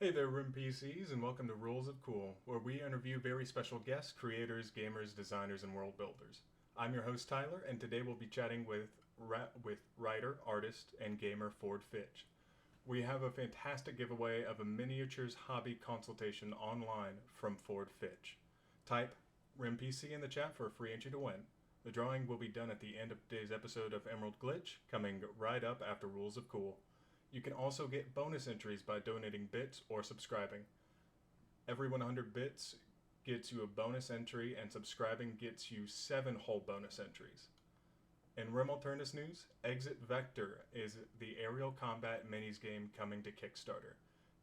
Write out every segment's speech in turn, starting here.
Hey there, Rim PCs, and welcome to Rules of Cool, where we interview very special guests, creators, gamers, designers, and world builders. I'm your host Tyler, and today we'll be chatting with writer, artist, and gamer Ford Fitch. We have a fantastic giveaway of a miniatures hobby consultation online from Ford Fitch. Type Rim PC in the chat for a free entry to win. The drawing will be done at the end of today's episode of Emerald Glitch, coming right up after Rules of Cool. You can also get bonus entries by donating bits or subscribing. Every 100 bits gets you a bonus entry, and subscribing gets you 7 whole bonus entries. In Rim Alternis news, Exit Vector is the aerial combat minis game coming to Kickstarter.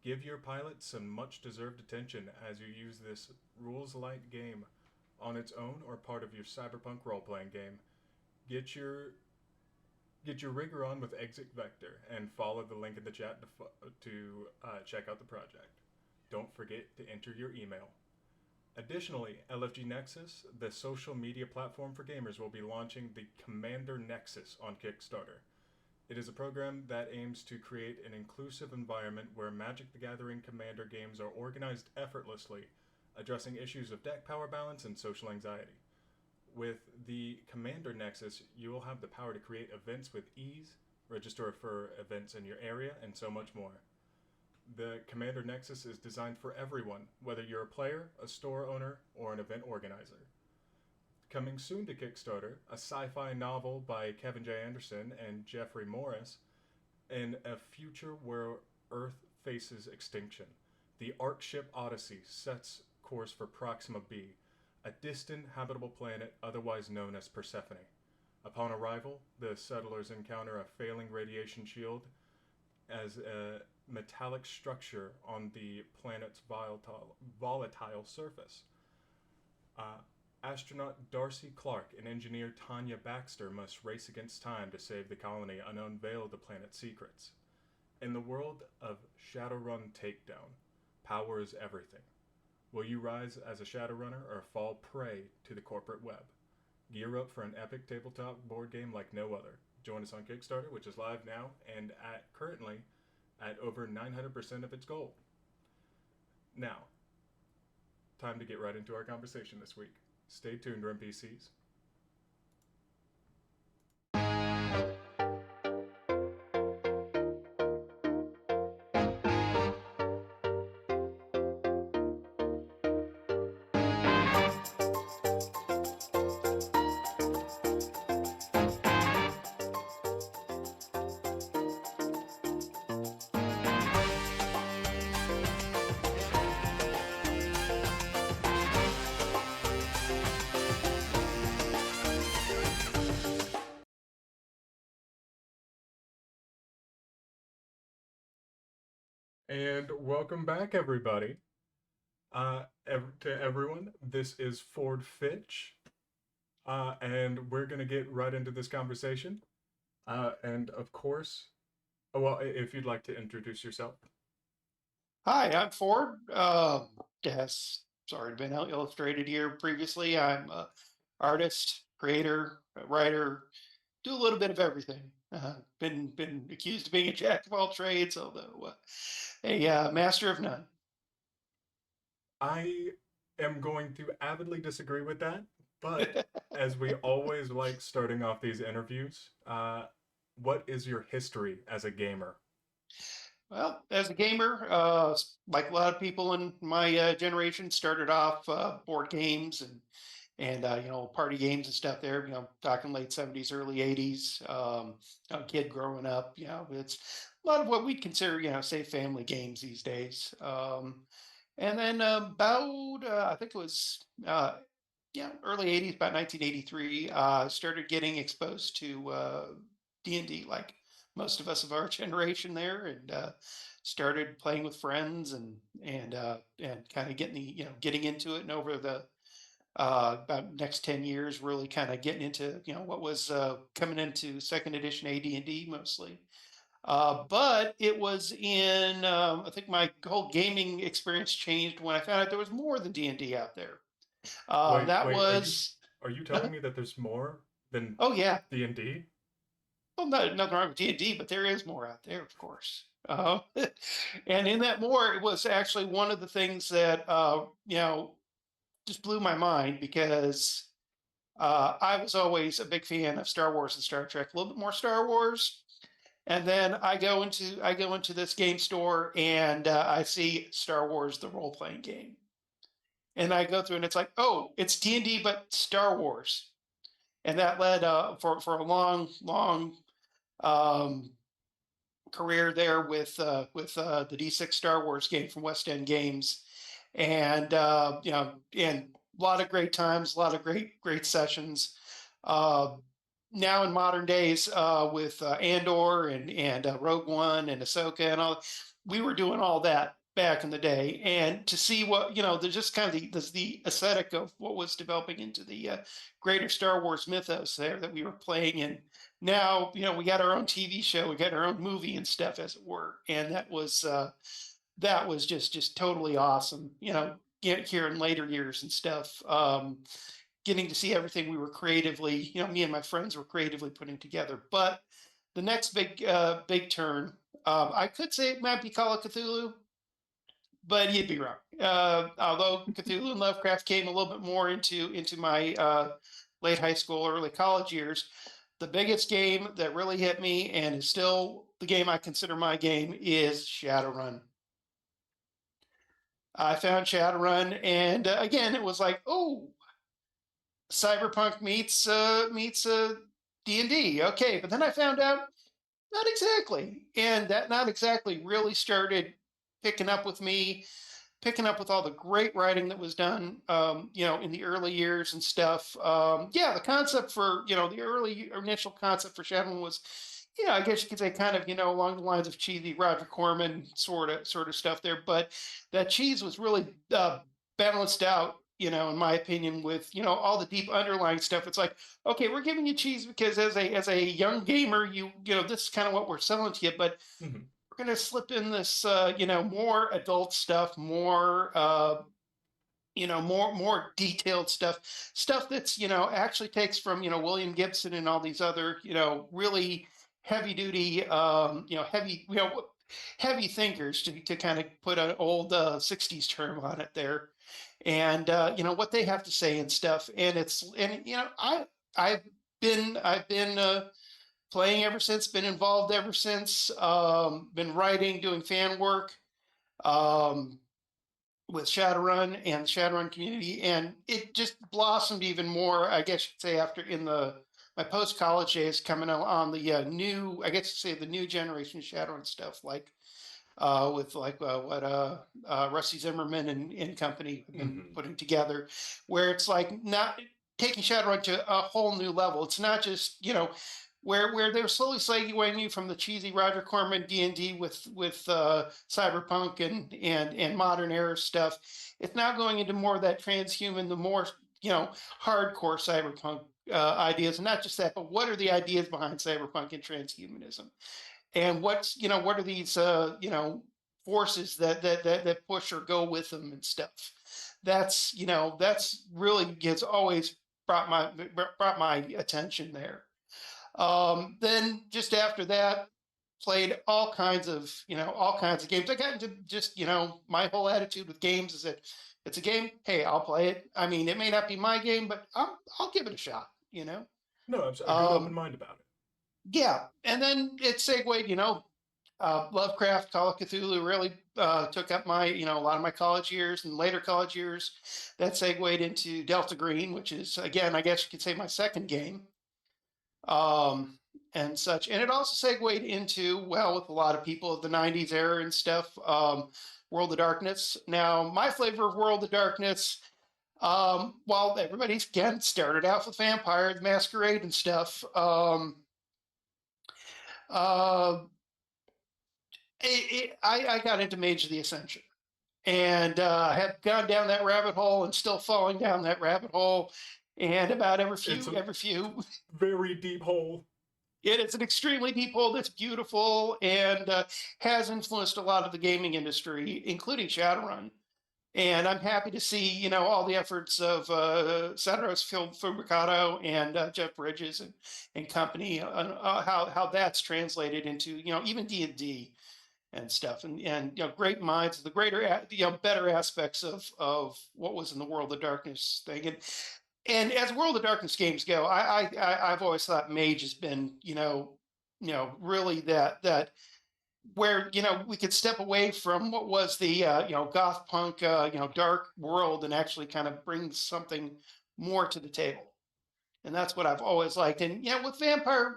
Give your pilot some much deserved attention as you use this rules light game on its own or part of your cyberpunk role playing game. Get your Get your rigor on with Exit Vector and follow the link in the chat to check out the project. Don't forget to enter your email. Additionally, LFG Nexus, the social media platform for gamers, will be launching the Commander Nexus on Kickstarter. It is a program that aims to create an inclusive environment where Magic the Gathering Commander games are organized effortlessly, addressing issues of deck power balance and social anxiety. With the Commander Nexus, you will have the power to create events with ease, register for events in your area, and so much more. The Commander Nexus is designed for everyone, whether you're a player, a store owner, or an event organizer. Coming soon to Kickstarter, a sci-fi novel by Kevin J. Anderson and Jeffrey Morris, in a future where Earth faces extinction. The Ark ship Odyssey sets course for Proxima b, a distant habitable planet otherwise known as Persephone. Upon arrival, the settlers encounter a failing radiation shield as a metallic structure on the planet's volatile surface. Uh, Astronaut Darcy Clark and engineer Tanya Baxter must race against time to save the colony and unveil the planet's secrets. In the world of Shadowrun Takedown, power is everything. Will you rise as a Shadowrunner or fall prey to the corporate web? Gear up for an epic tabletop board game like no other. Join us on Kickstarter, which is live now and currently at over 900% of its goal. Now, time to get right into our conversation this week. Stay tuned, RMPCs. And welcome back, everybody. To everyone, this is Ford Fitch, and we're going to get right into this conversation. And of course, well, if you'd like to introduce yourself. Hi, I'm Ford. Yes, sorry to been illustrated here previously. I'm a artist, creator, writer, do a little bit of everything. Been accused of being a jack of all trades, although a master of none. I am going to avidly disagree with that, but as we always like starting off these interviews, what is your history as a gamer? Well, as a gamer, like a lot of people in my generation, started off board games and party games and stuff. There, talking late '70s, early '80s. A kid growing up, it's a lot of what we'd consider, say, family games these days. And then about I think it was early '80s, about 1983, started getting exposed to D&D, like most of us of our generation there, and started playing with friends and kind of getting into it. And over the about next 10 years, really kind of getting into what was coming into second edition AD&D mostly. But it was in I think my whole gaming experience changed when I found out there was more than D&D out there. That Wait, was are you telling me that there's more than oh yeah. D&D? Well, no, nothing wrong with D&D, but there is more out there, of course. Uh, and in that more, it was actually one of the things that just blew my mind because I was always a big fan of Star Wars and Star Trek. A little bit more Star Wars, and then I go into this game store and I see Star Wars the role playing game, and I go through and it's like, oh, it's D&D but Star Wars, and that led for a long um, career there with the D6 Star Wars game from West End Games, and and a lot of great times, a lot of great sessions. Uh, Now in modern days, with Andor and Rogue One and Ahsoka and all, we were doing all that back in the day, and to see what there's just kind of the aesthetic of what was developing into the greater Star Wars mythos there that we were playing in. Now we got our own TV show, we got our own movie and stuff, as it were, and that was just totally awesome. Get here in later years and stuff. Getting to see everything we were creatively, me and my friends were creatively putting together. But the next big turn, I could say it might be Call of Cthulhu, but you'd be wrong. Although Cthulhu and Lovecraft came a little bit more into my late high school, early college years, the biggest game that really hit me and is still the game I consider my game is Shadowrun. I found Shadowrun, and again, it was like, oh, cyberpunk meets D&D. Okay, but then I found out not exactly, and that not exactly really started picking up with me, picking up with all the great writing that was done, in the early years and stuff. Yeah, the concept for the early initial concept for Shadowrun was, I guess you could say kind of along the lines of cheesy Roger Corman sort of stuff there, but that cheese was really balanced out. In my opinion, with all the deep underlying stuff. It's like, okay, we're giving you cheese because as a young gamer, this is kind of what we're selling to you, but Hmm. we're going to slip in this, more adult stuff, more detailed stuff that's, actually takes from, William Gibson and all these other, really heavy duty, heavy thinkers to kind of put an old 60s term on it there. And, what they have to say and stuff. And I've been playing ever since, been involved ever since, been writing, doing fan work um, with Shadowrun and the Shadowrun community, and it just blossomed even more. I guess you'd say after in the my post college days, coming on the new, I guess you say the new generation Shadowrun stuff, like with like what Rusty Zimmerman and company have been Hmm. putting together, where it's like not taking Shadowrun to a whole new level. It's not just where they're slowly segueing you from the cheesy Roger Corman D&D with cyberpunk and modern era stuff. It's now going into more of that transhuman, the more hardcore cyberpunk ideas, and not just that, but what are the ideas behind cyberpunk and transhumanism? And what are these forces that push or go with them and stuff. That's really gets always brought my attention there. Then just after that, played all kinds of games. I got into just my whole attitude with games is that it's a game, hey, I'll play it. I mean, it may not be my game, but I'll give it a shot. No, I'm a good open um mind about it. yeah, and then it segued, Lovecraft, Call of Cthulhu really took up my, a lot of my college years and later college years. That segued into Delta Green, which is, again, I guess you could say my second game, um, and such. And it also segued into, well, with a lot of people of the 90s era and stuff, World of Darkness. Now, my flavor of World of Darkness, while everybody's, again, started out with Vampire the Masquerade and stuff, uh, I got into Mage of the Ascension and have gone down that rabbit hole and still falling down that rabbit hole. And about every It's few, a every few, very deep hole. it is an extremely deep hole that's beautiful and has influenced a lot of the gaming industry, including Shadowrun. And I'm happy to see, all the efforts of Sadoros Fumicato and Jeff Bridges and company, how that's translated into, even D&D and stuff, and great minds, the better aspects of what was in the World of Darkness thing, and as World of Darkness games go, I've always thought Mage has been really that where we could step away from what was the goth punk dark world and actually kind of bring something more to the table, and that's what I've always liked. And with vampire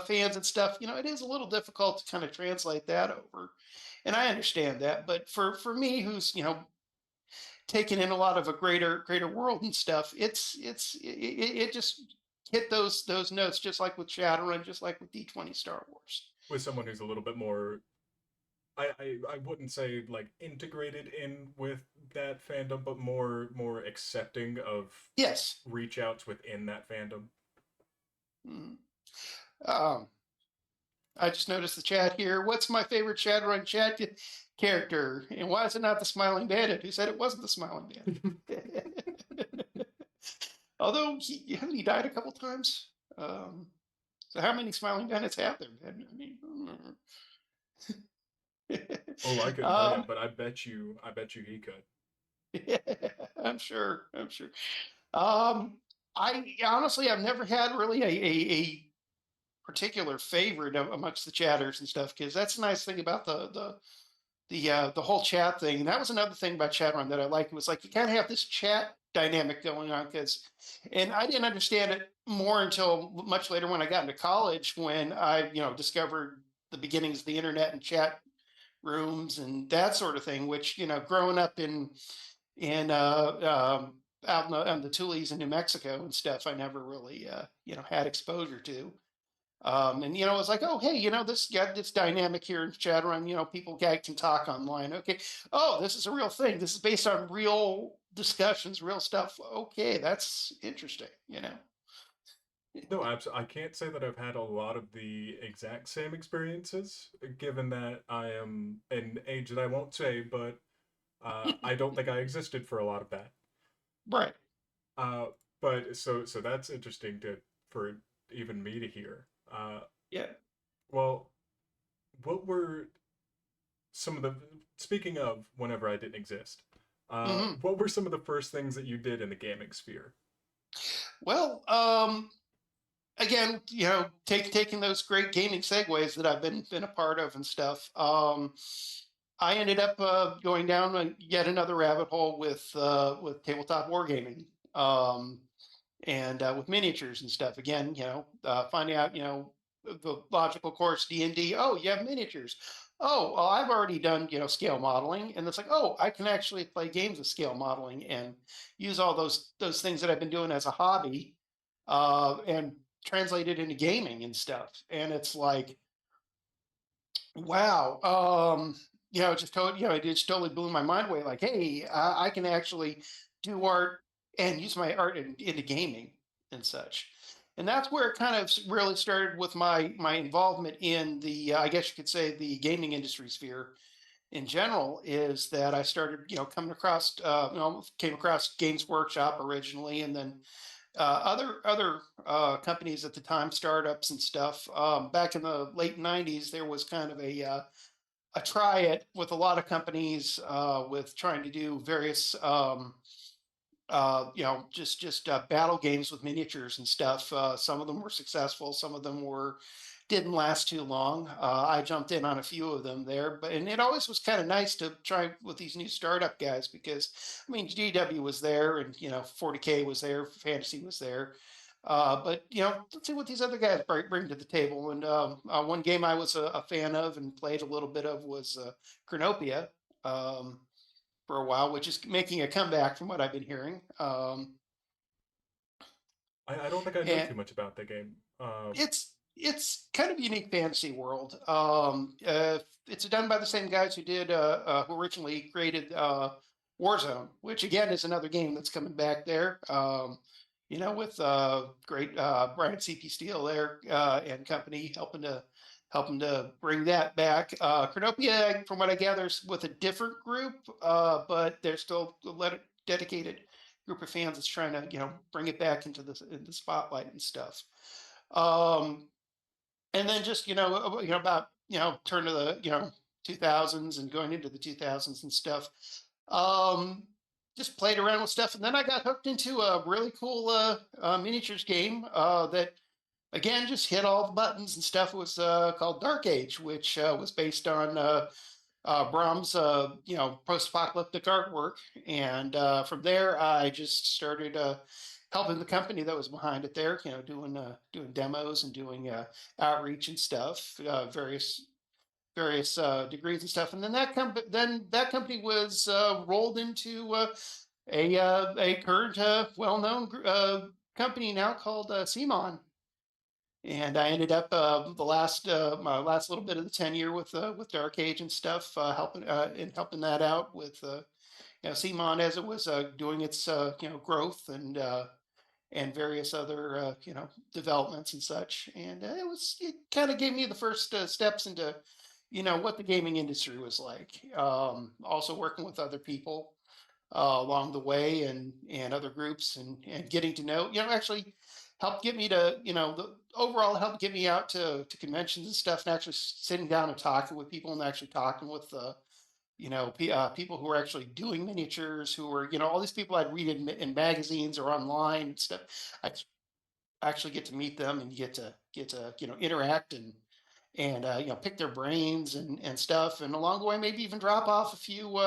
fans and stuff, it is a little difficult to kind of translate that over, and I understand that. But for me, who's taking in a lot of a greater world and stuff, it just hit those notes, just like with Shadowrun, just like with D20 Star Wars. With someone who's a little bit more, I wouldn't say like integrated in with that fandom, but more accepting of Yes. reach outs within that fandom. Mm. Um, I just noticed the chat here. What's my favorite Shadowrun chat character, and why is it not the Smiling Bandit? Who said it wasn't the Smiling Bandit? Although hasn't he died a couple times? So how many Smiling Bandits have there been? I mean, Oh, I couldn't tell you, um, but I bet you he could. yeah, I'm sure. I'm sure. Um, I honestly, I've never had really a particular favorite amongst the chatters and stuff, because that's the nice thing about the whole chat thing. And that was another thing about Chatrun that I liked. It was like you kind of have this chat dynamic going on, and I didn't understand it more until much later when I got into college, when I discovered the beginnings of the internet and chat rooms and that sort of thing. Which growing up in out in the Tules in New Mexico and stuff, I never really had exposure to. And it's like, oh, hey, this got this dynamic here in Shadowrun. People can talk online. Okay, oh, this is a real thing. This is based on real discussions, real stuff. Okay, that's interesting. No, I can't say that I've had a lot of the exact same experiences, given that I am an age that I won't say, but I don't think I existed for a lot of that. Right. Uh, but so that's interesting to for even me to hear. Yeah. Well, what were some of the speaking of whenever I didn't exist? Hmm. What were some of the first things that you did in the gaming sphere? Well, again, taking those great gaming segues that I've been a part of and stuff. I ended up going down yet another rabbit hole with tabletop wargaming. And with miniatures and stuff. Again, finding out, the logical course D&D. Oh, you have miniatures. Oh, well, I've already done, scale modeling, and it's like, oh, I can actually play games of scale modeling and use all those things that I've been doing as a hobby, and translate it into gaming and stuff. And it's like, wow, it just it just totally blew my mind away. Like, hey, I can actually do art and use my art into gaming and such. And that's where it kind of really started with my involvement in the, I guess you could say, the gaming industry sphere in general. Is that I started, came across Games Workshop originally, and then other companies at the time, startups and stuff. Back in the late '90s, there was kind of a try it with a lot of companies, with trying to do various just battle games with miniatures and stuff. Some of them were successful, some of them were didn't last too long. I jumped in on a few of them there, and it always was kind of nice to try with these new startup guys, because I mean GW was there, and 40K was there, Fantasy was there. But let's see what these other guys bring to the table. And one game I was a fan of and played a little bit of was Chronopia. Um, for a while, which is making a comeback from what I've been hearing. I don't think I know And too much about the game. it's kind of a unique fantasy world. It's done by the same guys who originally created Warzone, which again is another game that's coming back there. With great Brian CP Steele there, and company helping to bring that back. Chronopia, from what I gather, is with a different group, but they're still a dedicated group of fans that's trying to bring it back into the spotlight and stuff. Um, and then just about turn of the 2000s and going into the 2000s and stuff. Um, just played around with stuff, and then I got hooked into a really cool miniatures game that again just hit all the buttons and stuff. It was called Dark Age, which was based on Brahms' post-apocalyptic artwork, and from there I just started helping the company that was behind it there, doing demos and doing outreach and stuff, various degrees and stuff, and then that company was rolled into a current well-known company now called Simon, and I ended up the last my last little bit of the tenure with Dark Age and stuff, helping that out with CMON as it was doing its growth and various other developments and such. And it kind of gave me the first steps into what the gaming industry was like. Also working with other people along the way, and other groups, and getting to know, actually helped get me to, the overall helped get me out to conventions and stuff, and actually sitting down and talking with people, and actually talking with people who were actually doing miniatures, who were, all these people I'd read in magazines or online and stuff. I actually get to meet them, and get to interact, and pick their brains and stuff, and along the way maybe even drop off a few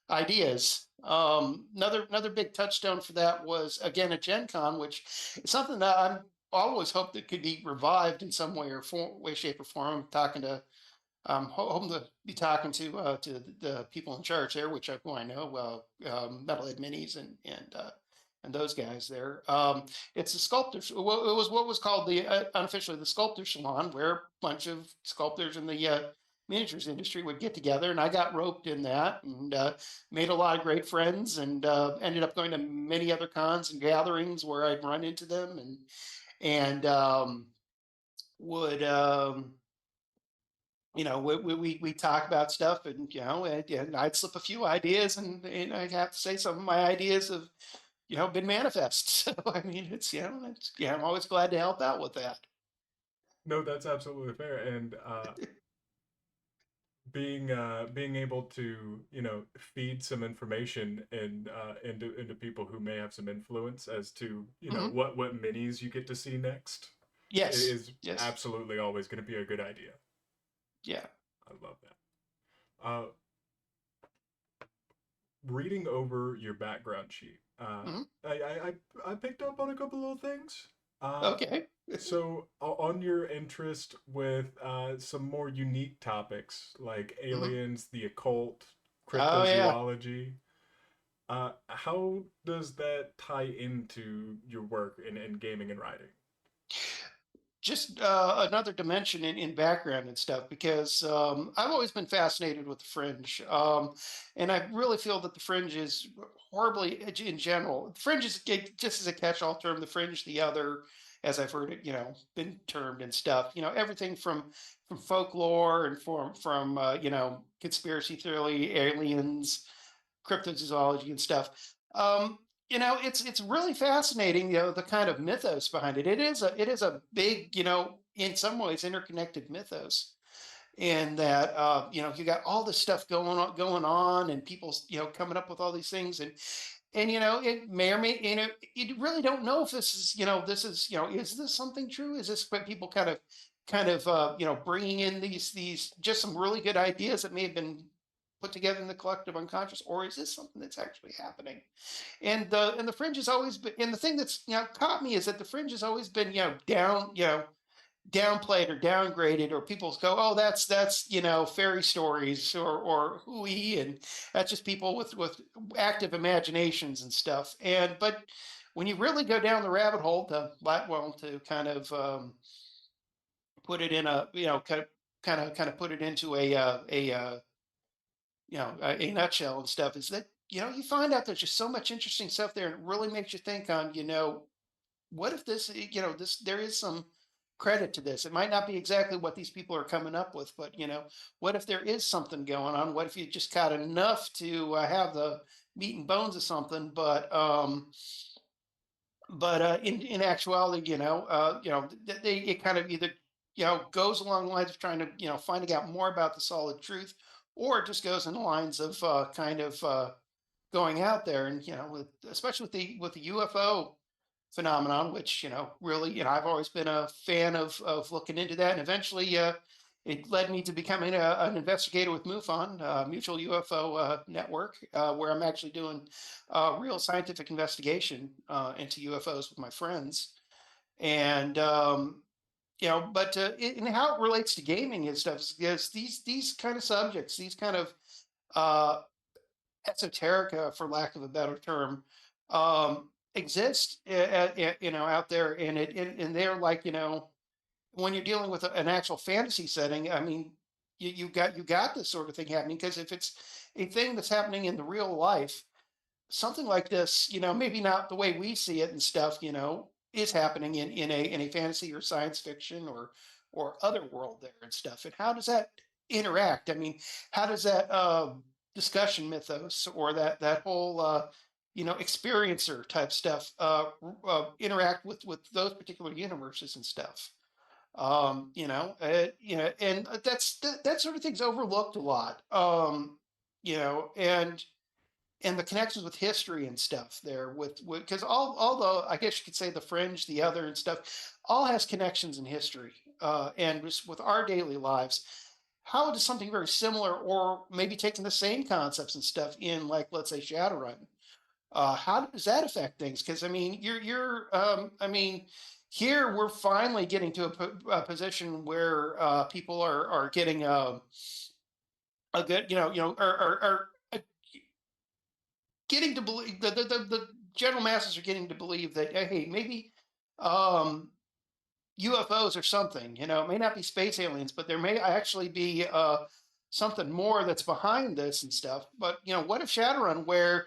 ideas. Another big touchstone for that was again at Gen Con, which is something that I'm always hoped that could be revived in some way or way, shape, or form. I'm talking to hoping to be talking to the people in charge there, who I know, Metalhead Minis and those guys there. It's a sculptor. Well, it was what was called the unofficially the sculptor salon, where a bunch of sculptors in the miniatures industry would get together, and I got roped in that, and made a lot of great friends, and ended up going to many other cons and gatherings where I'd run into them, and would we talk about stuff, and and I'd slip a few ideas, and I'd have to say some of my ideas have been manifest. So I mean, I'm always glad to help out with that. No, that's absolutely fair. And being able to feed some information into people who may have some influence as to Hmm. what minis you get to see next Yes, is yes, absolutely always going to be a good idea. yeah. I love that. Reading over your background sheet, Hmm. I picked up on a couple of things. Uh, Okay. so on your interest with some more unique topics like Hmm. aliens, the occult, Oh yeah. cryptozoology, how does that tie into your work in gaming and writing? Just another dimension in background and stuff, because I've always been fascinated with the fringe, and I really feel that the fringe is horribly in general. The fringe is just as a catch-all term. The fringe, the other, as I've heard it, been termed and stuff. Everything from folklore and from conspiracy theory, aliens, cryptozoology and stuff. It's really fascinating, the kind of mythos behind it. It is a big, in some ways interconnected mythos. And that you got all this stuff going on, and people coming up with all these things, and it may or may, you really don't know if is this something true? Is this what people kind of bringing in these just some really good ideas that may have been put together in the collective unconscious, or is this something that's actually happening? And the fringe has always been, and the thing that's caught me is that the fringe has always been downplayed or downgraded, or people go, oh, that's fairy stories, or hooey, and that's just people with active imaginations and stuff. And but when you really go down the rabbit hole to kind of put it in a kind of put it into a nutshell and stuff, is that you find out there's just so much interesting stuff there, and it really makes you think on, what if this, this, there is some credit to this. It might not be exactly what these people are coming up with, but what if there is something going on? What if you just got enough to have the meat and bones of something, but in actuality, it kind of either goes along the lines of trying to finding out more about the solid truth, or it just goes in the lines of kind of going out there and especially with the UFO phenomenon, which really I've always been a fan of looking into that, and eventually it led me to becoming an investigator with MUFON, Mutual UFO Network, where I'm actually doing real scientific investigation into UFOs with my friends, and but in how it relates to gaming and stuff is these kind of subjects, these kind of uh, esoterica, for lack of a better term, exist, out there, and and they're like, when you're dealing with an actual fantasy setting. I mean, you got this sort of thing happening because if it's a thing that's happening in the real life, something like this, maybe not the way we see it and stuff, is happening in a fantasy or science fiction or other world there and stuff. And how does that interact? I mean, how does that discussion mythos or that whole experiencer type stuff interact with those particular universes and stuff? And that sort of thing's overlooked a lot. And the connections with history and stuff there with because although I guess you could say the fringe, the other and stuff, all has connections in history, and just with our daily lives. How does something very similar, or maybe taking the same concepts and stuff in, like, let's say, Shadowrun, how does that affect things? Because I mean, I mean, here we're finally getting to a position where people are getting a good, are getting to believe the general masses are getting to believe that, hey, maybe um, UFOs or something. It may not be space aliens, but there may actually be something more that's behind this and stuff. But what if Shadowrun, where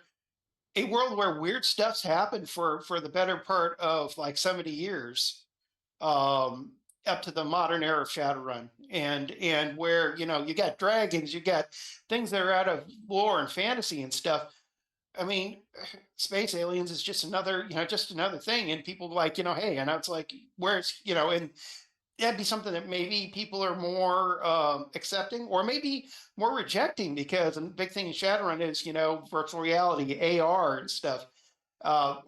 a world where weird stuff's happened for the better part of like 70 years, um, up to the modern era of Shadowrun, and where you got dragons, you got things that are out of lore and fantasy and stuff. I mean, space aliens is just another thing, and people like, hey, and it's like, where's, and that'd be something that maybe people are more accepting, or maybe more rejecting, because a big thing in Shadowrun is, virtual reality, AR and stuff.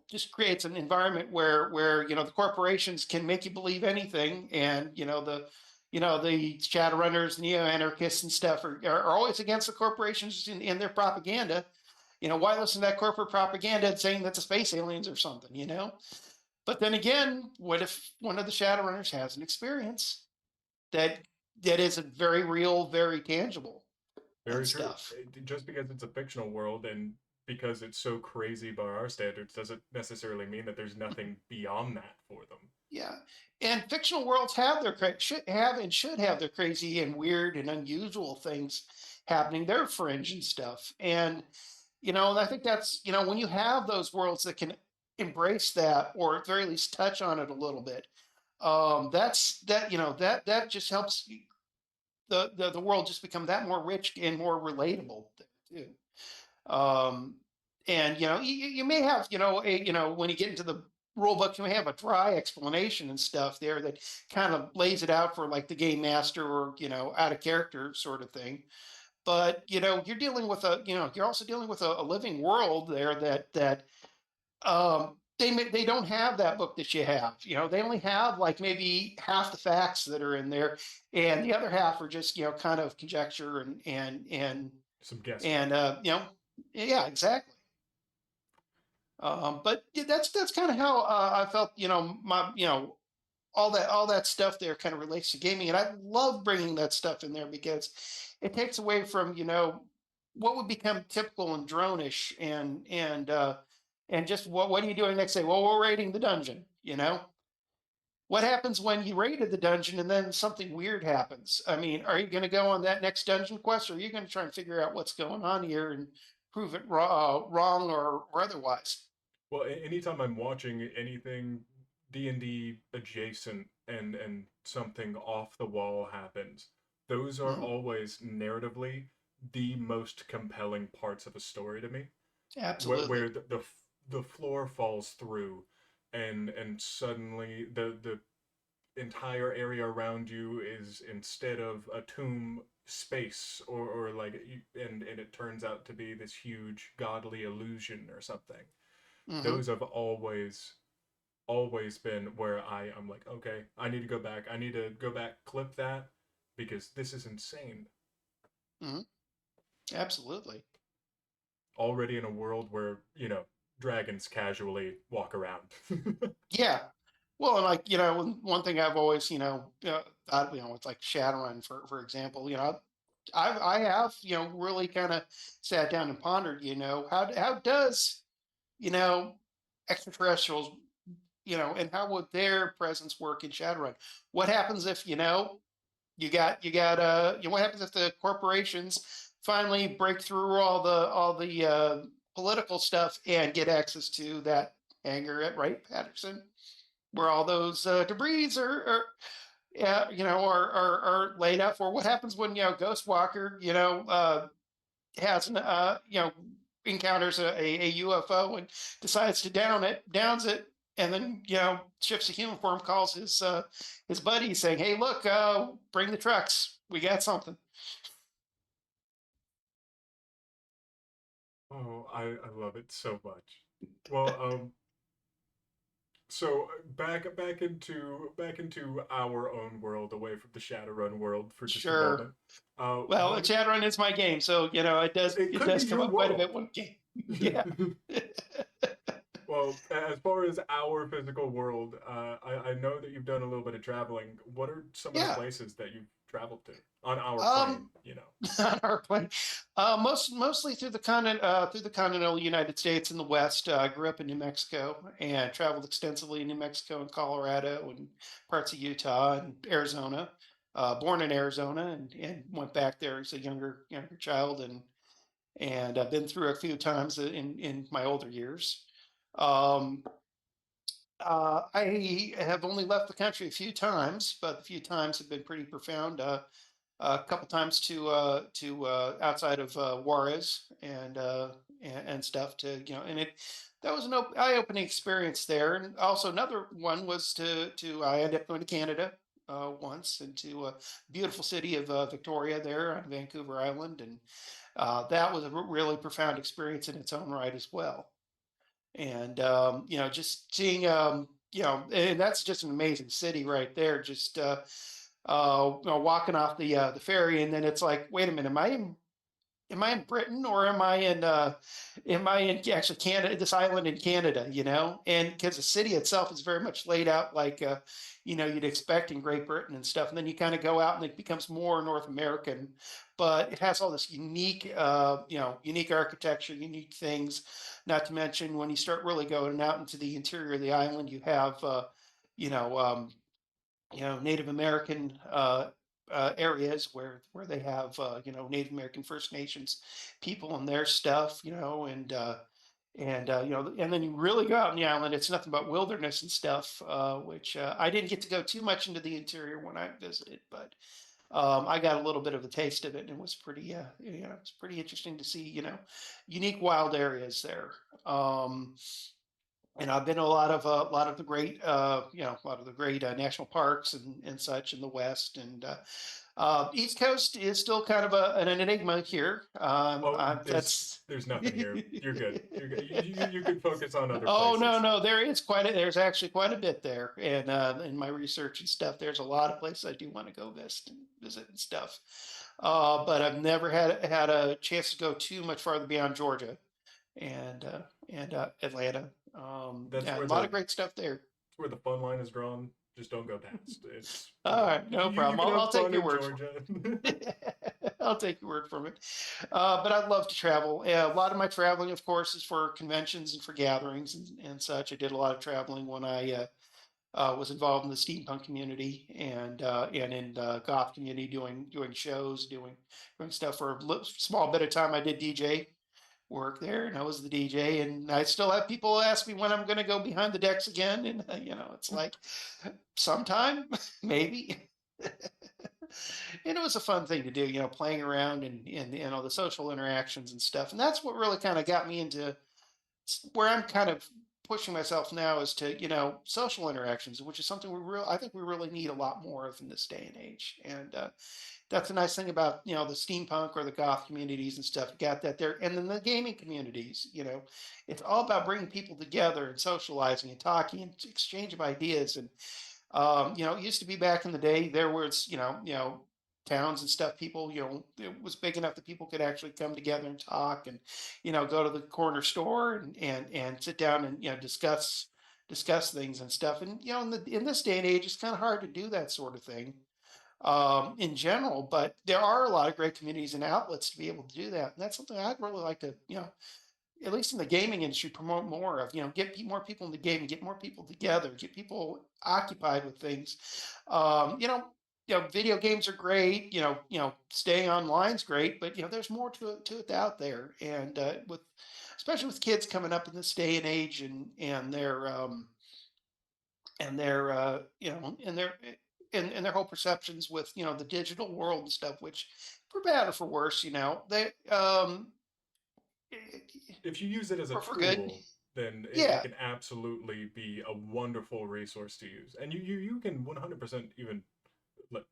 Just creates an environment where the corporations can make you believe anything, and the Shadowrunners, neo anarchists and stuff are always against the corporations in their propaganda. Why listen to that corporate propaganda saying that the space aliens or something? But then again, what if one of the Shadowrunners has an experience that that is very real, very tangible and Very true. stuff? Just because it's a fictional world and because it's so crazy by our standards doesn't necessarily mean that there's nothing beyond that for them. Yeah, and fictional worlds have should have their crazy and weird and unusual things happening. They're fringe and stuff, and I think that's when you have those worlds that can embrace that, or at very least touch on it a little bit. That just helps the world just become that more rich and more relatable too. Um, and you may have when you get into the rule book, you may have a dry explanation and stuff there that kind of lays it out for like the game master, or out of character sort of thing. But you're also dealing with a living world there that they don't have that book that you have. They only have like maybe half the facts that are in there, and the other half are just kind of conjecture Some guesswork. and yeah, exactly. But yeah, that's kind of how I felt. My all that stuff there kind of relates to gaming, and I love bringing that stuff in there because it takes away from what would become typical and dronish, and just what are you doing next day? Well, we're raiding the dungeon. What happens when you raided the dungeon and then something weird happens? I mean, are you going to go on that next dungeon quest, or are you going to try and figure out what's going on here and prove it wrong, or otherwise? Well, anytime I'm watching anything D&D adjacent and something off the wall happens, those are Mhm. always narratively the most compelling parts of a story to me. Where Absolutely. the floor falls through and suddenly the entire area around you is, instead of a tomb, space, or like, and it turns out to be this huge godly illusion or something. Hmm. Those have always been where I'm like, okay, I need to go back. I need to go back, clip that, because this is insane. Hmm. Absolutely. Already in a world where, dragons casually walk around. Yeah. Well, and like, one thing I've always, thought, with like Shadowrun, for example, I have, really kind of sat down and pondered, how does, you know, extraterrestrials, and how would their presence work in Shadowrun? What happens if, what happens if the corporations finally break through all the political stuff and get access to that hangar at Wright Patterson, where all those debris are laid out for? What happens when Ghostwalker has an encounters a UFO and decides to downs it, and then shifts to human form, calls his buddy saying, "Hey, look, bring the trucks, we got something." Oh, I love it so much. Well, so back into our own world, away from the Shadowrun world for just a Sure. moment. Well, One Shadowrun is my game, so it It could be does come your up quite a world. bit one game. Yeah. Well, as far as our physical world, I know that you've done a little bit of traveling. What are some of the Yeah. places that you've traveled to on our plane? Um, on our plane, mostly through the continental United States in the West. I grew up in New Mexico and traveled extensively in New Mexico and Colorado and parts of Utah and Arizona. Born in Arizona and went back there as a younger child, and I've been through a few times in my older years. Um, I have only left the country a few times, but the few times have been pretty profound. A couple times to outside of Juarez and stuff to and it that was an eye-opening experience there. And also another one was to I ended up going to Canada once, and to a beautiful city of Victoria there on Vancouver Island, and that was a really profound experience in its own right as well. And just seeing and that's just an amazing city right there. Just walking off the ferry, and then it's like, wait a minute, am I in Britain, or am I in actually Canada, this island in Canada, and because the city itself is very much laid out like you'd expect in Great Britain and stuff, and then you kind of go out and it becomes more North American, but it has all this unique architecture, unique things. Not to mention when you start really going out into the interior of the island, you have you know um, Native American areas where they have Native American First Nations people and their stuff, and then you really go out on the island. It's nothing but wilderness and stuff, which I didn't get to go too much into the interior when I visited, but I got a little bit of a taste of it, and it was it's pretty interesting to see, unique wild areas there. And I've been to a lot of the great national parks and such in the West, and East Coast is still kind of an enigma here. Oh, there's That's there's nothing here. You're good. You're good. You could focus on other Oh, no, places. no, there's actually quite a bit there, and in my research and stuff, there's a lot of places I do want to go visit and stuff. But I've never had a chance to go too much farther beyond Georgia and Atlanta. That's Yeah, a where lot the of great stuff there. fun line is drawn. Just don't go past. It's All right, no you problem. can I'll have take fun your in word for Georgia. it. I'll take your word from it. But I'd love to travel. A lot of my traveling, of course, is for conventions and for gatherings and such. I did a lot of traveling when I was involved in the steampunk community and in the goth community, doing shows, doing stuff for a small bit of time. I did DJ work there, and I was the DJ, and I still have people ask me when I'm going to go behind the decks again, and it's like sometime, maybe. And it was a fun thing to do, playing around and the social interactions and stuff, and that's what really kind of got me into where I'm kind of pushing myself now is to, social interactions, which is something I think we really need a lot more of in this day and age. And that's a nice thing about, the steampunk or the goth communities and stuff. You got that there, and then the gaming communities. It's all about bringing people together and socializing and talking and exchange of ideas. And it used to be back in the day there was, towns and stuff. People, it was big enough that people could actually come together and talk and, go to the corner store and sit down and discuss things and stuff. And in this day and age, it's kind of hard to do that sort of thing in general. But there are a lot of great communities and outlets to be able to do that. And that's something I'd really like to, at least in the gaming industry, promote more of. Get more people in the game, get more people together, get people occupied with things. Um, you know, video games are great. Staying online is great, but there's more to it out there. And with especially with kids coming up in this day and age, and their whole perceptions with the digital world and stuff, which for better or for worse, they If you use it as a for good. tool, then it Yeah, can absolutely be a wonderful resource to use, and you can 100% even like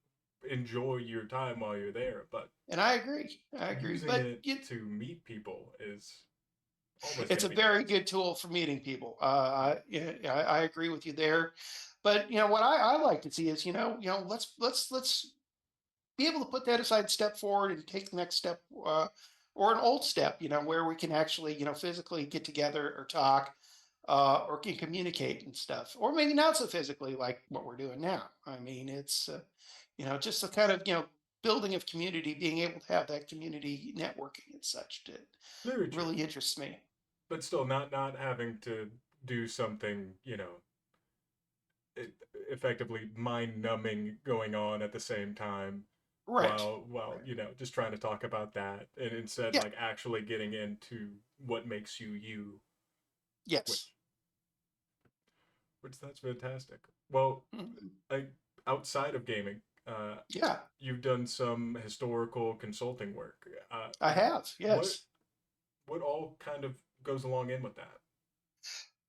enjoy your time while you're there. But and I agree. I agree. using But it to meet people is always it's going a to be the very best. good tool for meeting people. Yeah, I agree with you there. But what I like to see is let's be able to put that aside, step forward, and take the next step, or an old step. Where we can actually physically get together or talk, or can communicate and stuff, or maybe not so physically like what we're doing now. I mean, it's just the kind of building of community, being able to have that community networking and such that Very true, really interests me. but still not having to do something e- effectively mind numbing going on at the same time Right. while Right. just trying to talk about that, and instead Yeah. like actually getting into what makes you you, Yes. which that's fantastic. Well, Mhm. I outside of gaming, uh, Yeah, you've done some historical consulting work. I have. What Yes. all kind of goes along in with that?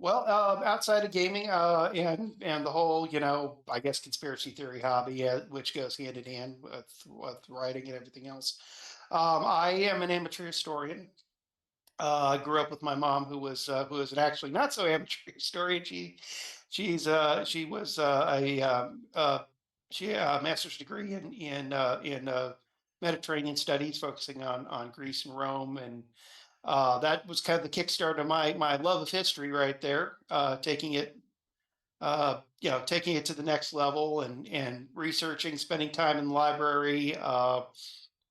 Well, outside of gaming, and the whole, I guess conspiracy theory hobby, which goes hand in hand with writing and everything else. I am an amateur historian. I grew up with my mom, who was an actually not so amateur historian. She was she a master's degree in Mediterranean studies, focusing on Greece and Rome, and that was kind of the kickstart of my love of history right there. Taking it to the next level, and researching, spending time in the library,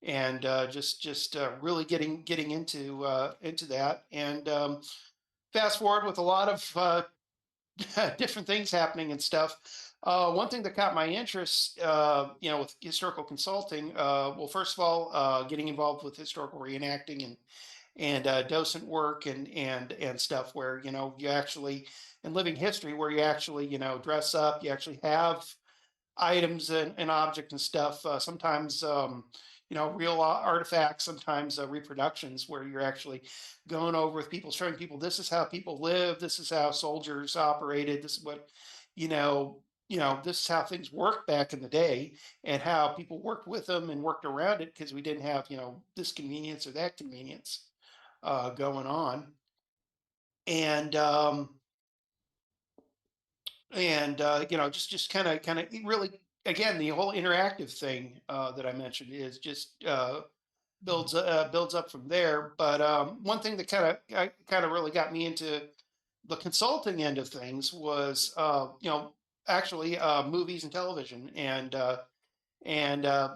and just really getting into that. And fast forward with a lot of different things happening and stuff. One thing that caught my interest, with historical consulting, well, first of all, getting involved with historical reenacting and docent work and stuff, where you actually, in living history, where you actually dress up, you actually have items and objects and stuff. Sometimes, real artifacts, sometimes reproductions, where you're actually going over with people, showing people this is how people live, this is how soldiers operated, this is what, you know, this is how things worked back in the day, and how people worked with them and worked around it, because we didn't have this convenience or that convenience going on. And just kind of really, again, the whole interactive thing that I mentioned is just builds up from there. But one thing that kind of really got me into the consulting end of things was actually movies and television, and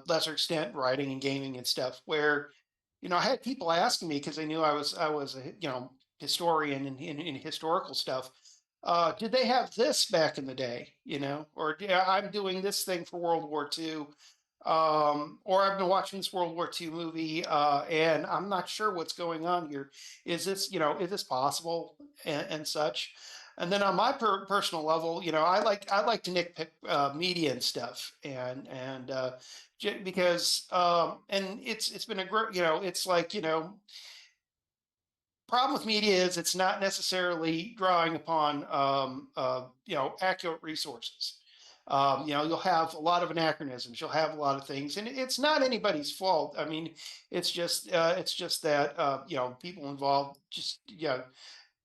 lesser extent writing and gaming and stuff, where I had people asking me, because they knew I was a historian in historical stuff. Did they have this back in the day? Or I'm doing this thing for World War II, or I've been watching this World War II movie, and I'm not sure what's going on here. Is this possible, and such? And then on my personal level, I like to nitpick media and stuff, and because and it's been a great, it's like, problem with media is it's not necessarily drawing upon accurate resources. You'll have a lot of anachronisms. You'll have a lot of things, and it's not anybody's fault. I mean, it's just that people involved just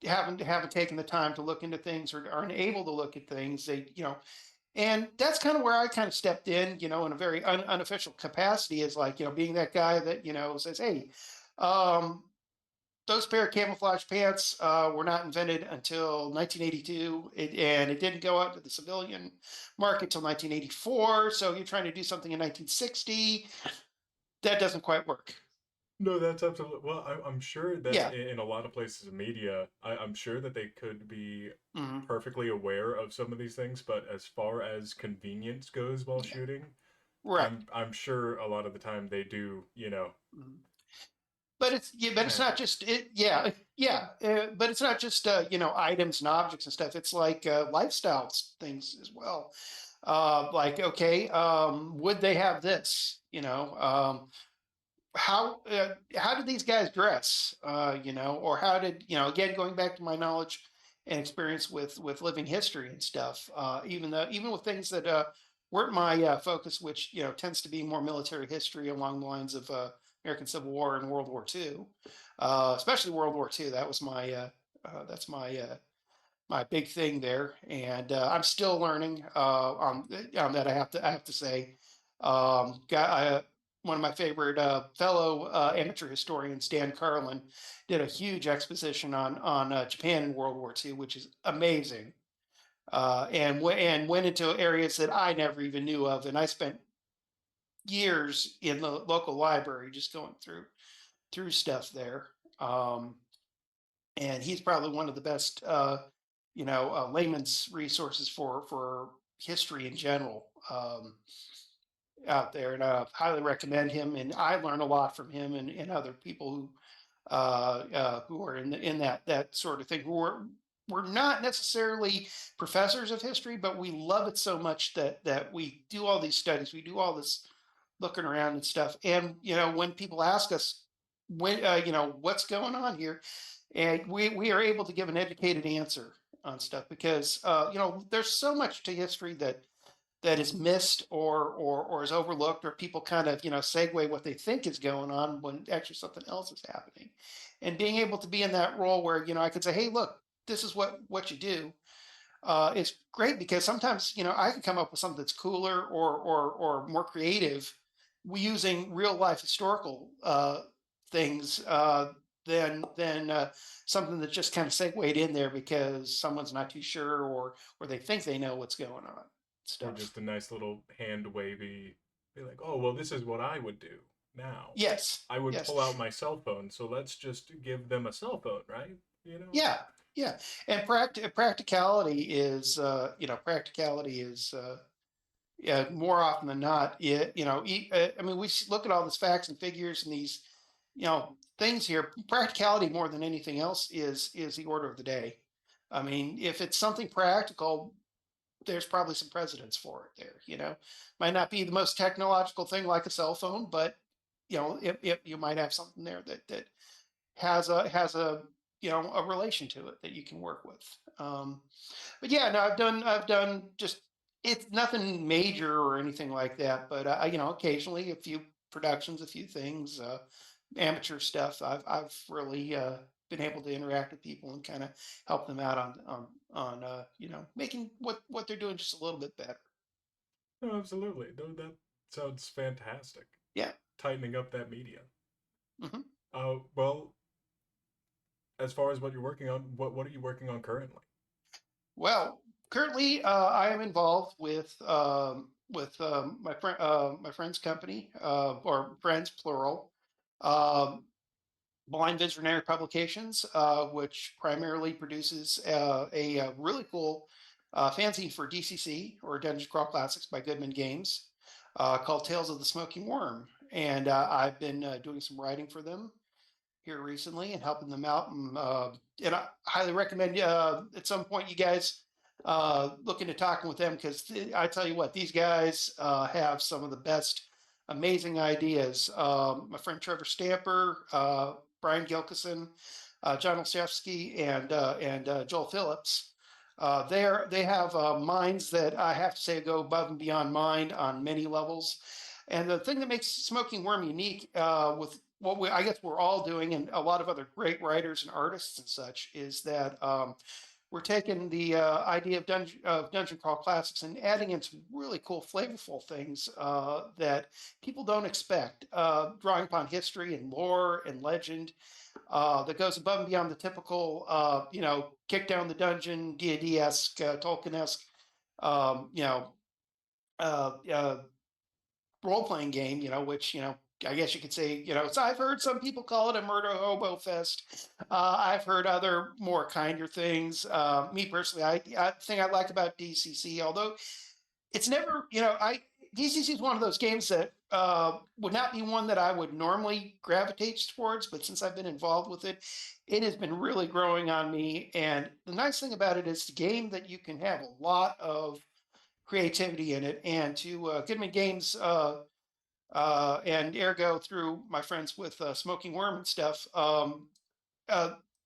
haven't taken the time to look into things or aren't able to look at things. And that's kind of where I kind of stepped in, in a very unofficial capacity, is like, being that guy that says, hey. Um, those pair of camouflage pants were not invented until 1982, and it didn't go out to the civilian market till 1984. So you're trying to do something in 1960, that doesn't quite work. No, that's absolutely. Well, I'm sure that Yeah. in a lot of places of media, I'm sure that they could be Hmm. perfectly aware of some of these things, but as far as convenience goes while Yeah. shooting, Right. I'm sure a lot of the time they do, Mhm. But it's yeah, but it's eh, not just it. Yeah, yeah. But it's not just items and objects and stuff. It's like lifestyle things as well. Like, okay, would they have this? How did these guys dress? Or how did again, going back to my knowledge and experience with living history and stuff. Even with things that weren't my focus, which tends to be more military history along the lines of American Civil War and World War II, especially World War II. That's my big thing there, and I'm still learning on that. I have to say, one of my favorite fellow amateur historians, Dan Carlin, did a huge exposition on Japan in World War II, which is amazing, and went into areas that I never even knew of, and I spent years in the local library just going through stuff there. Um, and he's probably one of the best layman's resources for history in general, out there, and I highly recommend him. And I learn a lot from him and other people who are in that sort of thing, who are we're not necessarily professors of history, but we love it so much that we do all these studies, we do all this looking around and stuff. And when people ask us when what's going on here, and we are able to give an educated answer on stuff, because there's so much to history that is missed or is overlooked, or people kind of segue what they think is going on when actually something else is happening. And being able to be in that role where I could say, hey, look, this is what you do. It's great, because sometimes I can come up with something that's cooler or more creative, using real life historical things, than something that just kind of segued in there because someone's not too sure, or they think they know what's going on. or Stuff. just a nice little hand wavy, be like, oh, well, this is what I would do now. Yes. I would Yes. pull out my cell phone, so let's just give them a cell phone, right? Yeah. Yeah. And practicality is yeah, more often than not, I mean, look at all these facts and figures and these, things here. Practicality, more than anything else, is the order of the day. I mean, if it's something practical, there's probably some precedence for it there. Might not be the most technological thing like a cell phone, but if you might have something there that has a a relation to it that you can work with. But yeah, no, I've done just, it's nothing major or anything like that, but occasionally a few productions, a few things, amateur stuff. I've really been able to interact with people and kind of help them out on making what they're doing just a little bit better. No, absolutely. No, that sounds fantastic. Yeah. Tightening up that media. Hmm. Well, as far as what you're working on, what are you working on currently? Well, currently I am involved with my friend's company, or friends plural. Um, Blind Visionary Publications, which primarily produces a really cool fanzine for DCC, or Dungeons Crawl Classics, by Goodman Games, called Tales of the Smoking Worm. And I've been doing some writing for them here recently and helping them out. And I highly recommend at some point you guys look into talking with them, because I tell you what, these guys have some of the best, amazing ideas. My friend Trevor Stamper, Brian Gilkison, John Olszewski and Joel Phillips. They have minds that I have to say go above and beyond mine on many levels. And the thing that makes Smoking Worm unique, with what I guess we're all doing, and a lot of other great writers and artists and such, is that we're taking the idea of dungeon crawl classics and adding in some really cool, flavorful things that people don't expect, drawing upon history and lore and legend that goes above and beyond the typical, kick down the dungeon, D&D-esque, Tolkien-esque, you know, uh, uh, role-playing game, which, I guess you could say, so I've heard some people call it a murder hobo fest. I've heard other more kinder things. Me personally, I think I like about DCC, although it's never, DCC is one of those games that would not be one that I would normally gravitate towards, but since I've been involved with it, it has been really growing on me. And the nice thing about it is the game that you can have a lot of creativity in it, and to Goodman Games and ergo through my friends with Smoking Worm and stuff, uh,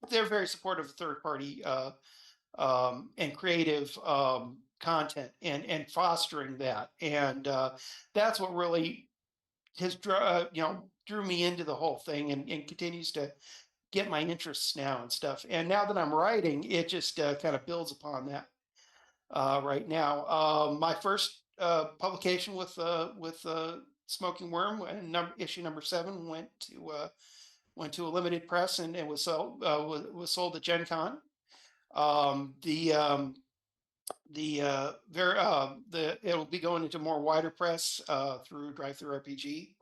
they're very supportive of third party and creative content and fostering that. And that's what really drew me into the whole thing, and continues to get my interests now and stuff. And now that I'm writing, it just kind of builds upon that right now. My first publication with Smoking Worm, issue number 7, went to a limited press, and it was sold at Gen Con. It'll be going into more wider press through Drive Through RPG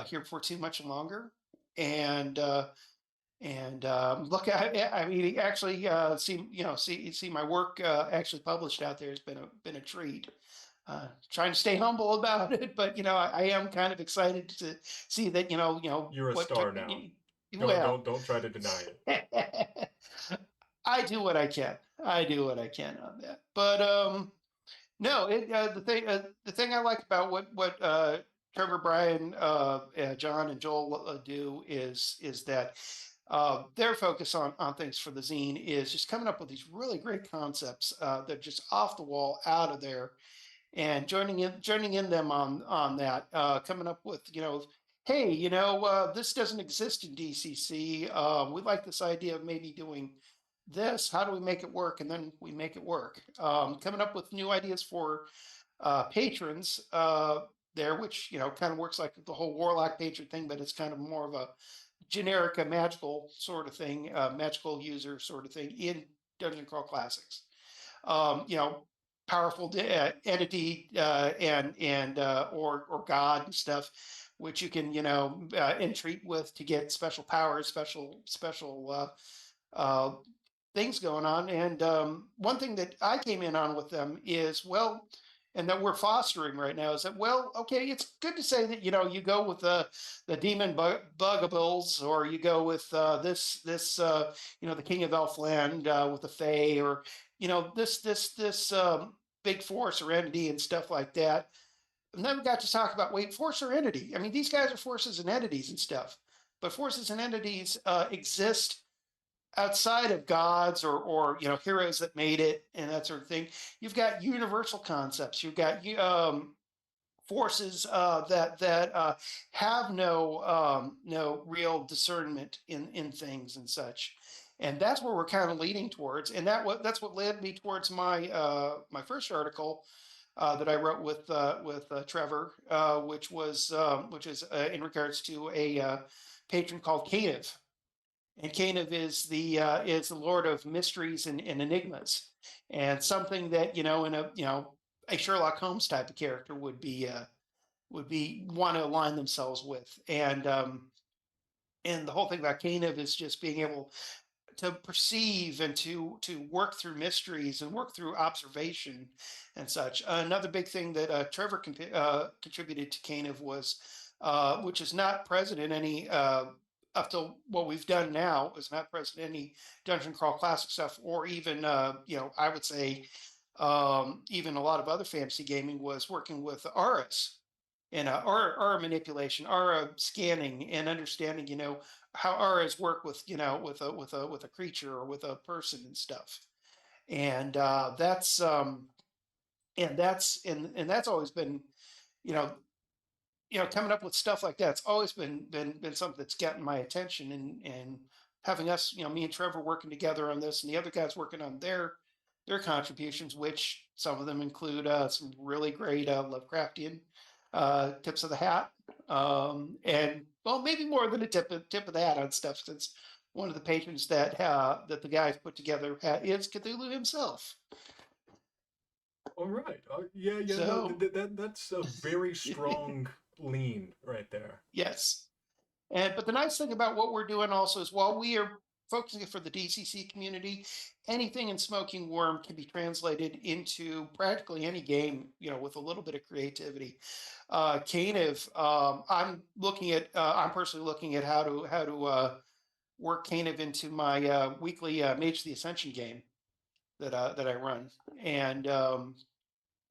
here before too much longer. And look, I mean, actually see my work actually published out there has been a treat. Trying to stay humble about it, but I am kind of excited to see that You're a what star now. Don't well. don't don't try to deny it. I do what I can. I do what I can on that. But no, the thing I like about what Trevor, Brian, John, and Joel do is that their focus on things for the zine is just coming up with these really great concepts that are just off the wall, out of there, and joining in them on that, coming up with hey, this doesn't exist in DCC. We like this idea of maybe doing this. How do we make it work? And then we make it work. Coming up with new ideas for patrons there, which kind of works like the whole warlock patron thing, but it's kind of more of a generic, a magical sort of thing, magical user sort of thing in Dungeon Crawl Classics. You know, powerful entity or god and stuff, which you can entreat with to get special powers, special things going on. And one thing that I came in on with them is, well, and that we're fostering right now, is that, well, okay, it's good to say that you go with the demon bugables, or you go with this the king of Elfland with the Fae, or this big force or entity and stuff like that. And then we got to talk about, wait, force or entity? I mean, these guys are forces and entities and stuff, but forces and entities exist outside of gods or heroes that made it and that sort of thing. You've got universal concepts. You've got forces that have no real discernment in things and such. And that's where we're kind of leading towards. And that's what led me towards my first article that I wrote with Trevor, which is in regards to a patron called Caniv. And Caniv is the Lord of Mysteries and Enigmas, and something that in a Sherlock Holmes type of character would be want to align themselves with. And the whole thing about Caniv is just being able to perceive and to work through mysteries and work through observation and such. Another big thing that Trevor contributed to Caniv was, which is not present in any up to what we've done now, is not present in any Dungeon Crawl Classic stuff, or even I would say even a lot of other fantasy gaming, was working with Aris. and aura manipulation, aura scanning, and understanding, how auras work with, with a creature or with a person and stuff. And that's always been, you know, coming up with stuff like that. It's always been something that's gotten my attention, and having us, me and Trevor working together on this, and the other guys working on their contributions, which some of them include some really great Lovecraftian tips of the hat, and well, maybe more than a tip of the hat on stuff, since one of the patrons that the guys put together is Cthulhu himself. All right. Yeah, yeah. No, So that's a very strong lean right there. yes. But the nice thing about what we're doing also is, while we are focusing for the DCC community, anything in Smoking Worm can be translated into practically any game, with a little bit of creativity. Caniv, I'm personally looking at how to work Caniv into my weekly Mage the Ascension game that I run, and I'm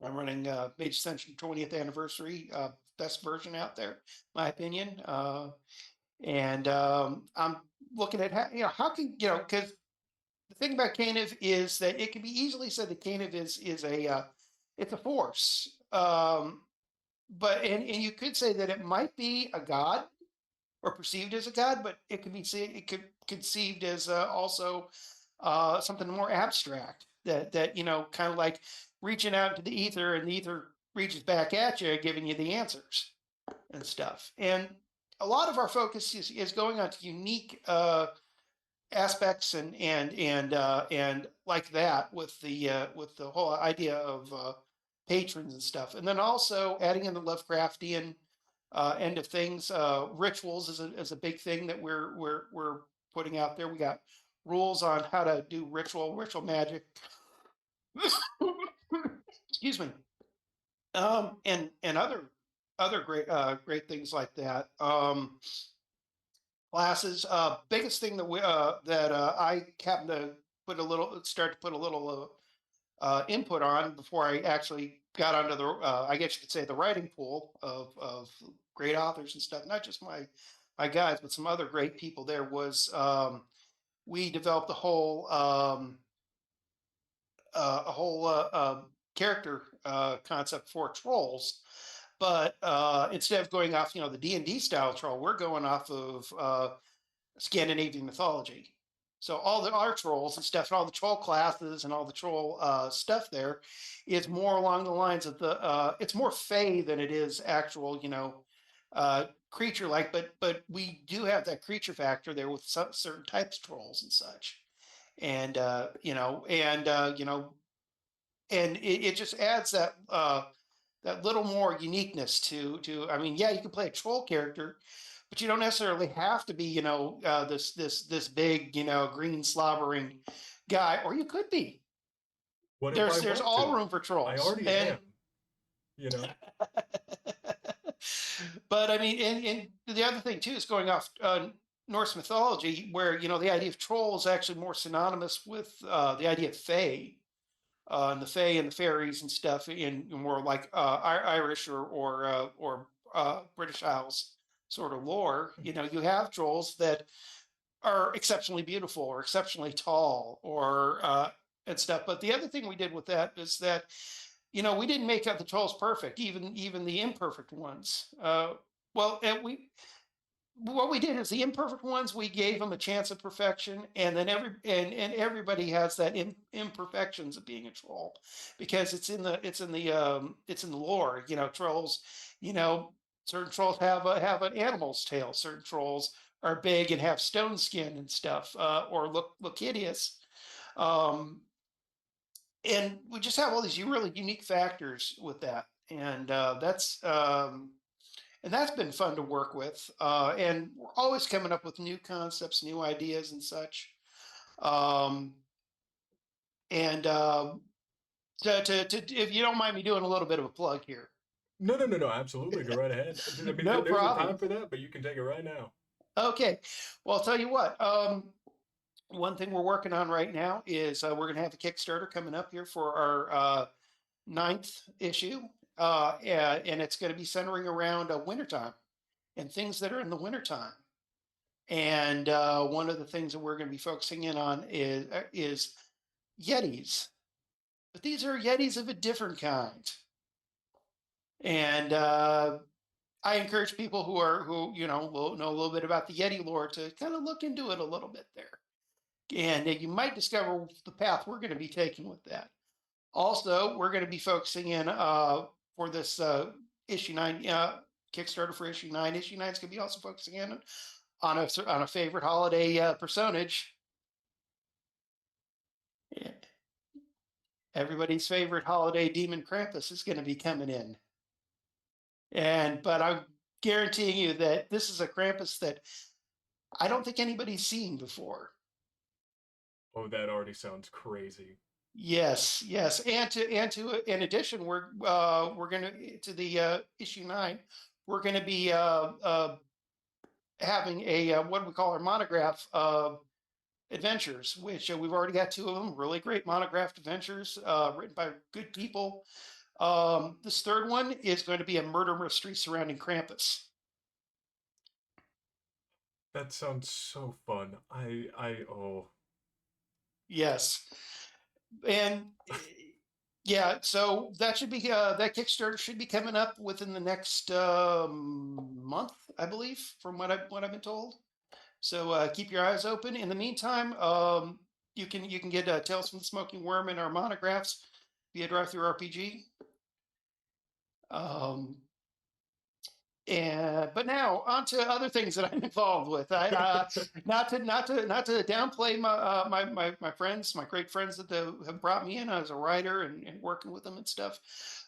running Mage Ascension 20th anniversary, best version out there, my opinion. And I'm looking at how can, because the thing about Caniv is that it can be easily said that Caniv is a it's a force, but and you could say that it might be a god, or perceived as a god, but it could conceived as also something more abstract, that kind of like reaching out into the ether, and the ether reaches back at you, giving you the answers and stuff. And a lot of our focus is going on to unique aspects, and like that, with the whole idea of patrons and stuff, and then also adding in the Lovecraftian end of things. Rituals is a big thing that we're putting out there. We got rules on how to do ritual magic. Excuse me. And other great things like that. Classes. Biggest thing that I happen to start to put a little input on before I actually got onto the I guess you could say the writing pool of great authors and stuff. Not just my guys, but some other great people. There was we developed a whole character concept for trolls, but instead of going off, the D&D style troll, we're going off of Scandinavian mythology. So our trolls and stuff, and all the troll classes and all the troll stuff there, is more along the lines of it's more fey than it is actual, creature like. But we do have that creature factor there with certain types of trolls and such, and it just adds that little more uniqueness to. I mean, yeah, you can play a troll character, but you don't necessarily have to be, this big, green slobbering guy, or you could be. What if I There's want all to? room for I trolls, already and am. You know. but I mean, and the other thing too is going off Norse mythology, where the idea of troll is actually more synonymous with the idea of fae, and the fae and the fairies and stuff, in more like Irish or British Isles sort of lore. You have trolls that are exceptionally beautiful or exceptionally tall, or and stuff. But the other thing we did with that is that we didn't make up the trolls perfect, even the imperfect ones. Well, and what we did is, the imperfect ones, we gave them a chance of perfection, and then everybody has that imperfections of being a troll, because it's in the lore. Trolls. Certain trolls have an animal's tail. Certain trolls are big and have stone skin and stuff, or look hideous. Um, and we just have all these really unique factors with that, and that's been fun to work with. And we're always coming up with new concepts, new ideas, and such. Um, and if you don't mind me doing a little bit of a plug here. No, no, no, no. Absolutely, go right ahead. I mean, No there's a time problem. for that, but you can take it right now. Okay. Well, I'll tell you what. One thing we're working on right now is we're going to have a Kickstarter coming up here for our ninth issue. and it's going to be centering around wintertime and things that are in the wintertime. And one of the things that we're going to be focusing in on is Yetis, but these are Yetis of a different kind. And I encourage people who will know a little bit about the Yeti lore to kind of look into it a little bit there, and you might discover the path we're going to be taking with that. Also, we're going to be focusing in for this issue 9 Kickstarter for issue 9. Issue 9 is going to be also focusing in on a favorite holiday personage. Yeah. Everybody's favorite holiday demon Krampus is going to be coming in. But I'm guaranteeing you that this is a Krampus that I don't think anybody's seen before. Oh, that already sounds crazy. Yes, yes, in addition, we're going to the issue 9. We're going to be having a what we call our monograph adventures, which we've already got 2 of them. Really great monographed adventures written by good people. This third one is going to be a murder mystery surrounding Krampus. That sounds so fun. Oh. Yes, and yeah, so that should be that Kickstarter should be coming up within the next month, I believe, from what I've been told. So keep your eyes open. In the meantime, you can get Tales from the Smoking Worm and our monographs via Drive Through RPG. But now on to other things that I'm involved with. I not to downplay my friends, my great friends that have brought me in as a writer and working with them and stuff.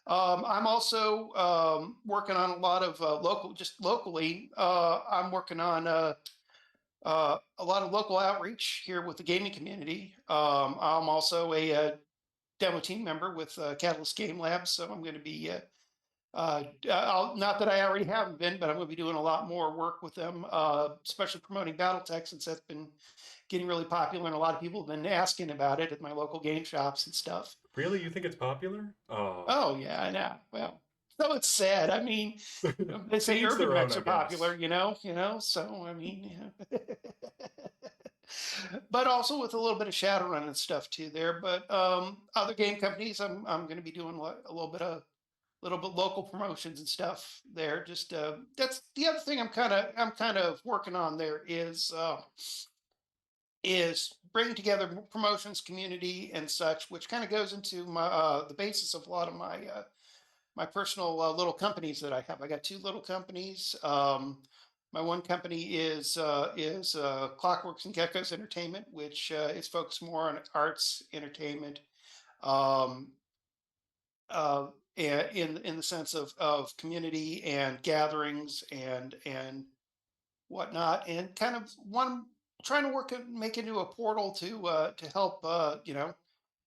I'm also working on a lot of locally. I'm working on a lot of local outreach here with the gaming community. I'm also a demo team member with Catalyst Game Labs, so I'm going to be not that I already haven't been, but I'm going to be doing a lot more work with them, especially promoting BattleTech, since that's been getting really popular, and a lot of people have been asking about it at my local game shops and stuff. Really? You think it's popular? Oh yeah, I know. Well, so it's sad. I mean, they say To each urban their own, mechs I are popular, guess. So I mean, but also with a little bit of Shadowrun and stuff too there. But other game companies, I'm going to be doing a little bit local promotions and stuff there. Just that's the other thing I'm kind of working on there is bringing together promotions community and such, which kind of goes into my the basis of a lot of my personal little companies that I have. I got 2 little companies. My one company is Clockworks and Geckos Entertainment, which is focused more on arts entertainment. Um, in the sense of community and gatherings and whatnot, and kind of one trying to make into a portal to help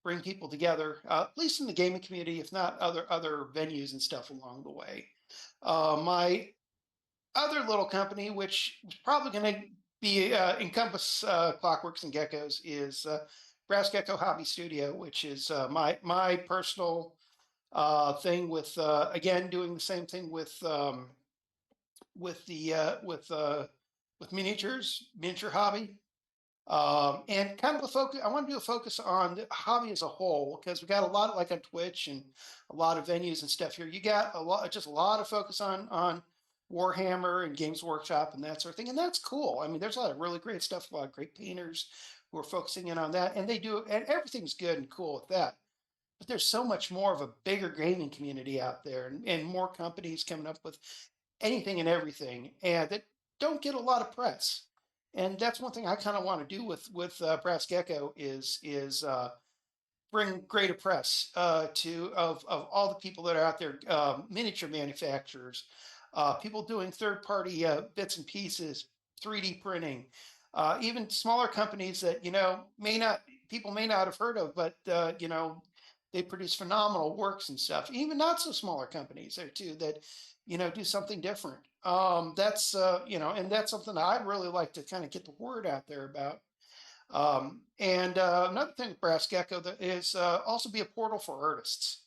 bring people together, at least in the gaming community, if not other venues and stuff along the way. My other little company, which is probably going to be encompass Clockworks and Geckos, is Brass Gecko Hobby Studio, which is my personal thing with again doing the same thing with the with miniature hobby, and kind of a focus. I want to do a focus on the hobby as a whole, because we got a lot like on Twitch and a lot of venues and stuff here. You got a lot of focus on Warhammer and Games Workshop and that sort of thing, and that's cool. I mean, there's a lot of really great stuff. A lot of great painters who are focusing in on that, and they do, and everything's good and cool with that. But there's so much more of a bigger gaming community out there, and more companies coming up with anything and everything, and that don't get a lot of press. And that's one thing I kind of want to do with Brass Gecko is bring greater press to of all the people that are out there, miniature manufacturers, people doing third party bits and pieces, 3D printing, even smaller companies that may not people may not have heard of, but they produce phenomenal works and stuff. Even not so smaller companies there too that do something different. That's and that's something that I'd really like to kind of get the word out there about. And another thing with Brass Gecko that is also be a portal for artists.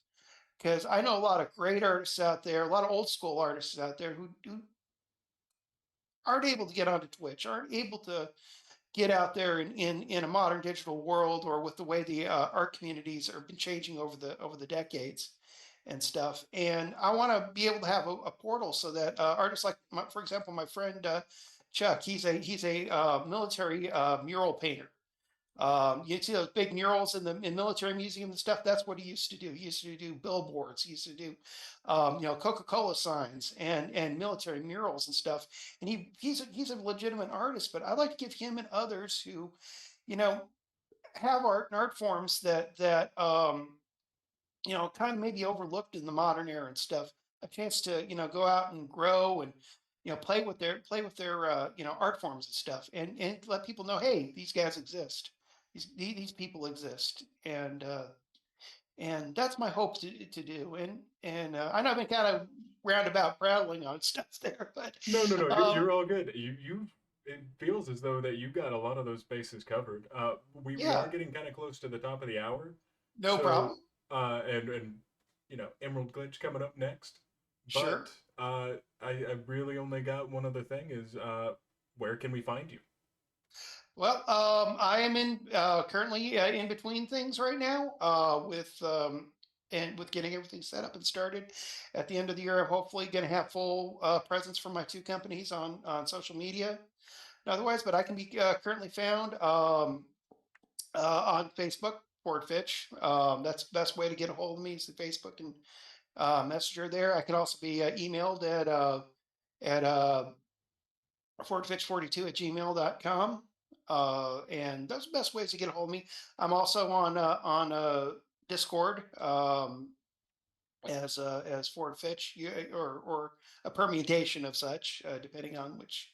because I know a lot of great artists out there, a lot of old school artists out there who aren't able to get onto Twitch, aren't able to get out there in a modern digital world, or with the way the art communities have been changing over the decades and stuff. And I want to be able to have a portal so that artists like, for example, my friend Chuck, he's a military mural painter. You see those big murals in military museums and stuff. That's what he used to do. He used to do billboards. He used to do, Coca-Cola signs and military murals and stuff. And he's a legitimate artist. But I'd like to give him and others who, you know, have art and art forms that kind of maybe overlooked in the modern era and stuff, a chance to go out and grow and play with their art forms and stuff, and let people know, hey, these guys exist, these people exist, and that's my hope to do. And I know I've been kind of roundabout prattling on stuff there, but No. You're um, all good. You it feels as though that you got a lot of those bases covered. We are yeah, getting kind of close to the top of the hour, no so problem. and Emerald Glitch coming up next, but Sure. I really only got one other thing is where can we find you? Well, I am in currently in between things right now, with getting everything set up and started. At the end of the year, I'm hopefully going to have full presence from my two companies on social media and otherwise. But I can be currently found on Facebook, Ford Fitch. That's the best way to get a hold of me is the Facebook and Messenger there. I can also be emailed at fordfitch42 at gmail.com. And those are the best ways to get a hold of me. I'm also on Discord, as Ford Fitch, or a permutation of such, depending on which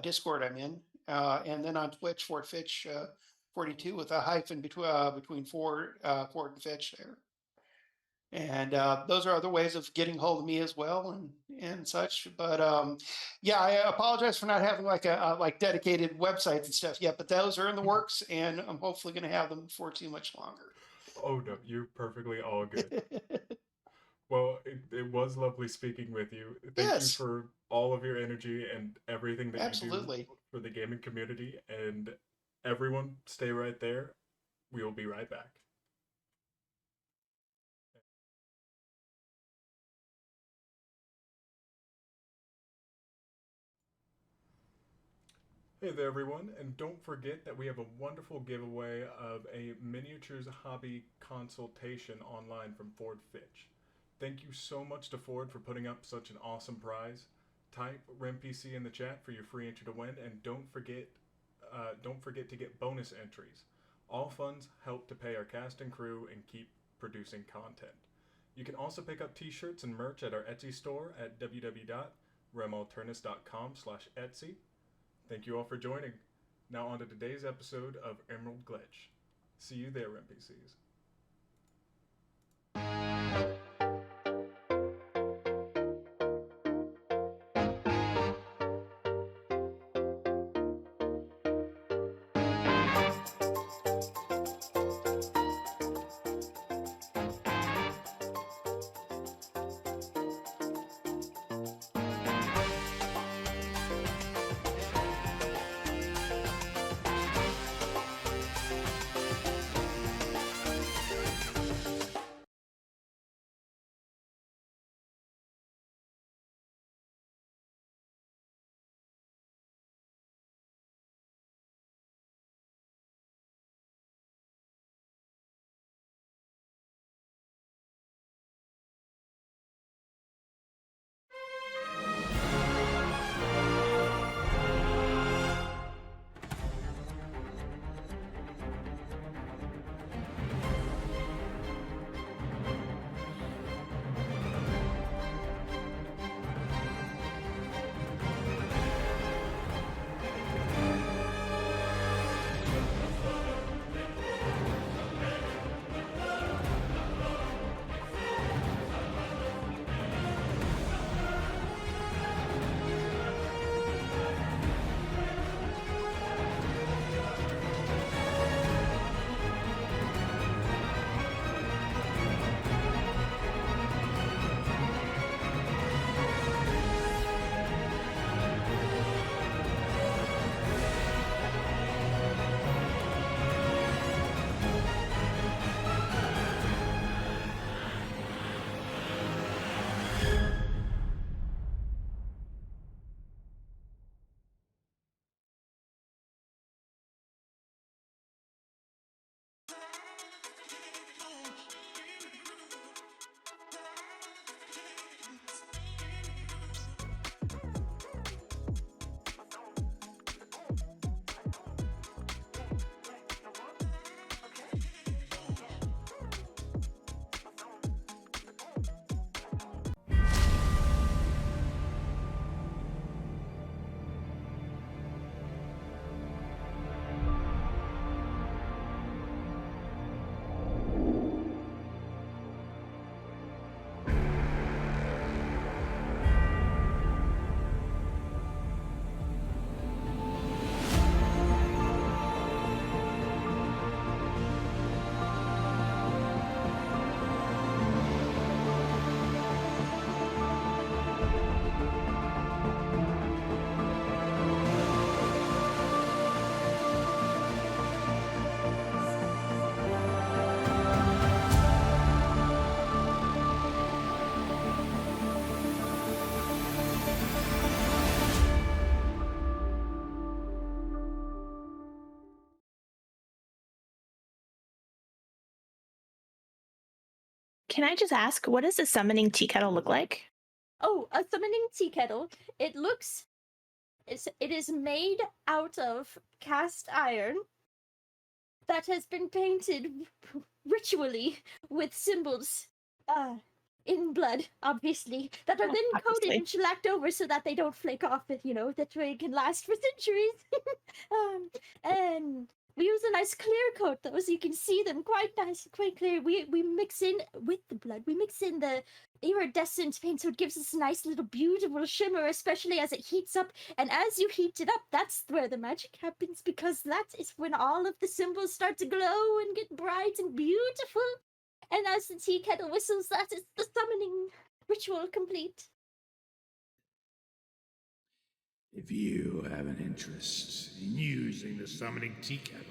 Discord I'm in. And then on Twitch, Ford Fitch 42 with a hyphen between Ford and Fitch there. And those are other ways of getting hold of me as well, and such. But yeah, I apologize for not having like dedicated websites and stuff yet, but those are in the works, and I'm hopefully going to have them before too much longer. Oh no, you're perfectly all good. Well, it was lovely speaking with you. Thank you Yes, for all of your energy and everything that you do absolutely. for the gaming community. And everyone, stay right there. We will be right back. Hey there, everyone, and don't forget that we have a wonderful giveaway of a miniatures hobby consultation online from Ford Fitch. Thank you so much to Ford for putting up such an awesome prize. Type REMPC in the chat for your free entry to win, and don't forget to get bonus entries. All funds help to pay our cast and crew and keep producing content. You can also pick up t-shirts and merch at our Etsy store at www.remalternis.com/Etsy. Thank you all for joining. Now on to today's episode of Emerald Glitch. See you there, NPCs. Can I just ask, what does a summoning tea kettle look like? Oh, a summoning tea kettle. It is made out of cast iron that has been painted ritually with symbols in blood, obviously, that are Oh, then coated obviously. and shellacked over so that they don't flake off, that way it can last for centuries. And we use a nice clear coat though, so you can see them quite nice, quite clear. We mix in with the blood, we mix in the iridescent paint, so it gives us a nice little beautiful shimmer, especially as it heats up. And as you heat it up, that's where the magic happens, because that is when all of the symbols start to glow and get bright and beautiful. And as the tea kettle whistles, that is the summoning ritual complete. If you have an interest in using the summoning tea kettle,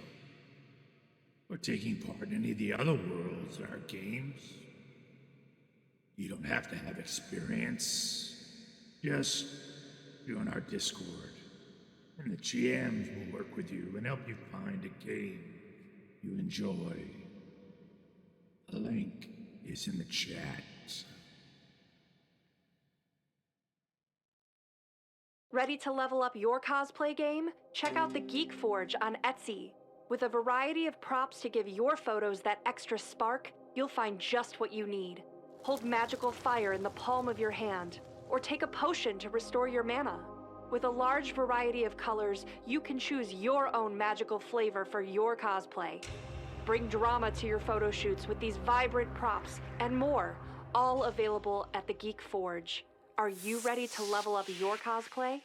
or taking part in any of the other worlds in our games, you don't have to have experience. Just join our Discord, and the GMs will work with you and help you find a game you enjoy. The link is in the chat. Ready to level up your cosplay game? Check out the Geek Forge on Etsy. With a variety of props to give your photos that extra spark, you'll find just what you need. Hold magical fire in the palm of your hand, or take a potion to restore your mana. With a large variety of colors, you can choose your own magical flavor for your cosplay. Bring drama to your photo shoots with these vibrant props and more, all available at the Geek Forge. Are you ready to level up your cosplay?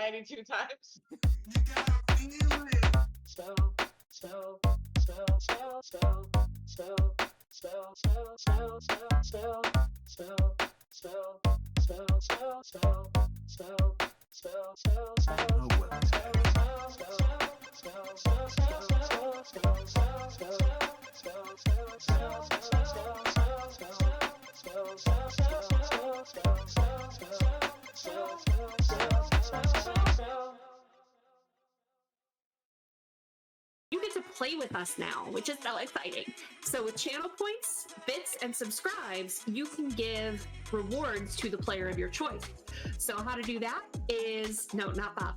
92 times. You get to play with us now, which is so exciting. So with channel points, bits, and subscribes, you can give rewards to the player of your choice. So how to do that is, no, not Bob.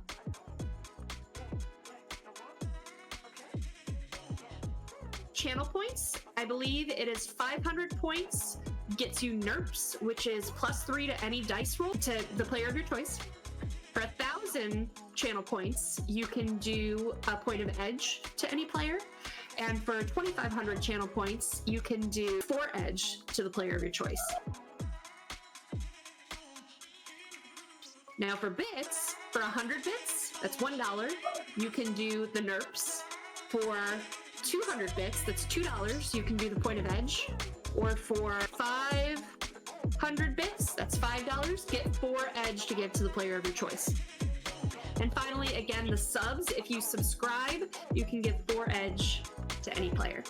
Channel points, I believe it is 500 points, gets you NERPs, which is +3 to any dice roll to the player of your choice. For 1,000 channel points, you can do a point of edge to any player. And for 2,500 channel points, you can do 4 edge to the player of your choice. Now for bits, for 100 bits, that's $1, you can do the NERPs. For 200 bits, that's $2, you can do the point of edge. Or for 500 bits, that's $5, get 4 edge to give to the player of your choice. And finally, again, the subs, if you subscribe, you can give 4 edge to any player.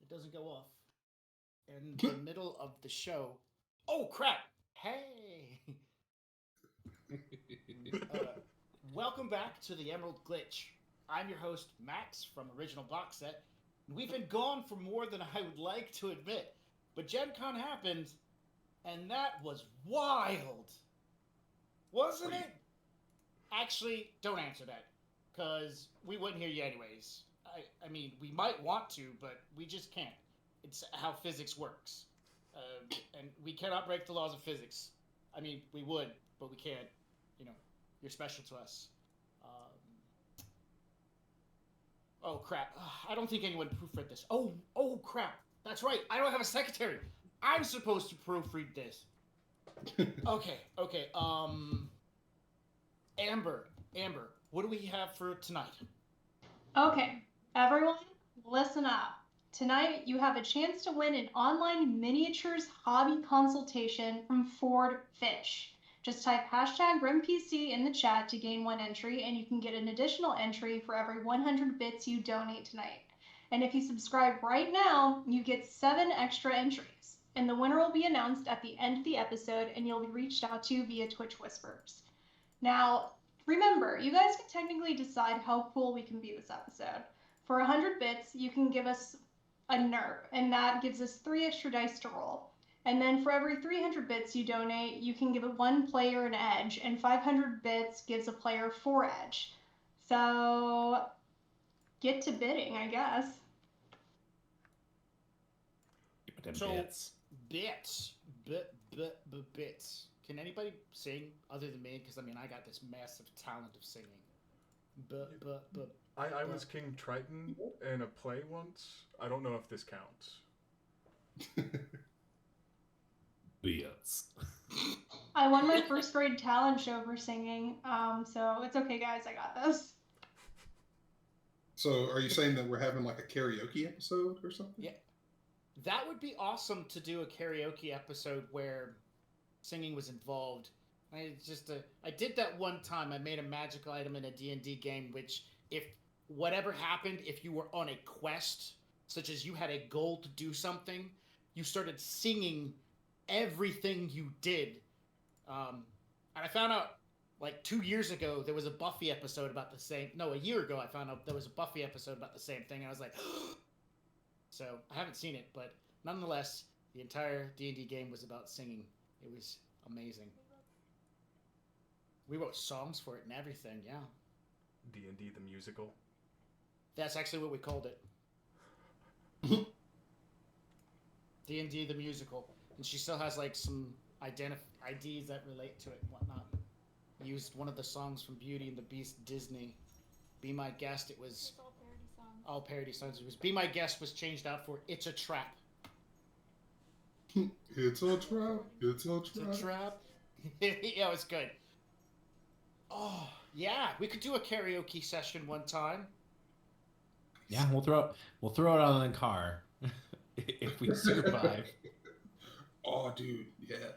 it doesn't go off in the middle of the show. Oh crap! Hey, welcome back to the Emerald Glitch. I'm your host Max from Original Box Set. We've been gone for more than I would like to admit, but Gen Con happened, and that was wild, wasn't it? Actually, don't answer that, because we wouldn't hear you anyways. I mean, we might want to, but we just can't. It's how physics works. And we cannot break the laws of physics. I mean, we would, but we can't. You know, you're special to us. Oh, crap. I don't think anyone proofread this. Oh, crap. That's right. I don't have a secretary. I'm supposed to proofread this. Okay. Amber, what do we have for tonight? Okay, everyone, listen up. Tonight, you have a chance to win an online miniatures hobby consultation from Ford Fish. Just type #RimPC in the chat to gain one entry, and you can get an additional entry for every 100 bits you donate tonight. And if you subscribe right now, you get 7 extra entries. And the winner will be announced at the end of the episode, and you'll be reached out to via Twitch Whispers. Now, remember, you guys can technically decide how cool we can be this episode. For 100 bits, you can give us a NERP, and that gives us 3 extra dice to roll. And then for every 300 bits you donate, you can give one player an edge, and 500 bits gives a player 4 edge. So, get to bidding, I guess. So, bits. Can anybody sing other than me? Because, I mean, I got this massive talent of singing. I was King Triton in a play once. I don't know if this counts. Bits. I won my first grade talent show for singing, so it's okay, guys. I got this. So, are you saying that we're having like a karaoke episode or something? Yeah. That would be awesome to do a karaoke episode where singing was involved. I did that one time. I made a magical item in a D&D game, which if whatever happened, if you were on a quest, such as you had a goal to do something, you started singing everything you did. And I found out like 2 years ago, there was a Buffy episode about the same, no, a year ago I found out there was a Buffy episode about the same thing. And I was like, so I haven't seen it, but nonetheless, the entire D&D game was about singing. It was amazing. We wrote songs for it and everything, yeah. D&D the musical. That's actually what we called it. D&D the musical. And she still has like some IDs that relate to it and whatnot. Used one of the songs from Beauty and the Beast Disney. Be My Guest, it was... all parody songs. All parody songs. It was Be My Guest was changed out for It's a Trap. It's a trap. It's a trap. It's a trap. Yeah, it was good. Oh, yeah. We could do a karaoke session one time. Yeah, we'll throw it out in the car if we survive. Oh, dude, yeah.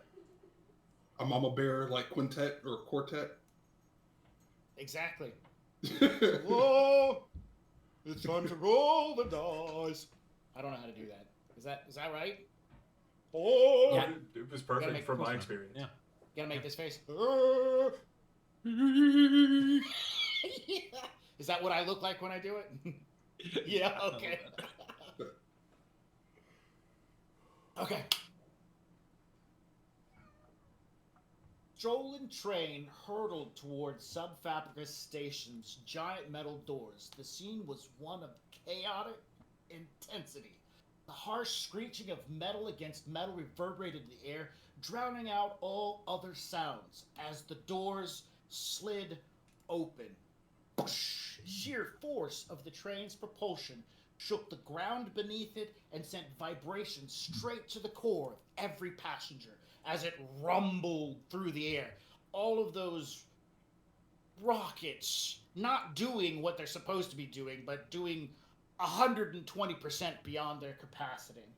A Mama Bear like quintet or quartet. Exactly. Whoa! It's time to roll the dice. I don't know how to do that. Is that right? Oh! Yeah, it was perfect from my experience. Yeah. Gotta make this face. Is that what I look like when I do it? Yeah, okay. Okay. Joel and Train hurtled towards Subfabricus Station's giant metal doors. The scene was one of chaotic intensity. The harsh screeching of metal against metal reverberated in the air, drowning out all other sounds as the doors slid open. Sheer force of the train's propulsion shook the ground beneath it and sent vibrations straight to the core of every passenger as it rumbled through the air. All of those rockets not doing what they're supposed to be doing, but doing 120% beyond their capacity.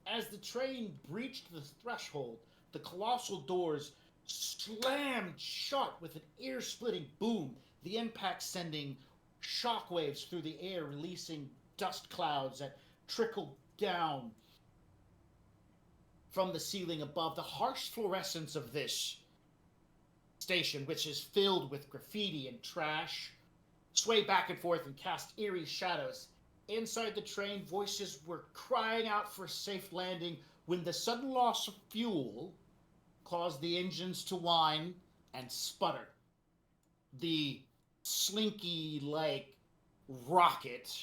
As the train breached the threshold, the colossal doors slammed shut with an ear-splitting boom, the impact sending shockwaves through the air, releasing dust clouds that trickled down from the ceiling above. The harsh fluorescence of this station, which is filled with graffiti and trash, sway back and forth and cast eerie shadows. Inside the train, voices were crying out for a safe landing when the sudden loss of fuel caused the engines to whine and sputter. The slinky-like rocket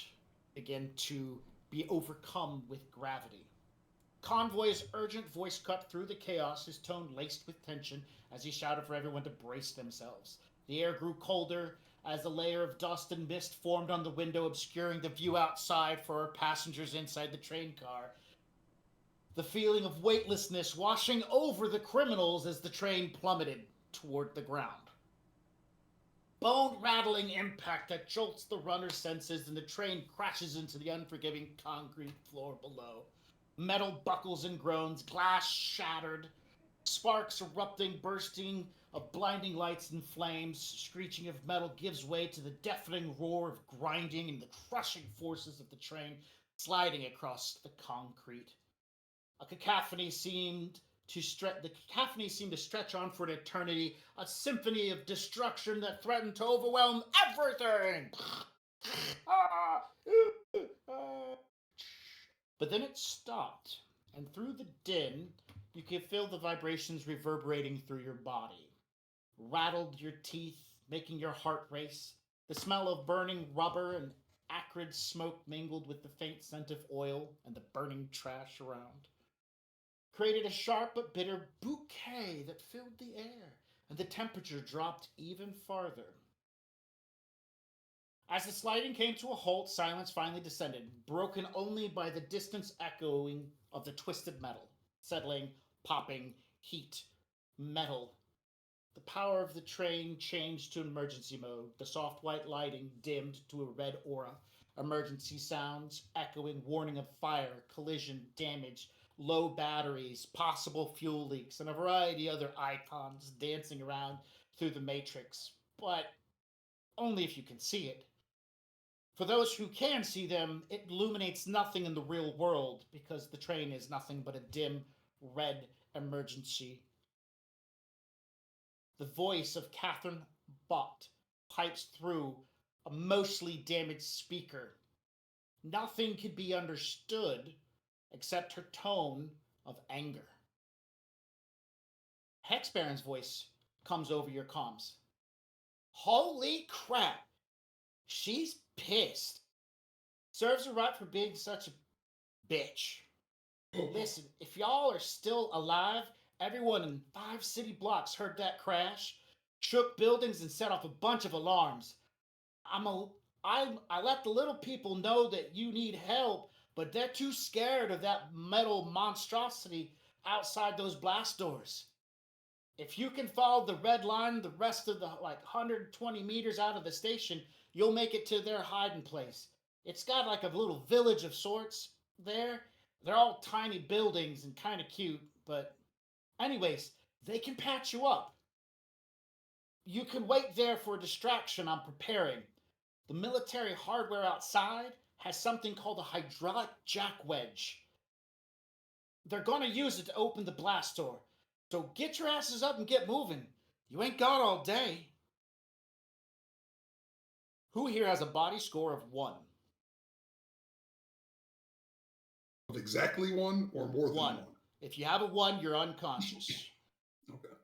began to be overcome with gravity. Convoy's urgent voice cut through the chaos, his tone laced with tension as he shouted for everyone to brace themselves. The air grew colder as a layer of dust and mist formed on the window, obscuring the view outside for our passengers inside the train car. The feeling of weightlessness washing over the criminals as the train plummeted toward the ground. Bone-rattling impact that jolts the runner's senses, and the train crashes into the unforgiving concrete floor below. Metal buckles and groans, glass shattered, sparks erupting, bursting of blinding lights and flames. Screeching of metal gives way to the deafening roar of grinding and the crushing forces of the train sliding across the concrete. A cacophony seemed to stretch on for an eternity, a symphony of destruction that threatened to overwhelm everything. But then it stopped, and through the din, you could feel the vibrations reverberating through your body. Rattled your teeth, making your heart race. The smell of burning rubber and acrid smoke mingled with the faint scent of oil and the burning trash around. Created a sharp but bitter bouquet that filled the air, and the temperature dropped even farther. As the sliding came to a halt, silence finally descended, broken only by the distant echoing of the twisted metal, settling, popping, heat, metal. The power of the train changed to emergency mode. The soft white lighting dimmed to a red aura. Emergency sounds echoing, warning of fire, collision, damage, low batteries, possible fuel leaks, and a variety of other icons dancing around through the matrix. But only if you can see it. For those who can see them, it illuminates nothing in the real world because the train is nothing but a dim, red emergency. The voice of Catherine Bott pipes through a mostly damaged speaker. Nothing could be understood except her tone of anger. Hexbaron's voice comes over your comms. Holy crap! She's pissed. Serves her right for being such a bitch. Listen, if y'all are still alive, everyone in 5 city blocks heard that crash, shook buildings, and set off a bunch of alarms. I let the little people know that you need help, but they're too scared of that metal monstrosity outside those blast doors. If you can follow the red line the rest of the 120 meters out of the station, you'll make it to their hiding place. It's got like a little village of sorts there. They're all tiny buildings and kind of cute, but anyways, they can patch you up. You can wait there for a distraction I'm preparing. The military hardware outside has something called a hydraulic jack wedge. They're going to use it to open the blast door. So get your asses up and get moving. You ain't got all day. Who here has a body score of 1? Of exactly 1 or more than 1? If you have a 1, you're unconscious. Okay.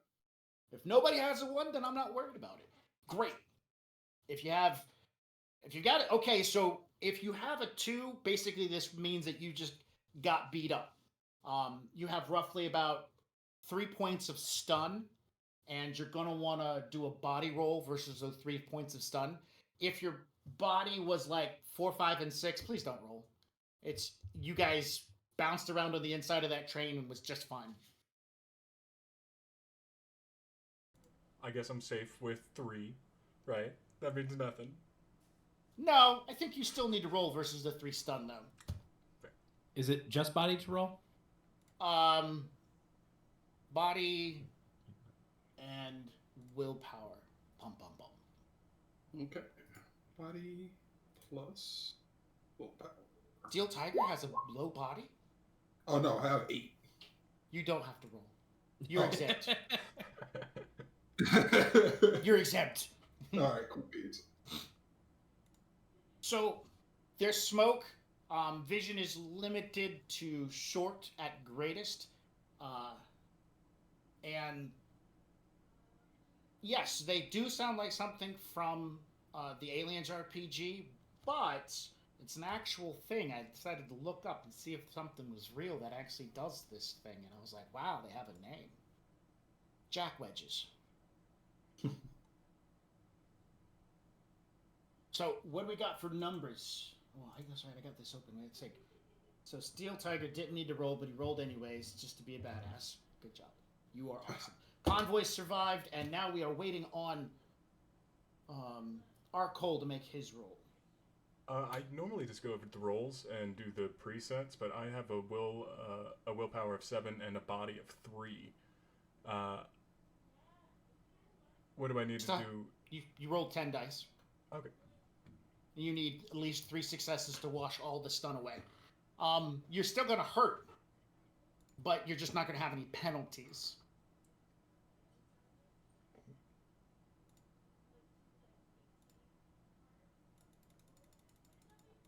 If nobody has a 1, then I'm not worried about it. Great. If you got it, okay, so if you have a 2, basically this means that you just got beat up. You have roughly about 3 points of stun, and you're going to want to do a body roll versus those 3 points of stun. If your body was like 4, 5, and 6, please don't roll. It's you guys bounced around on the inside of that train and was just fine. I guess I'm safe with 3, right? That means nothing. No, I think you still need to roll versus the 3 stun though. Is it just body to roll? Body and willpower. Bum, bum, bum. Okay. Body plus willpower. Steel Tiger has a low body? Oh no, I have 8. You don't have to roll. You're Oh. exempt. You're exempt. All right, cool beans. So there's smoke. Vision is limited to short at greatest. And yes, they do sound like something from the Aliens RPG, but it's an actual thing. I decided to look up and see if something was real that actually does this thing. And I was like, wow, they have a name. Jack Wedges. So what do we got for numbers? Well, I guess right. I got this open. Let's see. So Steel Tiger didn't need to roll, but he rolled anyways, just to be a badass. Good job. You are awesome. Convoy survived, and now we are waiting on our Cole to make his roll. I normally just go over the rolls and do the presets, but I have a willpower of 7 and a body of 3. What do I need to do? You rolled 10 dice. Okay. You need at least 3 successes to wash all the stun away. You're still going to hurt, but you're just not going to have any penalties.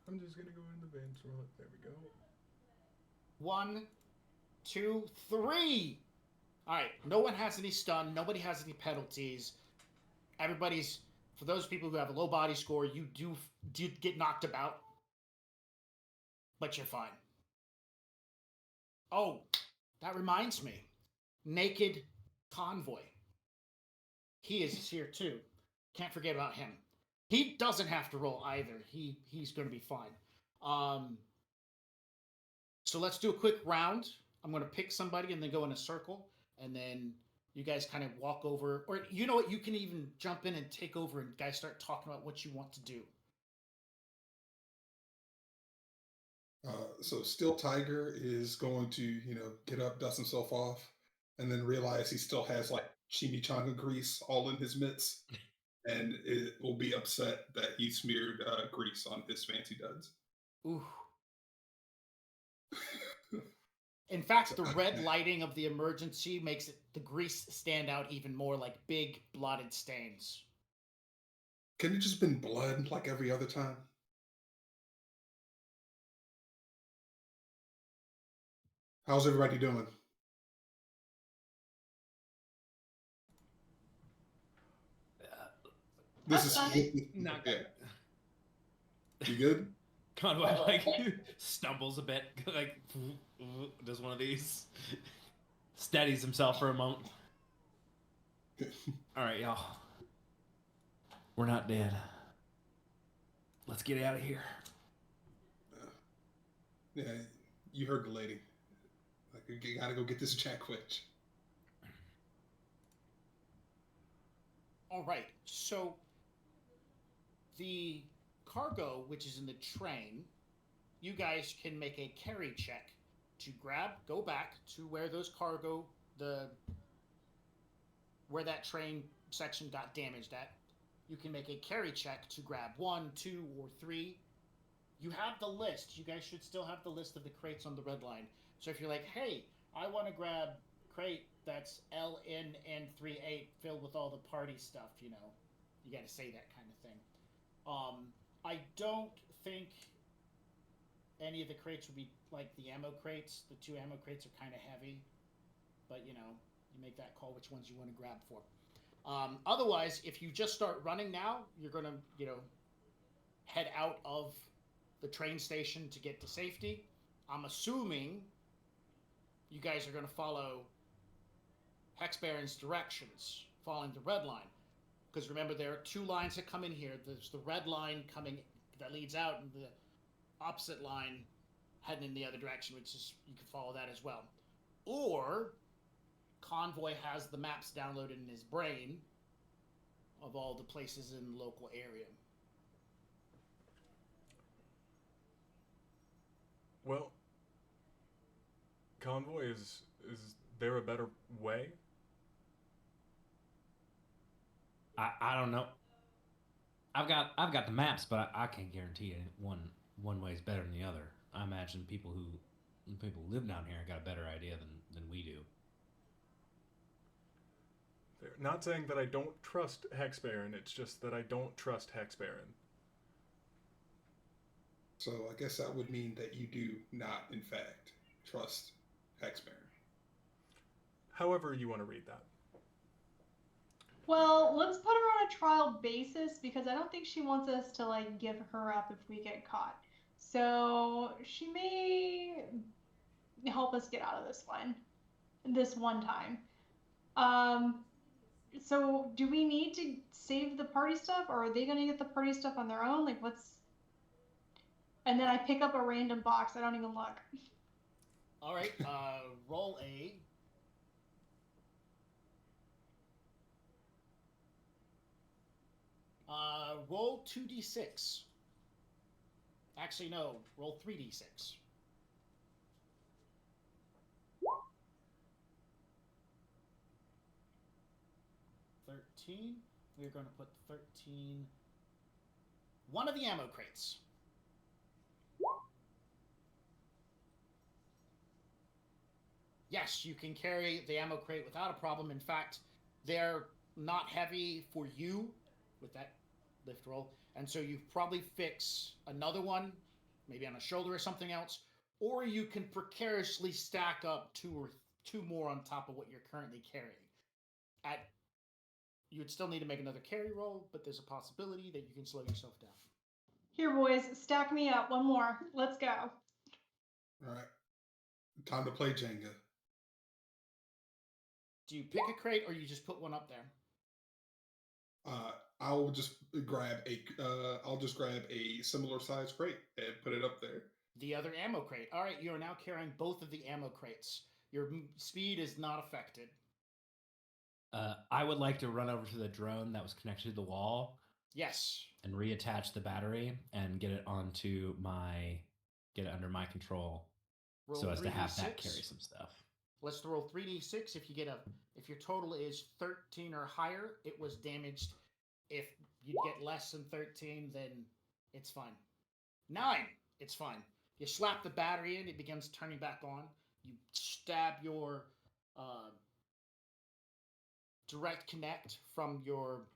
I'm just going to go in the bench roll it. There we go. 1, 2, 3. All right. No one has any stun. Nobody has any penalties. Everybody's... For those people who have a low body score, you do get knocked about. But you're fine. Oh, that reminds me. Naked Convoy. He is here too. Can't forget about him. He doesn't have to roll either. He's going to be fine. So let's do a quick round. I'm going to pick somebody and then go in a circle. And then you guys kind of walk over. Or you know what? You can even jump in and take over and guys start talking about what you want to do. So Steel Tiger is going to, get up, dust himself off, and then realize he still has like chimichanga grease all in his mitts, and it will be upset that he smeared grease on his fancy duds. Ooh. In fact, the red lighting of the emergency makes the grease stand out even more, like big blotted stains. Can it just been blood like every other time? How's everybody doing? This is Not yeah. good. You good? Convoy like stumbles a bit, like does one of these, steadies himself for a moment. All right, y'all. We're not dead. Let's get out of here. Yeah, you heard the lady. Like, you gotta go get this Jack Witch. All right, so the cargo, which is in the train, you guys can make a carry check to go back to where those cargo, where that train section got damaged at. You can make a carry check to grab 1, 2, or 3. You have the list. You guys should still have the list of the crates on the red line. So if you're like, hey, I want to grab crate that's LNN38 filled with all the party stuff, you got to say that kind of thing. I don't think any of the crates would be like the ammo crates. The 2 ammo crates are kind of heavy, but you make that call which ones you want to grab for. Otherwise, if you just start running now, you're going to, head out of the train station to get to safety. I'm assuming you guys are going to follow Hex Baron's directions, following the red line. Because remember, there are 2 lines that come in here. There's the red line coming that leads out, and the opposite line heading in the other direction, which is, you can follow that as well. Or Convoy has the maps downloaded in his brain of all the places in the local area. Well, Convoy is there a better way? I don't know. I've got the maps, but I can't guarantee it. One way is better than the other. I imagine people who live down here got a better idea than we do. Fair. Not saying that I don't trust Hex Baron, it's just that I don't trust Hex Baron. So I guess that would mean that you do not, in fact, trust Hex Baron. However you want to read that. Well, let's put her on a trial basis because I don't think she wants us to like give her up if we get caught. So she may help us get out of this one time. So do we need to save the party stuff, or are they gonna get the party stuff on their own? Like what's? And then I pick up a random box. I don't even look. All right. Roll a. Roll 2d6. Actually, no. Roll 3d6. We're going to put 13. One of the ammo crates. Yes, you can carry the ammo crate without a problem. In fact, they're not heavy for you with that lift roll. And so you probably fix another one, maybe on a shoulder or something else, or you can precariously stack up two more on top of what you're currently carrying. You would still need to make another carry roll, but there's a possibility that you can slow yourself down. Here, boys, stack me up. One more. Let's go. All right. Time to play Jenga. Do you pick a crate or you just put one up there? I'll just grab a similar size crate and put it up there. The other ammo crate. All right, you are now carrying both of the ammo crates. Your speed is not affected. I would like to run over to the drone that was connected to the wall. Yes. And reattach the battery and get it under my control, Roll so as to have 3d6. that carry some stuff. Let's roll 3d6. If your total is 13 or higher, it was damaged. If you get less than 13, then it's fine. 9, it's fine. You slap the battery in, it begins turning back on. You stab your direct connect from your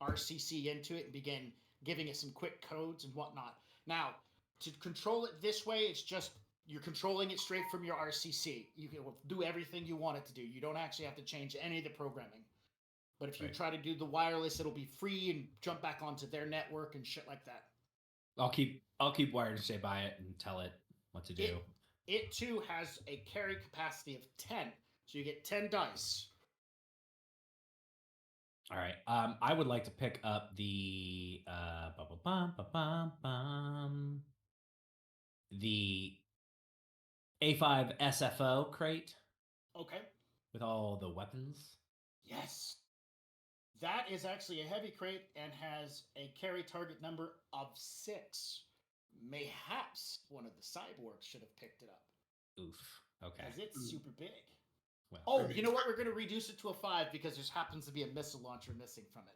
RCC into it and begin giving it some quick codes and whatnot. Now, to control it this way, it's just you're controlling it straight from your RCC. You can do everything you want it to do. You don't actually have to change any of the programming. But if you try to do the wireless, it'll be free and jump back onto their network and shit like that. I'll keep wired and stay by it and tell it what to do. It too has a carry capacity of 10, so you get 10 dice. All right. I would like to pick up the the A5 SFO crate. Okay. With all the weapons. Yes. That is actually a heavy crate and has a carry target number of 6. Mayhaps one of the cyborgs should have picked it up. Oof. Okay. Because it's super big. Well, you know what? We're going to reduce it to a 5 because there happens to be a missile launcher missing from it.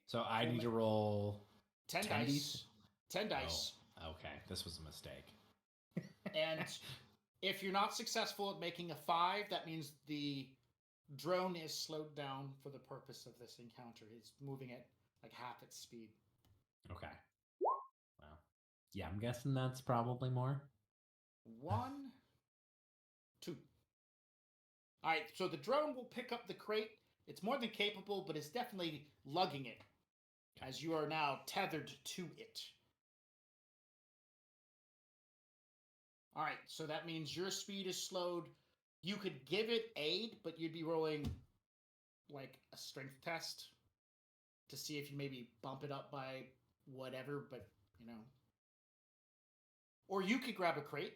So I need to roll 10 dice. 10 dice. Oh, okay. This was a mistake. And if you're not successful at making a 5, that means the drone is slowed down for the purpose of this encounter. It's moving at like half its speed. Okay. Well, yeah, I'm guessing that's probably more. 1, 2. All right, so the drone will pick up the crate. It's more than capable, but it's definitely lugging it, as you are now tethered to it. All right, so that means your speed is slowed. You could give it aid, but you'd be rolling like a strength test to see if you maybe bump it up by whatever, but you know. Or you could grab a crate,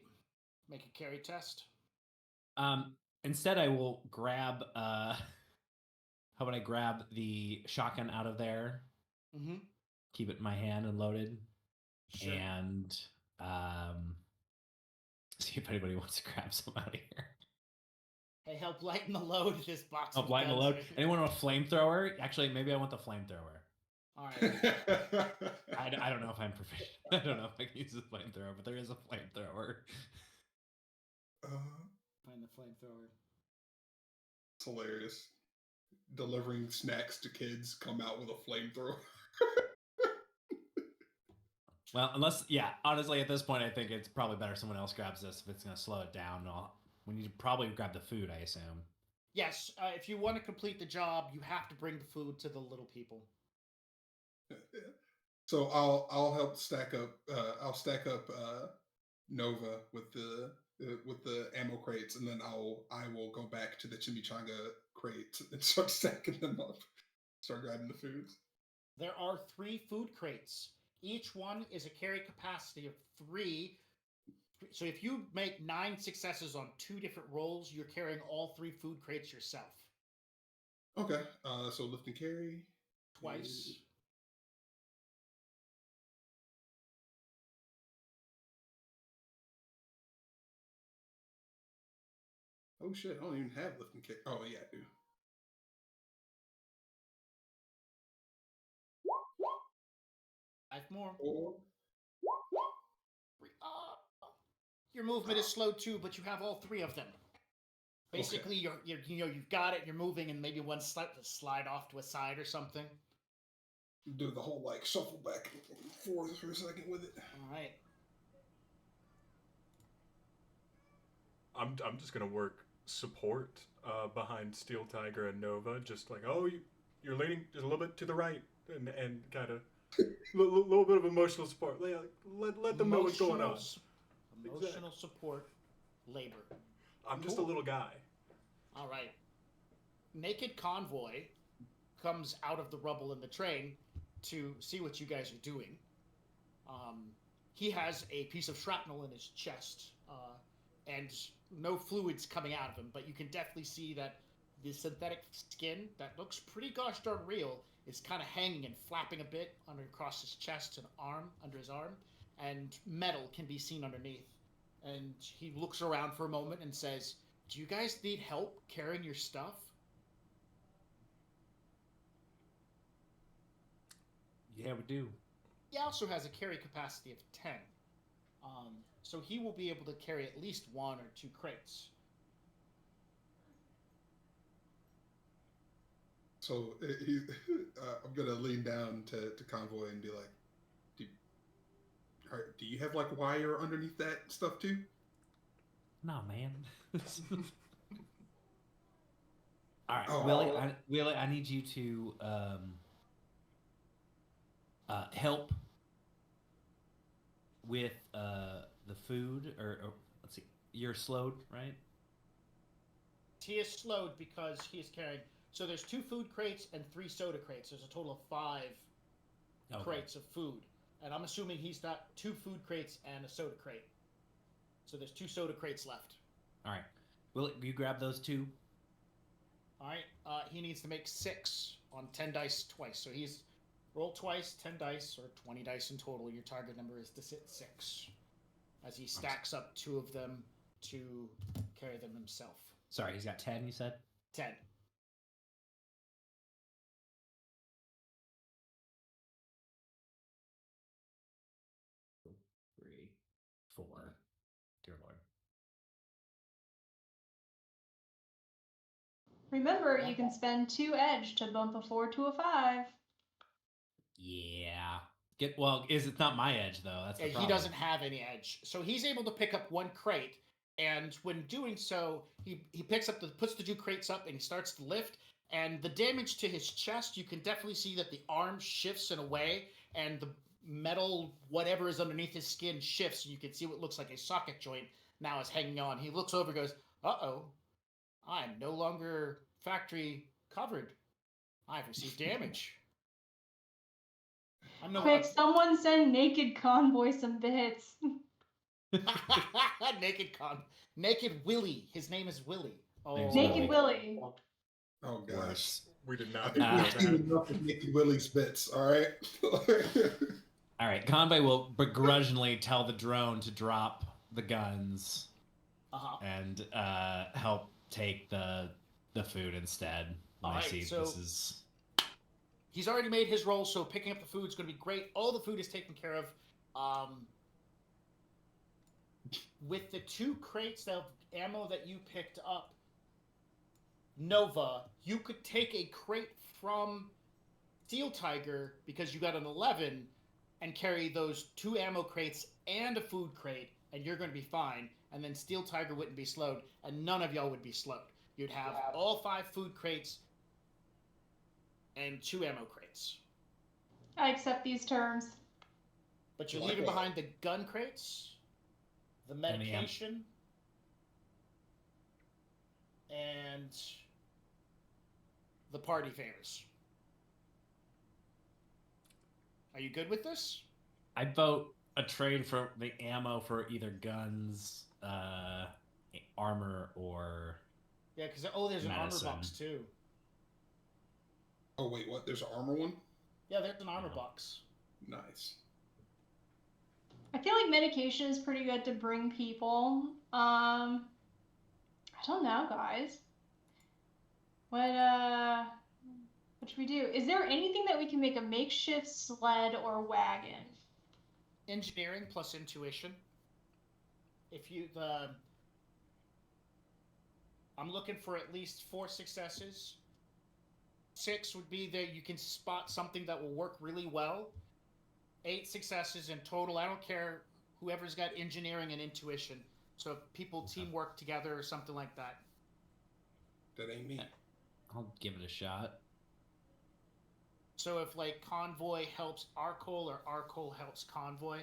make a carry test. Instead, I will grab. How about I grab the shotgun out of there? Mm-hmm. Keep it in my hand and loaded, Sure. and see if anybody wants to grab some out of here. Hey, help lighten the load of this box. Help lighten the load. Anyone want a flamethrower? Actually, maybe I want the flamethrower. All right. I don't know if I'm proficient. I don't know if I can use the flamethrower, but there is a flamethrower. Find the flamethrower. It's hilarious. Delivering snacks to kids, come out with a flamethrower. Well, honestly, at this point, I think it's probably better someone else grabs this if it's going to slow it down. We need to probably grab the food, I assume. Yes, if you want to complete the job, you have to bring the food to the little people. So I'll help stack up. I'll stack up Nova with the ammo crates, and then I will go back to the chimichanga crates and start stacking them up. Start grabbing the foods. There are 3 food crates. Each one is a carry capacity of 3. So if you make 9 successes on 2 different rolls, you're carrying all 3 food crates yourself. Okay. So lift and carry twice. Oh shit! I don't even have lift and carry. Oh yeah, I do. Five more. 4. Your movement is slow too, but you have all 3 of them. Basically, okay. You've got it. You're moving, and maybe one slide off to a side or something. Do the whole like shuffle back and forth for a second with it. All right. I'm just gonna work support behind Steel Tiger and Nova. Just like, oh, you're leaning just a little bit to the right, and kind of little bit of emotional support. Let them know what's going on. Emotional support, labor. I'm just a little guy. All right. Naked Convoy comes out of the rubble in the train to see what you guys are doing. He has a piece of shrapnel in his chest, and no fluids coming out of him, but you can definitely see that the synthetic skin that looks pretty gosh darn real is kind of hanging and flapping a bit across his chest and under his arm, and metal can be seen underneath. And he looks around for a moment and says, "Do you guys need help carrying your stuff?" Yeah, we do. He also has a carry capacity of 10. So he will be able to carry at least 1 or 2 crates. So I'm gonna lean down to Convoy and be like, do you have like wire underneath that stuff too? No, man. All right, Willie, I need you to help with the food, or let's see, you're slowed, right? He is slowed because he is carrying. So there's 2 food crates and 3 soda crates. There's a total of 5 crates of food. And I'm assuming he's got 2 food crates and a soda crate. So there's 2 soda crates left. All right. Will you grab those 2? All right. He needs to make 6 on 10 dice twice. So he's roll twice, 10 dice, or 20 dice in total. Your target number is to sit 6. As he stacks up 2 of them to carry them himself. Sorry, he's got 10, you said? 10. Three, 4. Dear Lord. Remember, you can spend 2 edge to bump a 4 to a 5. Yeah. It's not my edge though. That's the problem. He doesn't have any edge, so he's able to pick up 1 crate. And when doing so, he puts the 2 crates up and he starts to lift. And the damage to his chest, you can definitely see that the arm shifts in a way, and the metal whatever is underneath his skin shifts, and you can see what looks like a socket joint now is hanging on. He looks over and goes, "Uh-oh, I'm no longer factory covered. I've received damage." Quick, someone send Naked Convoy some bits. Naked Willie. His name is Willie. Oh. Naked Willie. Oh gosh, we did not. Naked Willie's bits. All right. All right. Convoy will begrudgingly tell the drone to drop the guns and help take the food instead. When I see this is. he's already made his roll, so picking up the food is going to be great. All the food is taken care of. With the 2 crates of ammo that you picked up, Nova, you could take a crate from Steel Tiger because you got an 11 and carry those 2 ammo crates and a food crate, and you're going to be fine. And then Steel Tiger wouldn't be slowed, and none of y'all would be slowed. You'd have all 5 food crates and 2 ammo crates. I accept these terms. But you're leaving behind the gun crates, the medication, and the party favors. Are you good with this? I'd vote a trade for the ammo for either guns, armor, or Yeah, because there's an armor box too. Oh wait, what? There's an armor one? Yeah, there's an armor box. Nice. I feel like medication is pretty good to bring people. I don't know, guys. What should we do? Is there anything that we can make a makeshift sled or wagon? Engineering plus intuition. If you I'm looking for at least 4 successes. 6 would be that you can spot something that will work really well. 8 successes in total. I don't care whoever's got engineering and intuition. So if people teamwork together or something like that. That ain't me. I'll give it a shot. So if like Convoy helps Arcole or Arcole helps Convoy.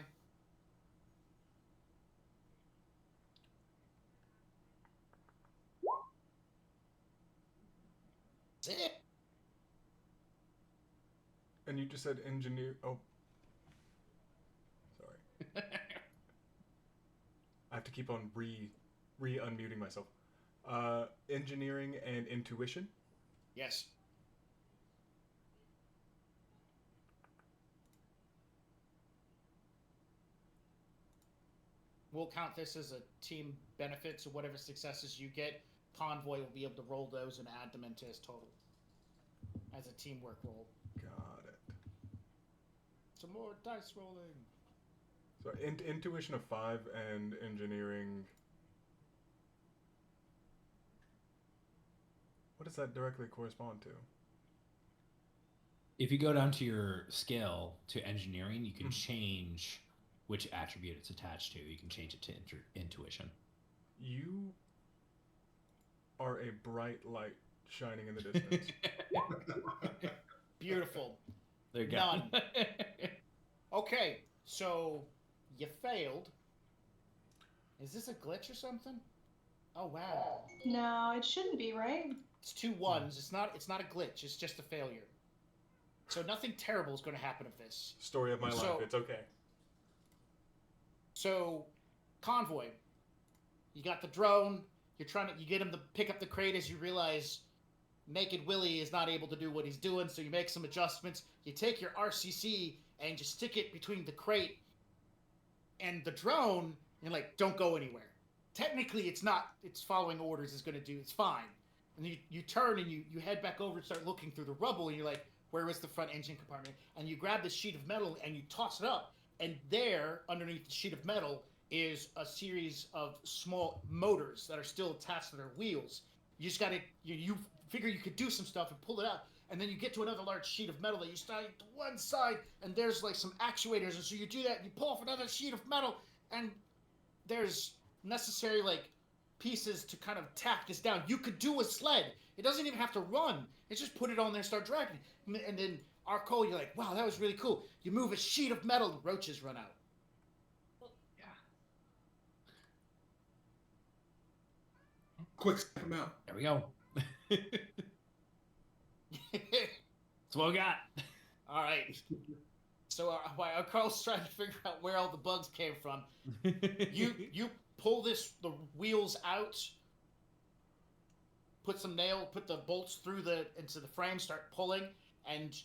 That's it. And you just said engineer. Oh. Sorry. I have to keep on unmuting myself. Engineering and intuition? Yes. We'll count this as a team benefit, so whatever successes you get, Convoy will be able to roll those and add them into his total. As a teamwork roll. Got it. Some more dice rolling. So intuition of 5 and engineering. What does that directly correspond to? If you go down to your skill to engineering, you can change which attribute it's attached to. You can change it to intuition. You are a bright light shining in the distance. Beautiful. There you go. None. Okay, so you failed. Is this a glitch or something? Oh wow. No, it shouldn't be, right? It's 2 1s. It's not a glitch. It's just a failure. So nothing terrible is going to happen of this. Story of my life. It's okay. So, Convoy, you got the drone. You get him to pick up the crate as you realize Naked Willie is not able to do what he's doing. So you make some adjustments. You take your RCC and you stick it between the crate and the drone. And you're like, don't go anywhere. Technically, it's following orders. It's fine. And you turn and you head back over and start looking through the rubble. And you're like, where is the front engine compartment? And you grab this sheet of metal and you toss it up. And there, underneath the sheet of metal, is a series of small motors that are still attached to their wheels. You just gotta, you figure you could do some stuff and pull it out. And then you get to another large sheet of metal that you slide to one side, and there's like some actuators. And so you do that, and you pull off another sheet of metal, and there's necessary like pieces to kind of tack this down. You could do a sled. It doesn't even have to run. It's just put it on there and start dragging. And then Arcole, you're like, wow, that was really cool. You move a sheet of metal, the roaches run out. Yeah. Quick, step him out. There we go. That's what we got. All right. So while Arcole's trying to figure out where all the bugs came from, you pull the wheels out, put the bolts through into the frame, start pulling, and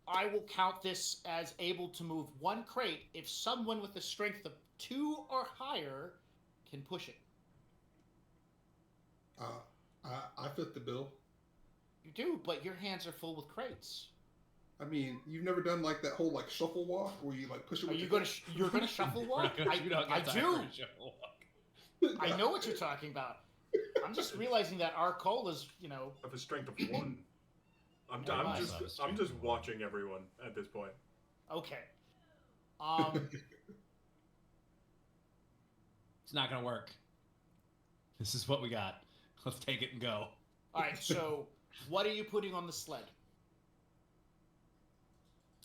I will count this as able to move 1 crate if someone with a strength of 2 or higher can push it. I fit the bill. You do, but your hands are full with crates. I mean, you've never done like that whole like shuffle walk where you like push it. Are with you your gonna hips? you're gonna shuffle walk? I do. I know what you're talking about. I'm just realizing that our Cole is, Of a strength of 1. I'm Never just watching everyone at this point. okay. It's not gonna work. This is what we got. Let's take it and go. All right. So, what are you putting on the sled?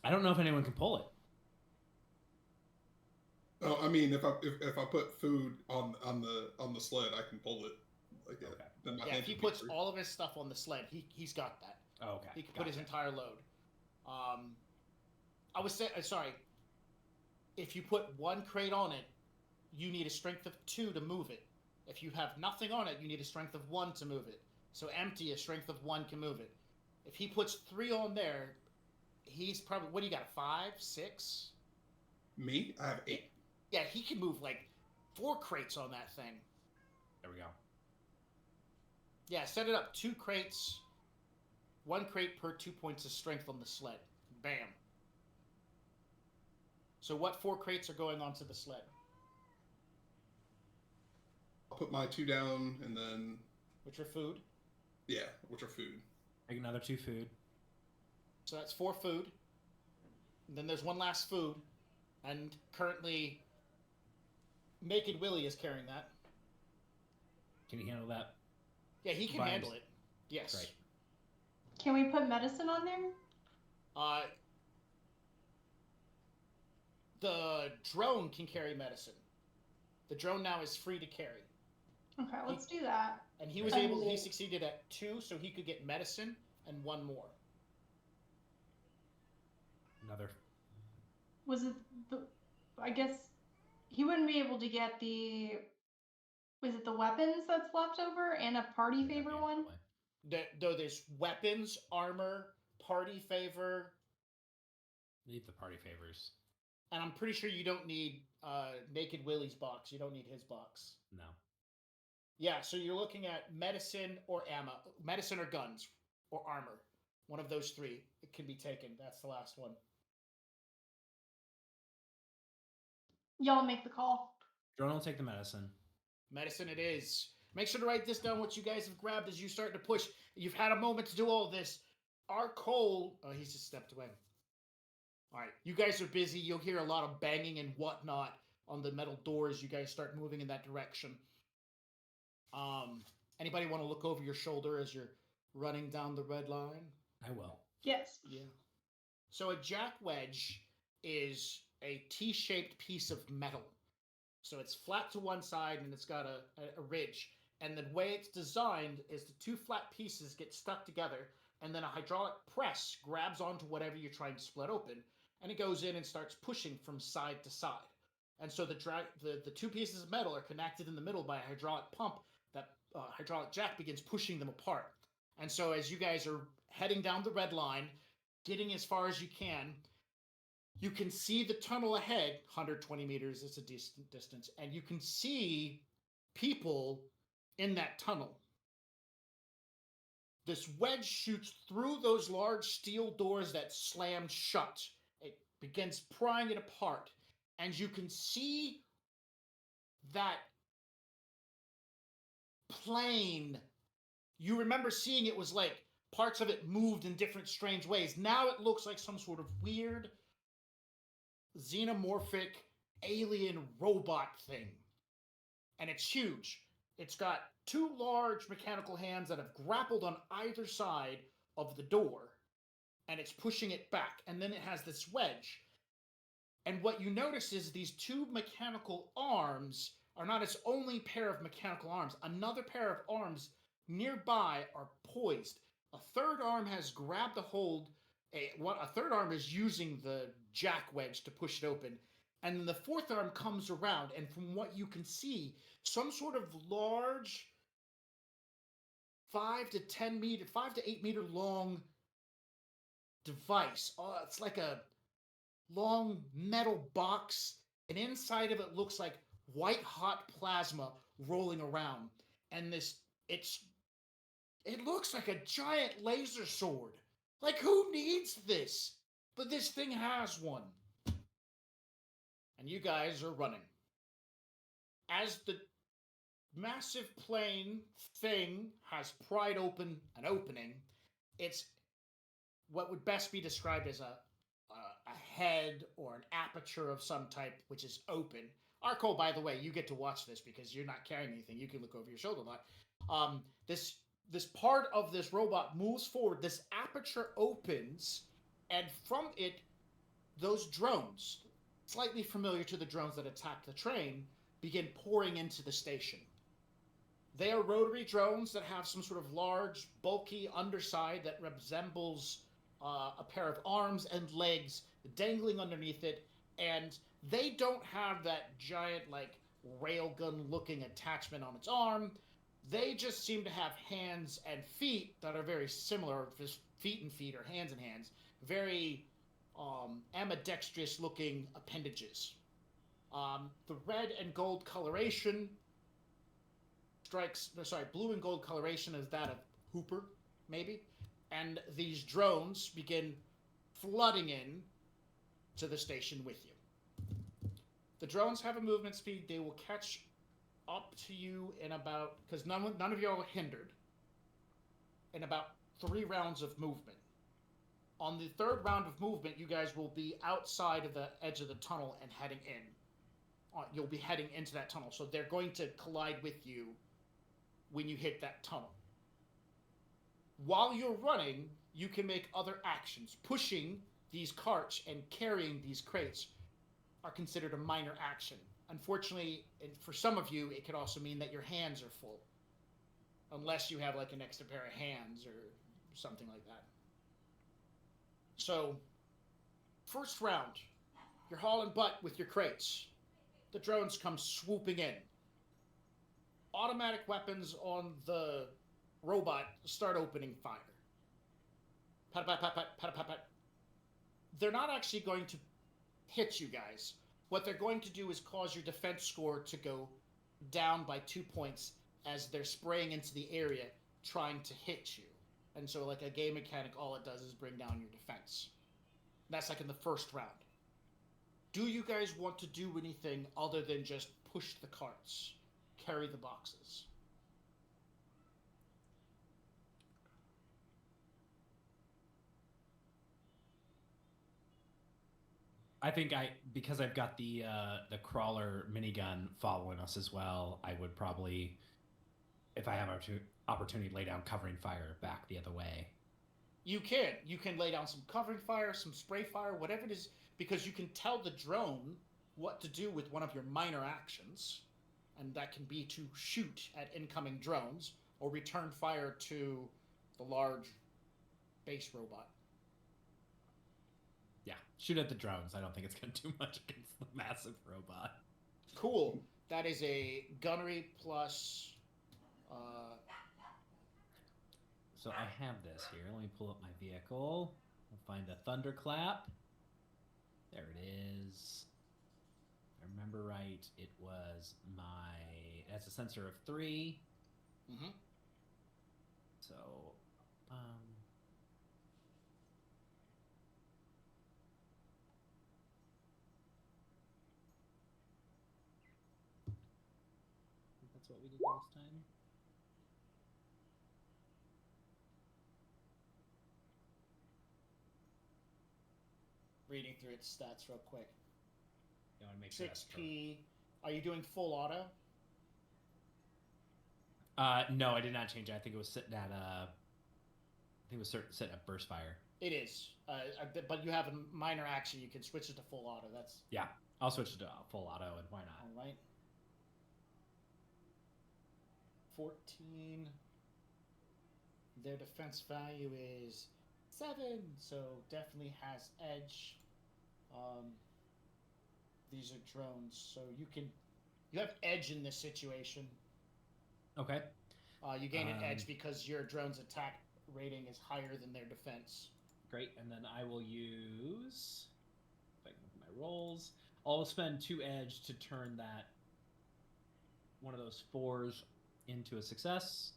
I don't know if anyone can pull it. Oh, I mean, if I put food on the sled, I can pull it. Like Okay. then my Yeah, hand if he can be puts free. all of his stuff on the sled, he's got that. Oh, okay. He can put his entire load. I was saying, sorry. If you put 1 crate on it, you need a strength of 2 to move it. If you have nothing on it, you need a strength of 1 to move it. So empty, a strength of 1 can move it. If he puts 3 on there, he's probably, what do you got, 5, 6? Me? I have 8. Yeah, he can move like 4 crates on that thing. There we go. Yeah, set it up. 2 crates. 1 crate per 2 points of strength on the sled. Bam. So what 4 crates are going onto the sled? I'll put my 2 down and then Which are food. yeah, which are food. Take another 2 food. So that's 4 food. And then there's 1 last food. And currently, Naked Willie is carrying that. Can you handle that? Yeah, he can handle it. Yes. Great. Can we put medicine on there? The drone can carry medicine. The drone now is free to carry. Okay, let's do that. And he succeeded at 2, so he could get medicine and 1 more. Another. Was it I guess he wouldn't be able to get was it the weapons that's left over and a party favor one? Though there's weapons, armor, party favor. Need the party favors. And I'm pretty sure you don't need Naked Willie's box. You don't need his box. No. Yeah, so you're looking at medicine or ammo. Medicine or guns or armor. One of those 3. It can be taken. That's the last one. Y'all make the call. Drone will take the medicine. Medicine it is. Make sure to write this down, what you guys have grabbed as you start to push. You've had a moment to do all this. Our Cole... Oh, he's just stepped away. All right, you guys are busy. You'll hear a lot of banging and whatnot on the metal doors. You guys start moving in that direction. Anybody want to look over your shoulder as you're running down the red line? I will. Yes. Yeah. So a jack wedge is a T-shaped piece of metal. So it's flat to one side and it's got a ridge. And the way it's designed is the 2 flat pieces get stuck together and then a hydraulic press grabs onto whatever you're trying to split open and it goes in and starts pushing from side to side. And so the 2 pieces of metal are connected in the middle by a hydraulic pump. That hydraulic jack begins pushing them apart. And so as you guys are heading down the red line, getting as far as you can see the tunnel ahead, 120 meters, it's a decent distance, and you can see people in that tunnel. This wedge shoots through those large steel doors that slam shut. It begins prying it apart, and you can see that plane. You remember seeing it was like parts of it moved in different strange ways. Now it looks like some sort of weird xenomorphic alien robot thing. And it's huge. It's got 2 large mechanical hands that have grappled on either side of the door. And it's pushing it back. And then it has this wedge. And what you notice is these 2 mechanical arms are not its only pair of mechanical arms. Another pair of arms nearby are poised. A 3rd arm has grabbed a hold. A 3rd arm is using the jack wedge to push it open. And then the 4th arm comes around. And from what you can see, some sort of large 5 to 8 meter long device. It's like a long metal box. And inside of it looks like white hot plasma rolling around. And it looks like a giant laser sword. Like, who needs this? But this thing has one. And you guys are running. As the massive plane thing has pried open an opening, it's what would best be described as a head or an aperture of some type, which is open. Arco, by the way, you get to watch this because you're not carrying anything. You can look over your shoulder a lot. This part of this robot moves forward. This aperture opens, and from it, those drones, slightly familiar to the drones that attacked the train, begin pouring into the station. They are rotary drones that have some sort of large, bulky underside that resembles a pair of arms and legs dangling underneath it, and they don't have that giant, like, railgun-looking attachment on its arm. They just seem to have hands and feet that are very similar, just feet and feet, or hands and hands, very ambidextrous-looking appendages. The red and gold coloration blue and gold coloration is that of Hooper, maybe. And these drones begin flooding in to the station with you. The drones have a movement speed. They will catch up to you in about, because none of you are hindered, in about 3 rounds of movement. On the 3rd round of movement, you guys will be outside of the edge of the tunnel and heading in. You'll be heading into that tunnel, so they're going to collide with you when you hit that tunnel. While you're running, you can make other actions. Pushing these carts and carrying these crates are considered a minor action. Unfortunately, for some of you, it could also mean that your hands are full. Unless you have like an extra pair of hands or something like that. So, first round, you're hauling butt with your crates. The drones come swooping in. Automatic weapons on the robot start opening fire. Pat, pat, pat, pat, pat, pat, pat. They're not actually going to hit you guys. What they're going to do is cause your defense score to go down by 2 points as they're spraying into the area trying to hit you. And so like a game mechanic, all it does is bring down your defense. That's like in the first round. Do you guys want to do anything other than just push the carts, carry the boxes? I think because I've got the crawler minigun following us as well, I would probably, if I have an opportunity, lay down covering fire back the other way. You can lay down some covering fire, some spray fire, whatever it is, because you can tell the drone what to do with one of your minor actions, and that can be to shoot at incoming drones or return fire to the large base robot. Yeah, shoot at the drones. I don't think it's going to do much against the massive robot. Cool. That is a gunnery plus... So I have this here. Let me pull up my vehicle. I'll find the thunderclap. There it is. If I remember right, it was it has a sensor of 3. Mm-hmm. So, I think that's what we did last time. Reading through its stats real quick. I want to make sure 6P. Are you doing full auto? No, I did not change it. I think it was sitting at sitting at burst fire. It is, but you have a minor action. You can switch it to full auto. That's I'll switch it to full auto, and why not? all right. 14. Their defense value is 7, so definitely has edge. These are drones, so you have edge in this situation. Okay. You gain an edge because your drone's attack rating is higher than their defense. Great, and then I will use, if I can look at my rolls, I'll spend 2 edge to turn that one of those 4s into a success.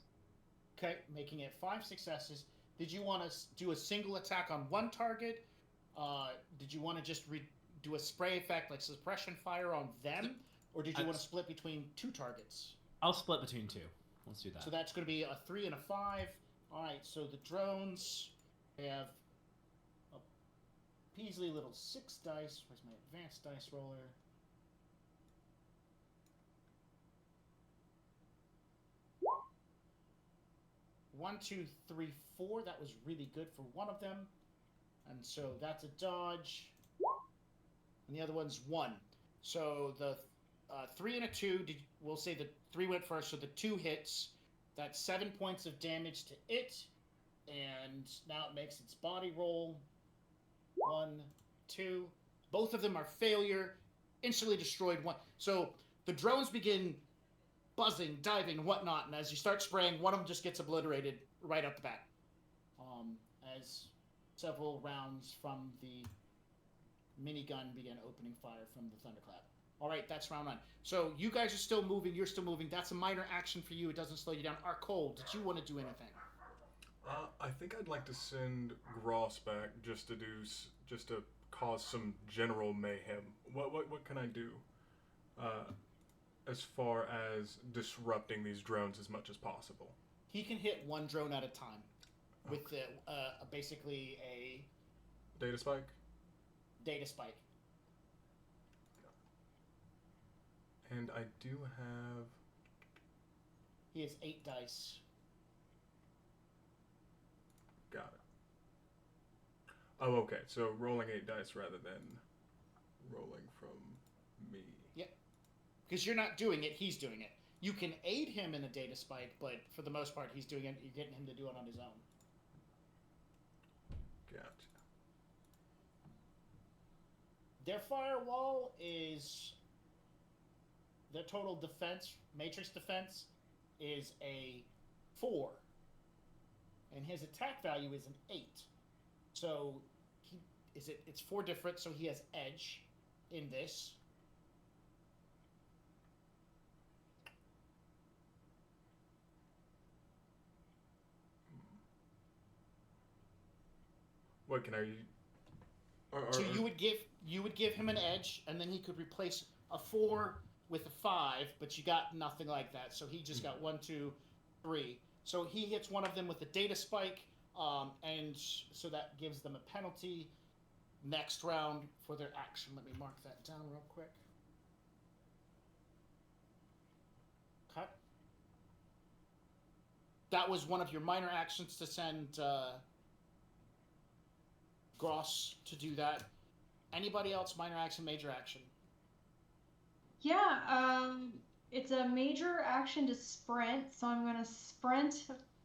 Okay, making it 5 successes. Did you want to do a single attack on one target, did you want to just do a spray effect like suppression fire on them, or did you want to split between 2 targets? I'll split between 2. Let's do that. So that's going to be a 3 and a 5. All right, so the drones have a Peasley little 6 dice. Where's my advanced dice roller? One, 2, 3, 4. That was really good for one of them. And so that's a dodge. And the other one's 1. So the 3 and a 2, we'll say the 3 went first, so the 2 hits. That's 7 points of damage to it. And now it makes its body roll. 1, 2. Both of them are failure. Instantly destroyed 1. So the drones begin buzzing, diving, and whatnot, and as you start spraying, one of them just gets obliterated right up the bat. As several rounds from the minigun begin opening fire from the thunderclap. All right, that's round 9. So you guys are still moving. You're still moving. That's a minor action for you. It doesn't slow you down. Arcole, did you want to do anything? I think I'd like to send Gross back just to cause some general mayhem. What can I do? As far as disrupting these drones as much as possible. He can hit 1 drone at a time with basically a data spike. Data spike. And I do have. He has 8 dice. Got it. Oh, okay. So rolling 8 dice rather than rolling from me. Yep. Because you're not doing it, he's doing it. You can aid him in a data spike, but for the most part, he's doing it. You're getting him to do it on his own. Gotcha. Their firewall is... Their total defense, matrix defense, is a 4. And his attack value is an 8. So, it's 4 different, so he has edge in this. What can I? So you would give him an edge, and then he could replace a 4 with a 5, but you got nothing like that. So he just got 1, 2, 3. So he hits one of them with a data spike, and so that gives them a penalty next round for their action. Let me mark that down real quick. Cut. That was one of your minor actions to send Gross to do that. Anybody else? Minor action, major action? Yeah, it's a major action to sprint, so I'm going to sprint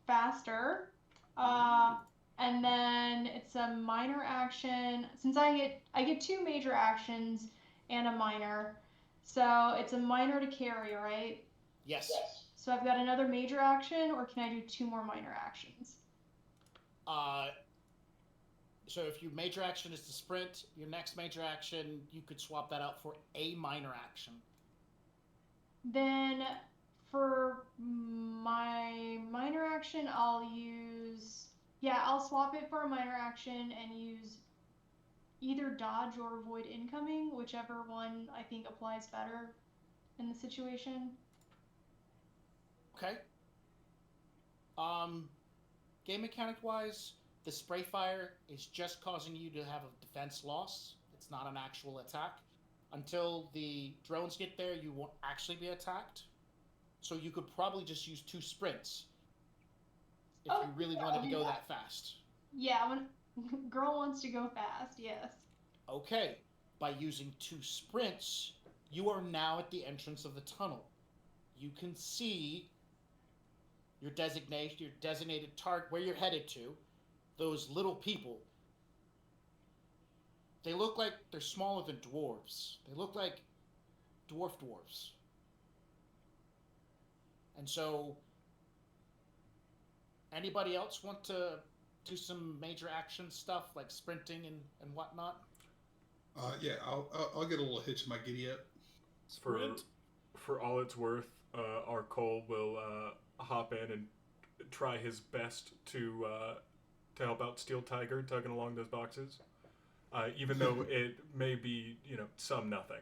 faster. And then it's a minor action, since I get 2 major actions and a minor, so it's a minor to carry, right? Yes. So I've got another major action, or can I do 2 more minor actions? So if your major action is to sprint, your next major action, you could swap that out for a minor action. Then for my minor action, I'll swap it for a minor action and use either dodge or avoid incoming, whichever one I think applies better in the situation. Okay. Game mechanic wise, the spray fire is just causing you to have a defense loss. It's not an actual attack. Until the drones get there, you won't actually be attacked. So you could probably just use 2 sprints if you really wanted to go that fast. Yeah, girl wants to go fast, yes. Okay, by using 2 sprints, you are now at the entrance of the tunnel. You can see your designated target, where you're headed to. Those little people. They look like they're smaller than dwarves. They look like dwarves. And so, anybody else want to do some major action stuff like sprinting and whatnot? Yeah, I'll get a little hitch in my giddy up. For all it's worth, our Cole will hop in and try his best to help out Steel Tiger tugging along those boxes. even though it may be, some nothing.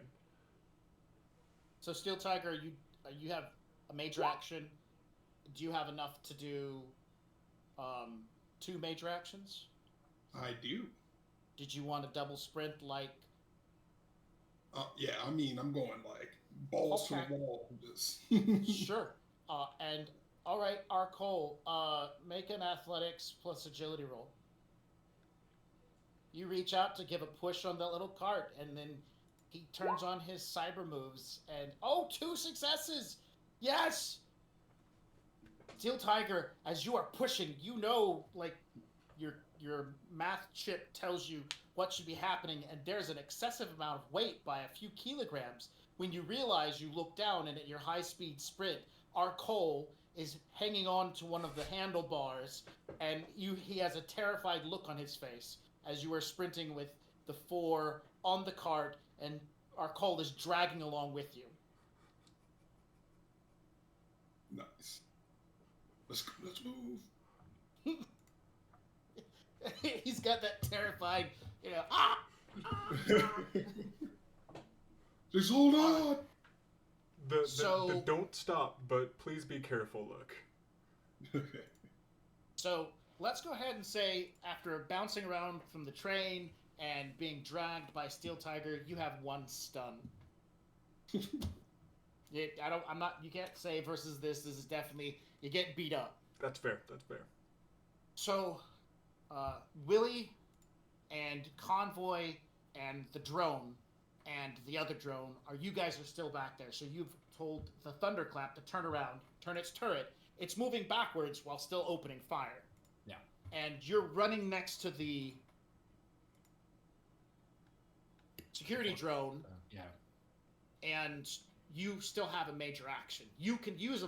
So Steel Tiger, you have a major action. Do you have enough to do 2 major actions? I do. Did you want a double sprint like? Yeah, I mean, I'm going like balls to the wall. Just Sure. And all right, our Cole, make an athletics plus agility roll. You reach out to give a push on that little cart, and then he turns on his cyber moves, and 2 successes! Yes! Steel Tiger, as you are pushing, like your math chip tells you what should be happening, and there's an excessive amount of weight by a few kilograms. When you realize, you look down, and at your high-speed sprint, our Cole is hanging on to one of the handlebars, and he has a terrified look on his face as you are sprinting with the 4 on the cart, and our Cole is dragging along with you. Nice. Let's move. He's got that terrified, Just hold on. The don't stop, but please be careful look. Okay. So let's go ahead and say, after bouncing around from the train and being dragged by Steel Tiger, you have 1 stun. You can't say versus this. This is definitely, you get beat up. That's fair. So, Willie and Convoy and the drone and the other drone, you guys are still back there. So you've told the Thunderclap to turn around, turn its turret. It's moving backwards while still opening fire. Yeah. And you're running next to the security drone. Yeah. And you still have a major action. You could use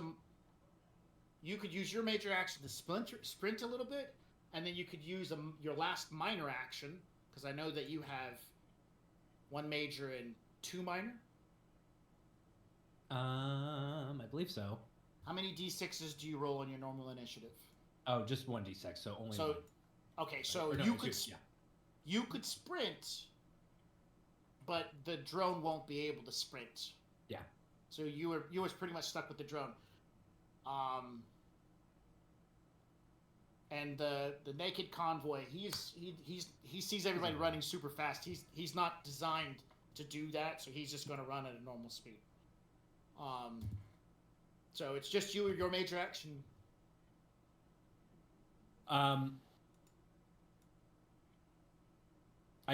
your major action to sprint a little bit, and then you could use your last minor action, because I know that you have 1 major and 2 minor. I believe so. How many d6s do you roll on your normal initiative? Oh, just 1d6, so only 1. Okay, so Or no, you it's could just- yeah. you could sprint, but the drone won't be able to sprint. Yeah. So you were pretty much stuck with the drone. And the naked convoy, he sees everybody running super fast. He's not designed to do that, so he's just going to run at a normal speed. So it's just you or your major action. I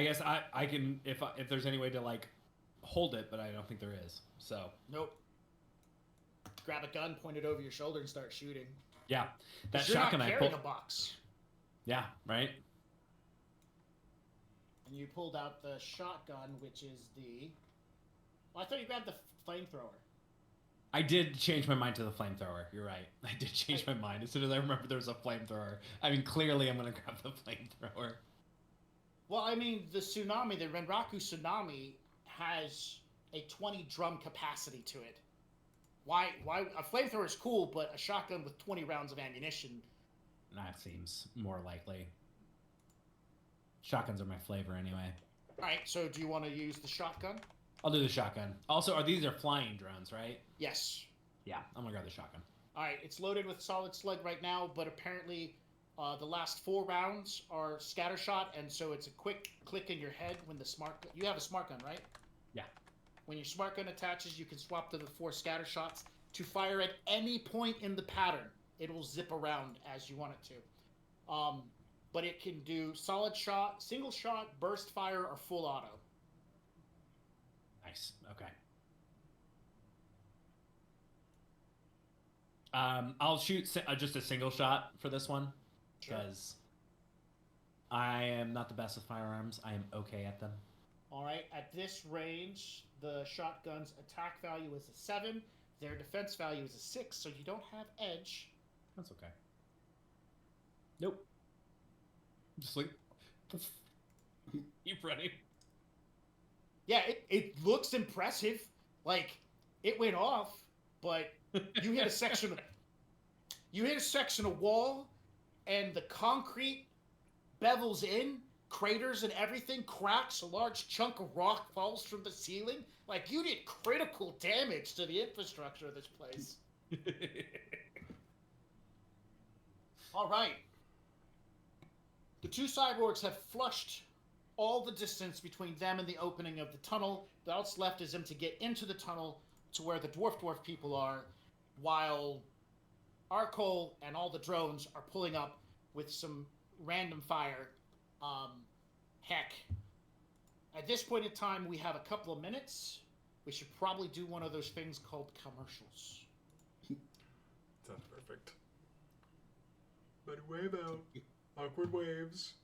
guess I can, if there's any way to like hold it, but I don't think there is. So Nope. Grab a gun, point it over your shoulder, and start shooting. yeah, that You're not shotgun I carrying pulled. a box. Yeah, right. And you pulled out the shotgun, which is the. Well, I thought you grabbed the flamethrower. I did change my mind to the flamethrower. You're right. I did change my mind as soon as I remember there was a flamethrower. I mean, clearly I'm gonna grab the flamethrower. Well, I mean, the Renraku tsunami has a 20 drum capacity to it. Why a flamethrower is cool, but a shotgun with 20 rounds of ammunition. That seems more likely. Shotguns are my flavor anyway. All right, so do you want to use the shotgun? I'll do the shotgun. Also, these are flying drones, right? Yes. Yeah, I'm gonna grab the shotgun. All right, it's loaded with solid slug right now, but apparently the last 4 rounds are scattershot, and so it's a quick click in your head when the smart. You have a smart gun, right? Yeah. When your smart gun attaches, you can swap to the 4 scatter shots to fire at any point in the pattern. It will zip around as you want it to. But it can do solid shot, single shot, burst fire, or full auto. Nice. Okay. I'll shoot just a single shot for this one because I am not the best with firearms. I am okay at them. All right. At this range, the shotgun's attack value is a 7. Their defense value is a 6, so you don't have edge. That's okay. Nope. Just like keep running. Yeah, it looks impressive. Like it went off, but you hit a section of wall, and the concrete bevels in, craters and everything, cracks, a large chunk of rock falls from the ceiling. Like, you did critical damage to the infrastructure of this place. All right. The two cyborgs have flushed all the distance between them and the opening of the tunnel. That's left is them to get into the tunnel to where the dwarf people are, while Arcole and all the drones are pulling up with some random fire. Heck, at this point in time, we have a couple of minutes. We should probably do one of those things called commercials. Sounds perfect. But wave out. Awkward waves.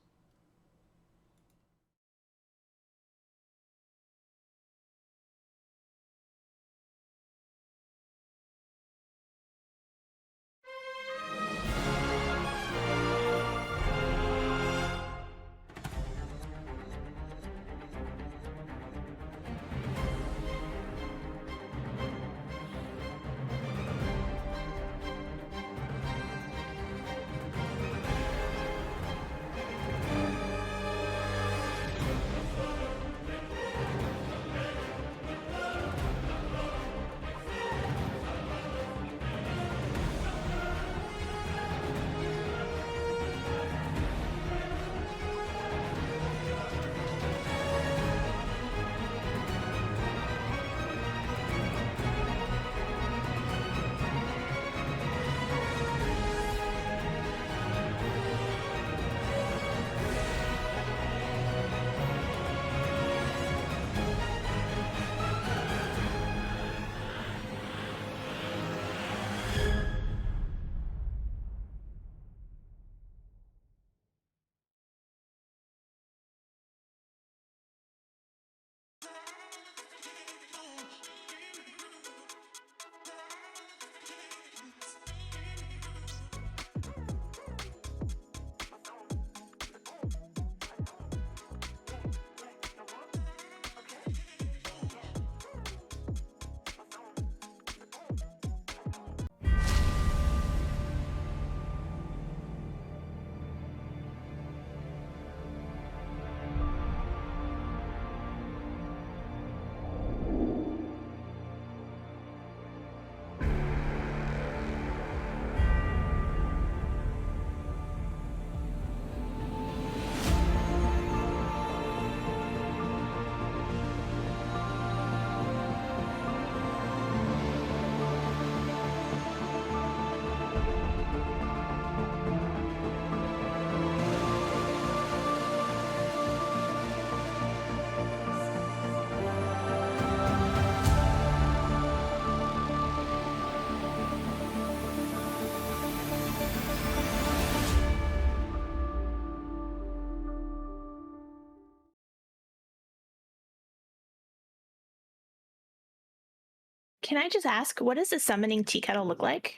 Can I just ask, what does a summoning tea kettle look like?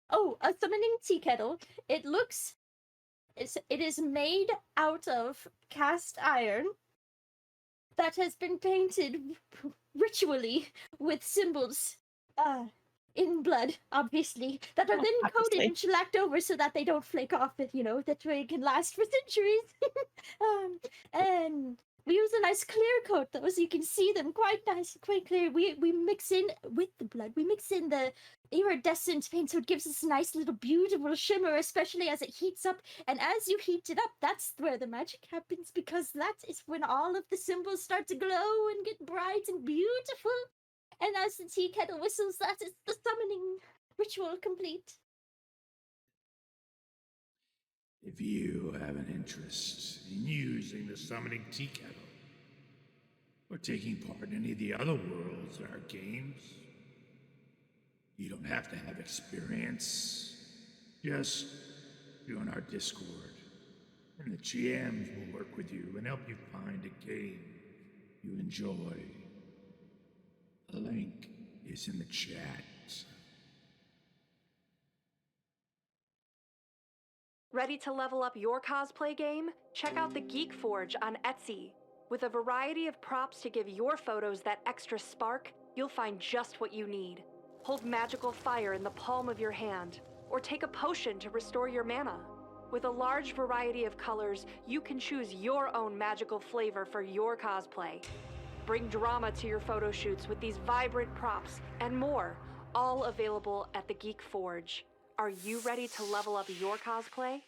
Oh, a summoning tea kettle. It is made out of cast iron that has been painted ritually with symbols in blood, obviously, that are then coated Obviously. and shellacked over so that they don't flake off, that way it can last for centuries. And we use a nice clear coat though, so you can see them quite nice, quite clear. We mix in with the blood. We mix in the iridescent paint, so it gives us a nice little beautiful shimmer, especially as it heats up. And as you heat it up, that's where the magic happens, because that is when all of the symbols start to glow and get bright and beautiful. And as the tea kettle whistles, that is the summoning ritual complete. If you have an interest in using the summoning tea kettle, or taking part in any of the other worlds in our games, you don't have to have experience. Just join our Discord, and the GMs will work with you and help you find a game you enjoy. The link is in the chat. Ready to level up your cosplay game? Check out the Geek Forge on Etsy. With a variety of props to give your photos that extra spark, you'll find just what you need. Hold magical fire in the palm of your hand, or take a potion to restore your mana. With a large variety of colors, you can choose your own magical flavor for your cosplay. Bring drama to your photo shoots with these vibrant props and more, all available at the Geek Forge. Are you ready to level up your cosplay?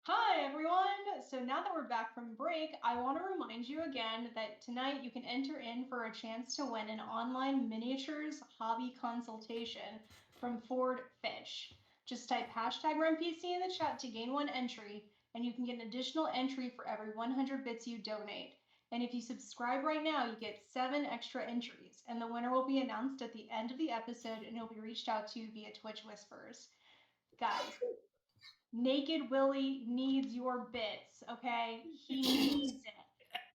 Hi, everyone. So now that we're back from break, I want to remind you again that tonight you can enter in for a chance to win an online miniatures hobby consultation from Ford Fish. Just type hashtag RunPC in the chat to gain one entry, and you can get an additional entry for every 100 bits you donate. And if you subscribe right now, you get 7 extra entries, and the winner will be announced at the end of the episode, and you'll be reached out to via Twitch Whispers. Guys, Naked Willie needs your bits, okay? He needs it.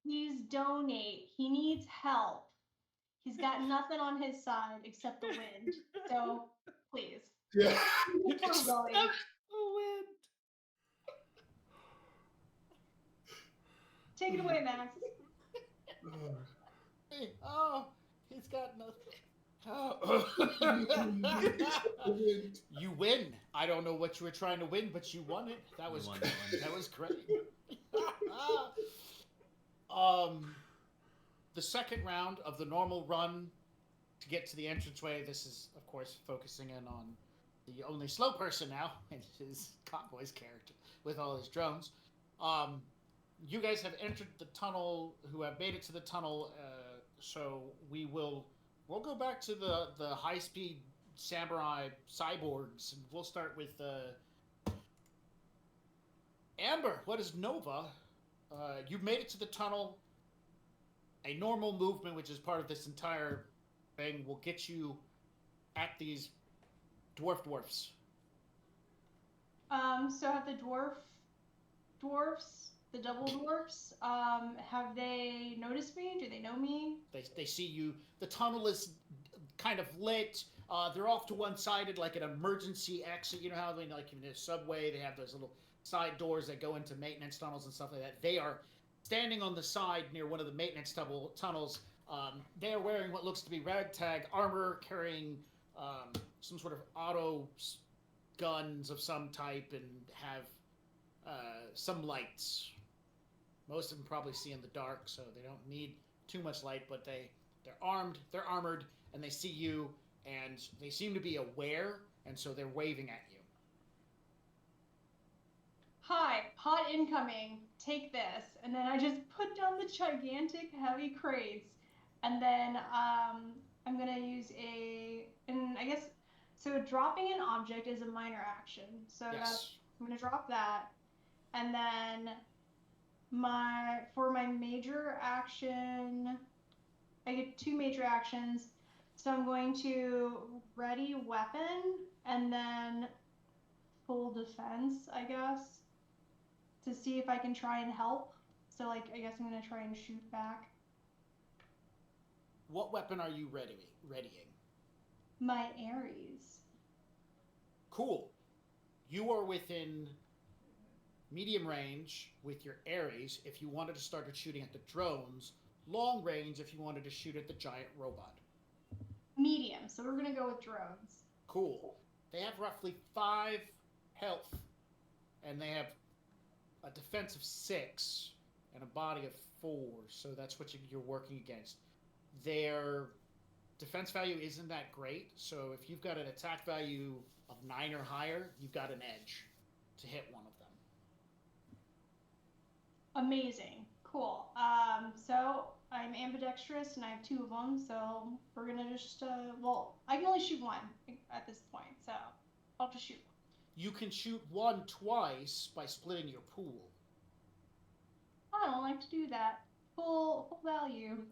Please donate. He needs help. He's got nothing on his side except the wind. So, please. Yeah. Poor Willie. wind. Take it away, Max. Oh, he's got nothing. You win. I don't know what you were trying to win, but you won it. That was won great. that one. That was great. The second round of the normal run to get to the entranceway. This is, of course, focusing in on the only slow person now, and his convoy's character with all his drones. You guys have entered the tunnel. Who have made it to the tunnel? So we'll go back to the high-speed samurai cyborgs, and we'll start with Amber. What is Nova? You've made it to the tunnel. A normal movement, which is part of this entire thing, will get you at these dwarfs. So have the dwarfs, the double dwarfs, have they noticed me? Do they know me? They see you. The tunnel is kind of lit. They're off to one sided, like an emergency exit. You know how in a subway they have those little side doors that go into maintenance tunnels and stuff like that. They are standing on the side near one of the maintenance tunnels. They are wearing what looks to be ragtag armor, carrying some sort of auto guns of some type, and have some lights. Most of them probably see in the dark, so they don't need too much light, but they're armed, they're armored, and they see you, and they seem to be aware, and so they're waving at you. Hi, hot incoming. Take this. And then I just put down the gigantic heavy crates. And then I'm going to use so dropping an object is a minor action. So Yes. I'm going to drop that. And then for my major action, I get 2 major actions. So I'm going to ready weapon and then full defense, I guess, to see if I can try and help. So I guess I'm going to try and shoot back. What weapon are you readying? My Ares. Cool. You are within medium range with your Ares if you wanted to start shooting at the drones. Long range if you wanted to shoot at the giant robot. Medium, so we're going to go with drones. Cool. They have roughly 5 health, and they have a defense of 6 and a body of 4, so that's what you're working against. Their defense value isn't that great, so if you've got an attack value of 9 or higher, you've got an edge to hit one of them. Amazing. Cool. So I'm ambidextrous and I have 2 of them, so we're going to just, I can only shoot 1 at this point, so I'll just shoot 1. You can shoot 1 twice by splitting your pool. I don't like to do that. Full value.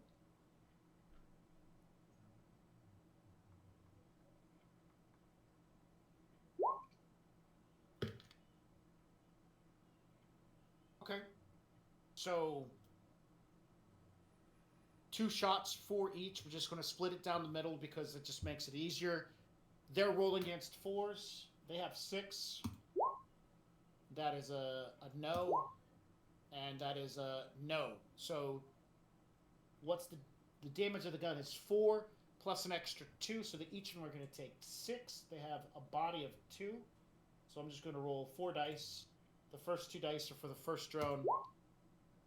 Okay. So 2 shots for each. We're just going to split it down the middle because it just makes it easier. They're rolling against 4s. They have 6. That is a no. And that is a no. So what's the damage of the gun is 4 plus an extra 2. So that each of them are going to take 6. They have a body of 2. So I'm just going to roll 4 dice. The first 2 dice are for the first drone.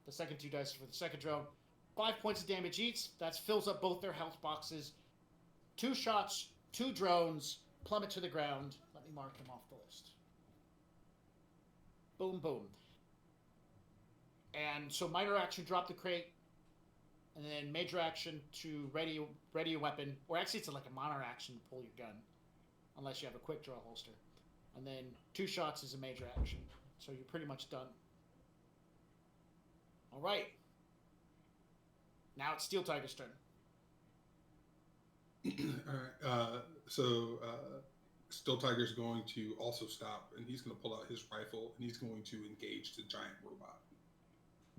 The second 2 dice are for the second drone. 5 points of damage each. That fills up both their health boxes. 2 shots, 2 drones, plummet to the ground. Let me mark them off the list. boom, boom. And so minor action, drop the crate, and then major action to ready your weapon. Or actually, it's like a minor action to pull your gun, unless you have a quick draw holster. And then 2 shots is a major action. So you're pretty much done. All right. Now it's Steel Tiger's turn. All right. So Steel Tiger's going to also stop, and he's going to pull out his rifle, and he's going to engage the giant robot.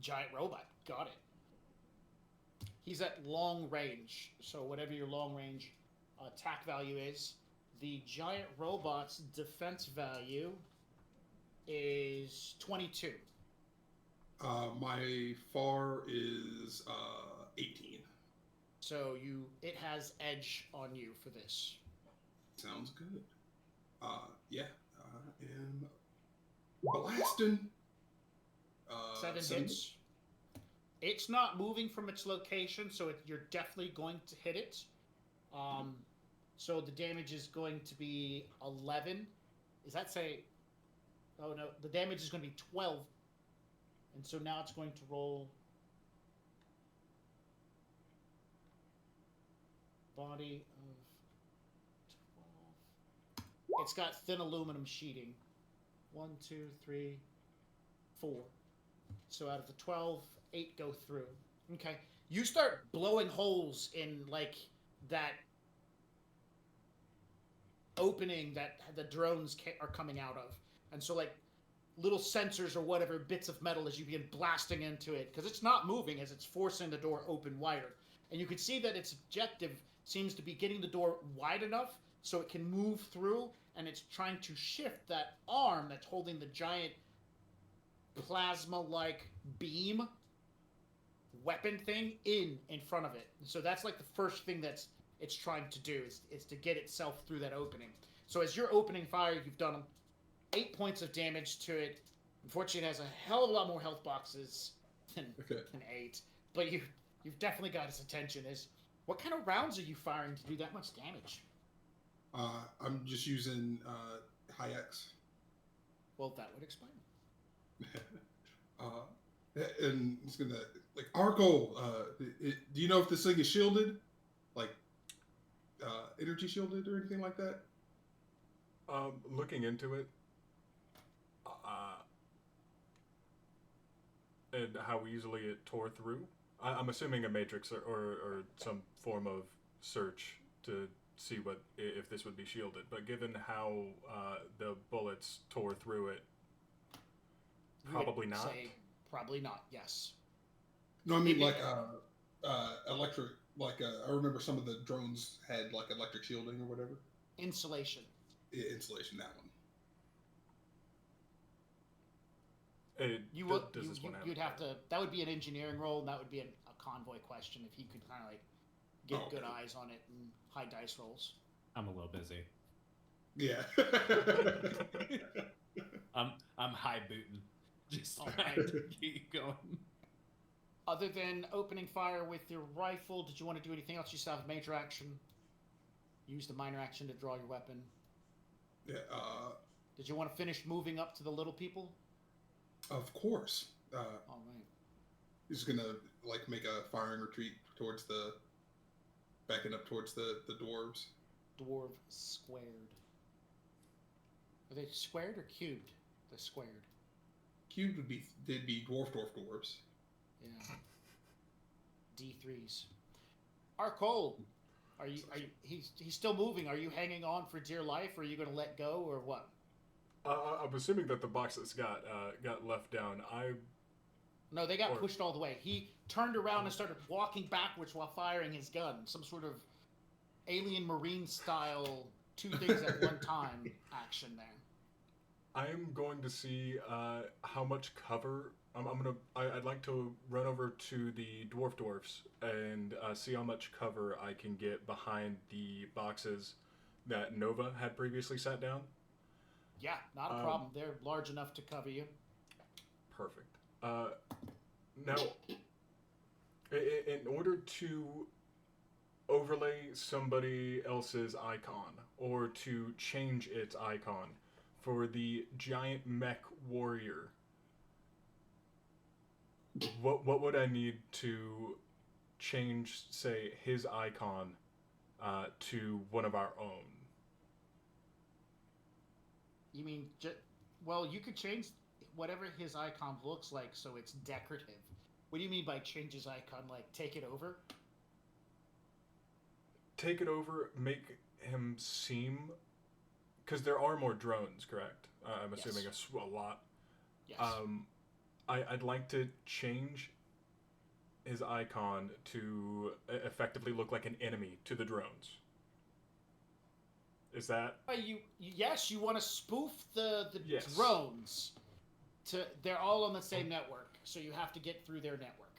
Giant robot. Got it. He's at long range. So whatever your long range attack value is, the giant robot's defense value is 22. My FAR is 18. So it has edge on you for this. Sounds good. Yeah, I am blasting. 7 hits. It's not moving from its location, so you're definitely going to hit it. So the damage is going to be 11. Does that say... Oh, no. The damage is going to be 12. And so now it's going to roll... Body of 12. It's got thin aluminum sheeting. 1, 2, 3, 4. So out of the 12, 8 go through. Okay. You start blowing holes in, like, that opening that the drones are coming out of. And so, like, little sensors or whatever, bits of metal as you begin blasting into it. Because it's not moving as it's forcing the door open wider. And you can see that its objective seems to be getting the door wide enough so it can move through. And it's trying to shift that arm that's holding the giant plasma-like beam weapon thing in front of it. So that's like the first thing it's trying to do is to get itself through that opening. So as you're opening fire, you've done 8 points of damage to it. Unfortunately, it has a hell of a lot more health boxes than 8. But you've definitely got its attention. What kind of rounds are you firing to do that much damage? I'm just using high X. Well, that would explain. And it's gonna, like, our goal. Do you know if this thing is shielded, like energy shielded or anything like that? Looking into it, and how easily it tore through. I'm assuming a matrix or some form of search to see if this would be shielded. But given how the bullets tore through it, probably not. Say probably not. Yes. No, I mean, like electric. Like I remember some of the drones had like electric shielding or whatever. Insulation. Insulation. That one. You'd have to. That would be an engineering role, and that would be a convoy question if he could kind of like get good eyes on it and high dice rolls. I'm a little busy. Yeah. I'm high booting, just trying to keep going. Other than opening fire with your rifle, did you want to do anything else? You still have major action. Use the minor action to draw your weapon. Yeah. Did you want to finish moving up to the little people? Of course. All right. He's gonna like make a firing retreat towards backing up towards the dwarves. Dwarf squared. Are they squared or cubed? They're squared. Cubed they'd be dwarves. Yeah. D3s. Arcole, he's still moving. Are you hanging on for dear life, or are you going to let go, or what? I'm assuming that the boxes got left down. No, they got pushed all the way. He turned around and started walking backwards while firing his gun. Some sort of alien marine style, 2 things at one time action there. I'm going to see how much cover. I'd like to run over to the dwarfs and see how much cover I can get behind the boxes that Nova had previously sat down. Yeah, not a problem. They're large enough to cover you. Perfect. Now, in order to overlay somebody else's icon or to change its icon for the giant mech warrior, what would I need to change, say, his icon to one of our own? You mean, well, you could change whatever his icon looks like so it's decorative. What do you mean by change his icon? Like, take it over? Take it over, make him seem... Because there are more drones, correct? I'm assuming a lot. Yes. I'd like to change his icon to effectively look like an enemy to the drones. Is that... Yes, you want to spoof the Yes. drones. They're all on the same network, so you have to get through their network.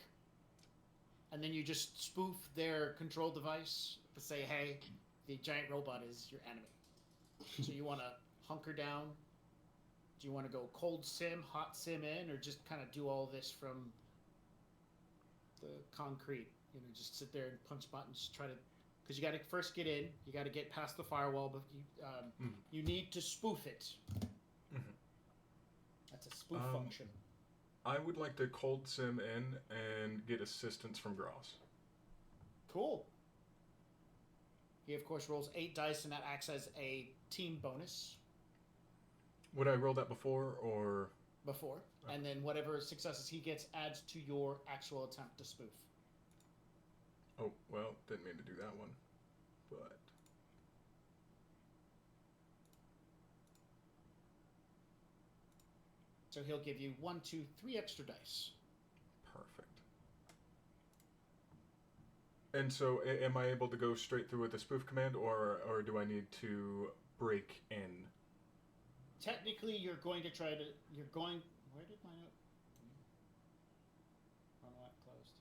And then you just spoof their control device to say, hey, the giant robot is your enemy. So you want to hunker down? Do you want to go cold sim, hot sim in, or just kind of do all this from the concrete? You know, just sit there and punch buttons, try to... Because you got to first get in, you got to get past the firewall, but you need to spoof it. Mm-hmm. That's a spoof function. I would like to cold sim in and get assistance from Gross. Cool. He, of course, rolls 8 dice, and that acts as a team bonus. Would I roll that before, or...? Before. And then whatever successes he gets adds to your actual attempt to spoof. Oh, well, didn't mean to do that one. But... So he'll give you 1, 2, 3 extra dice. Perfect. And so, am I able to go straight through with the spoof command, or do I need to break in? Technically, you're going to try to... You're going... Where did my note... Oh, no, that closed.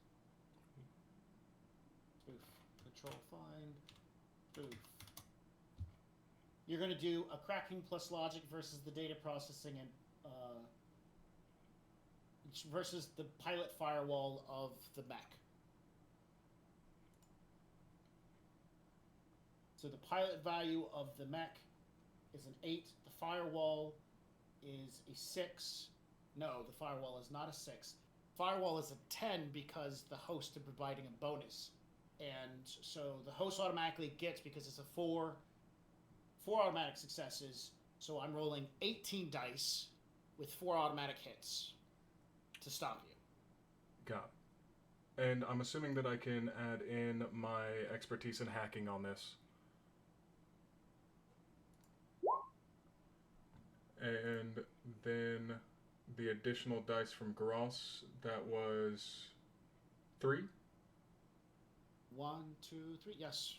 Spoof. Control find. Spoof. You're going to do a cracking plus logic versus the data processing and... versus the pilot firewall of the mech. So the pilot value of the mech is an 8. The firewall is a 6. No, the firewall is not a 6. Firewall is a 10 because the host is providing a bonus. And so the host automatically gets, because it's a 4 automatic successes. So I'm rolling 18 dice with 4 automatic hits to stop you. Got it. And I'm assuming that I can add in my expertise in hacking on this. And then the additional dice from Gross, that was 3? 1, 2, 3, yes.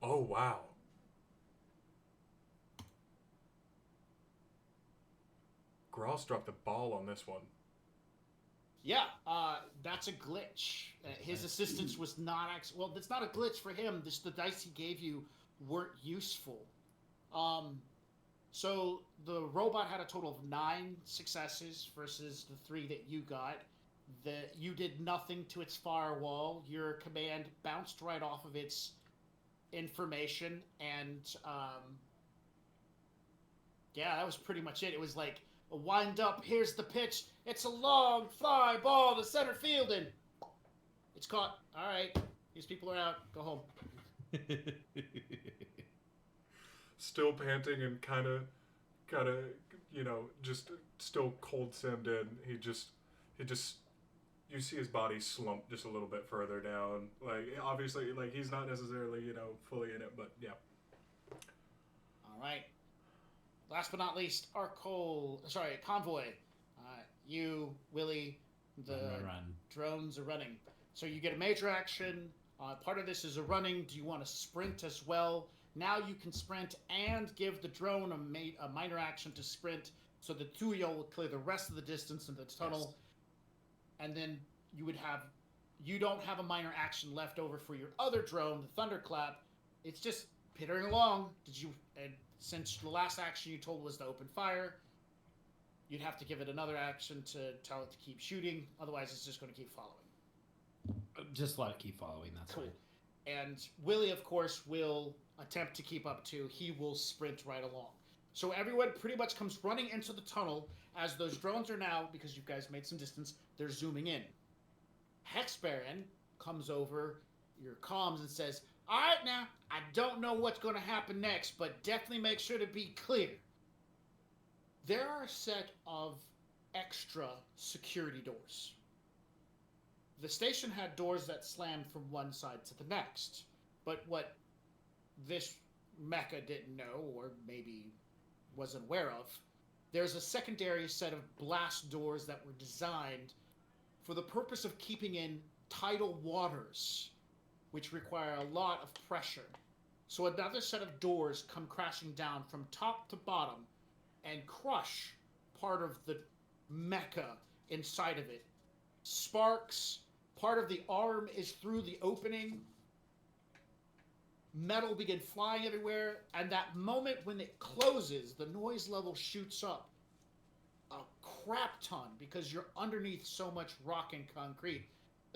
Oh, wow. Gross dropped the ball on this one. Yeah, that's a glitch. His assistance was not actually... Well, it's not a glitch for him. The dice he gave you weren't useful. So the robot had a total of 9 successes versus the 3 that you got. You did nothing to its firewall. Your command bounced right off of its information, and yeah, that was pretty much it. It was like a wind up. Here's the pitch. It's a long fly ball to center field, and it's caught. All right, these people are out. Go home. Still panting and kind of, you know, just still cold simmed in. He just, you see his body slump just a little bit further down. Like, obviously, like, he's not necessarily, you know, fully in it, but yeah. All right. Last but not least, our convoy. You, Willie, the run. drones are running. So you get a major action. Part of this is a running. Do you want to sprint as well? Now you can sprint and give the drone a minor action to sprint, so the two of y'all will clear the rest of the distance in the tunnel. Yes. And then you don't have a minor action left over for your other drone, the Thunderclap. It's just pittering along. And since the last action you told was to open fire, you'd have to give it another action to tell it to keep shooting. Otherwise, it's just going to keep following. Just let it keep following. That's cool. Fine. And Willie, of course, will attempt to keep up too. He will sprint right along. So everyone pretty much comes running into the tunnel as those drones are now, because you guys made some distance, they're zooming in. Hexbaron comes over your comms and says, all right, now, I don't know what's going to happen next, but definitely make sure to be clear. There are a set of extra security doors. The station had doors that slammed from one side to the next, but what this mecha didn't know, or maybe wasn't aware of, there's a secondary set of blast doors that were designed for the purpose of keeping in tidal waters, which require a lot of pressure. So another set of doors come crashing down from top to bottom and crush part of the mecha inside of it. Sparks, part of the arm is through the opening. Metal begin flying everywhere, and that moment when it closes, the noise level shoots up a crap ton because you're underneath so much rock and concrete.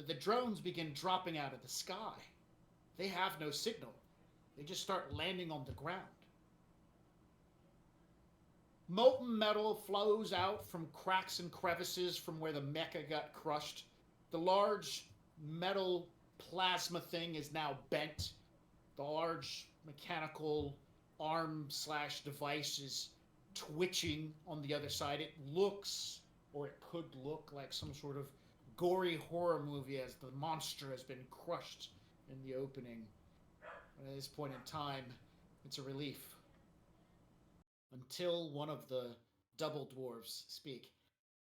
The drones begin dropping out of the sky. They have no signal. They just start landing on the ground. Molten metal flows out from cracks and crevices from where the mecha got crushed. The large metal plasma thing is now bent. The large mechanical arm/device is twitching on the other side. It looks, or it could look, like some sort of gory horror movie as the monster has been crushed in the opening. And at this point in time, it's a relief. Until one of the double dwarves speak.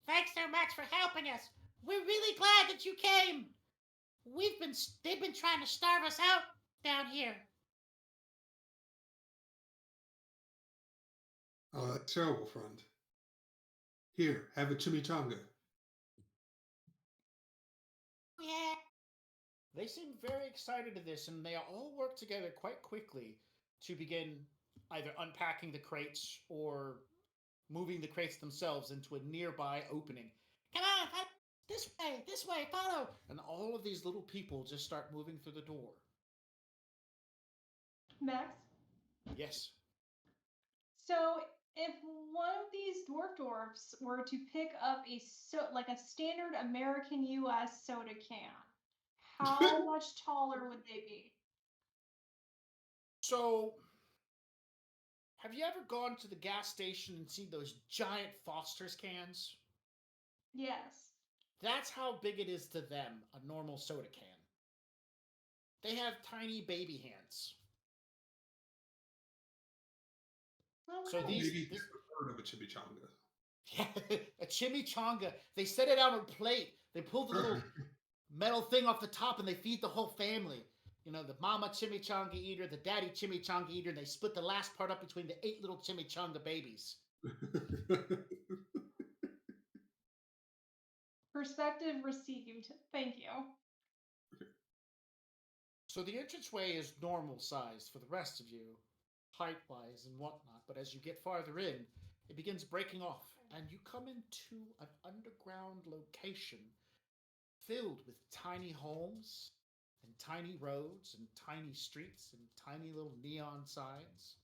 Thanks so much for helping us. We're really glad that you came. They've been trying to starve us out down here. Oh, that's terrible, friend. Here, have a chimichanga. Yeah. They seem very excited to this, and they all work together quite quickly to begin either unpacking the crates or moving the crates themselves into a nearby opening. Come on, this way, follow! And all of these little people just start moving through the door. Max? Yes. So if one of these dwarfs were to pick up a standard American US soda can, how much taller would they be? So, have you ever gone to the gas station and seen those giant Foster's cans? Yes. That's how big it is to them, a normal soda can. They have tiny baby hands. Okay. So Maybe just a third of a chimichanga. Yeah, a chimichanga. They set it out on a plate. They pull the little metal thing off the top and they feed the whole family. You know, the mama chimichanga eater, the daddy chimichanga eater, and they split the last part up between the 8 little chimichanga babies. Perspective received. Thank you. So the entranceway is normal sized for the rest of you, height-wise and whatnot, but as you get farther in, it begins breaking off, and you come into an underground location filled with tiny homes and tiny roads and tiny streets and tiny little neon signs.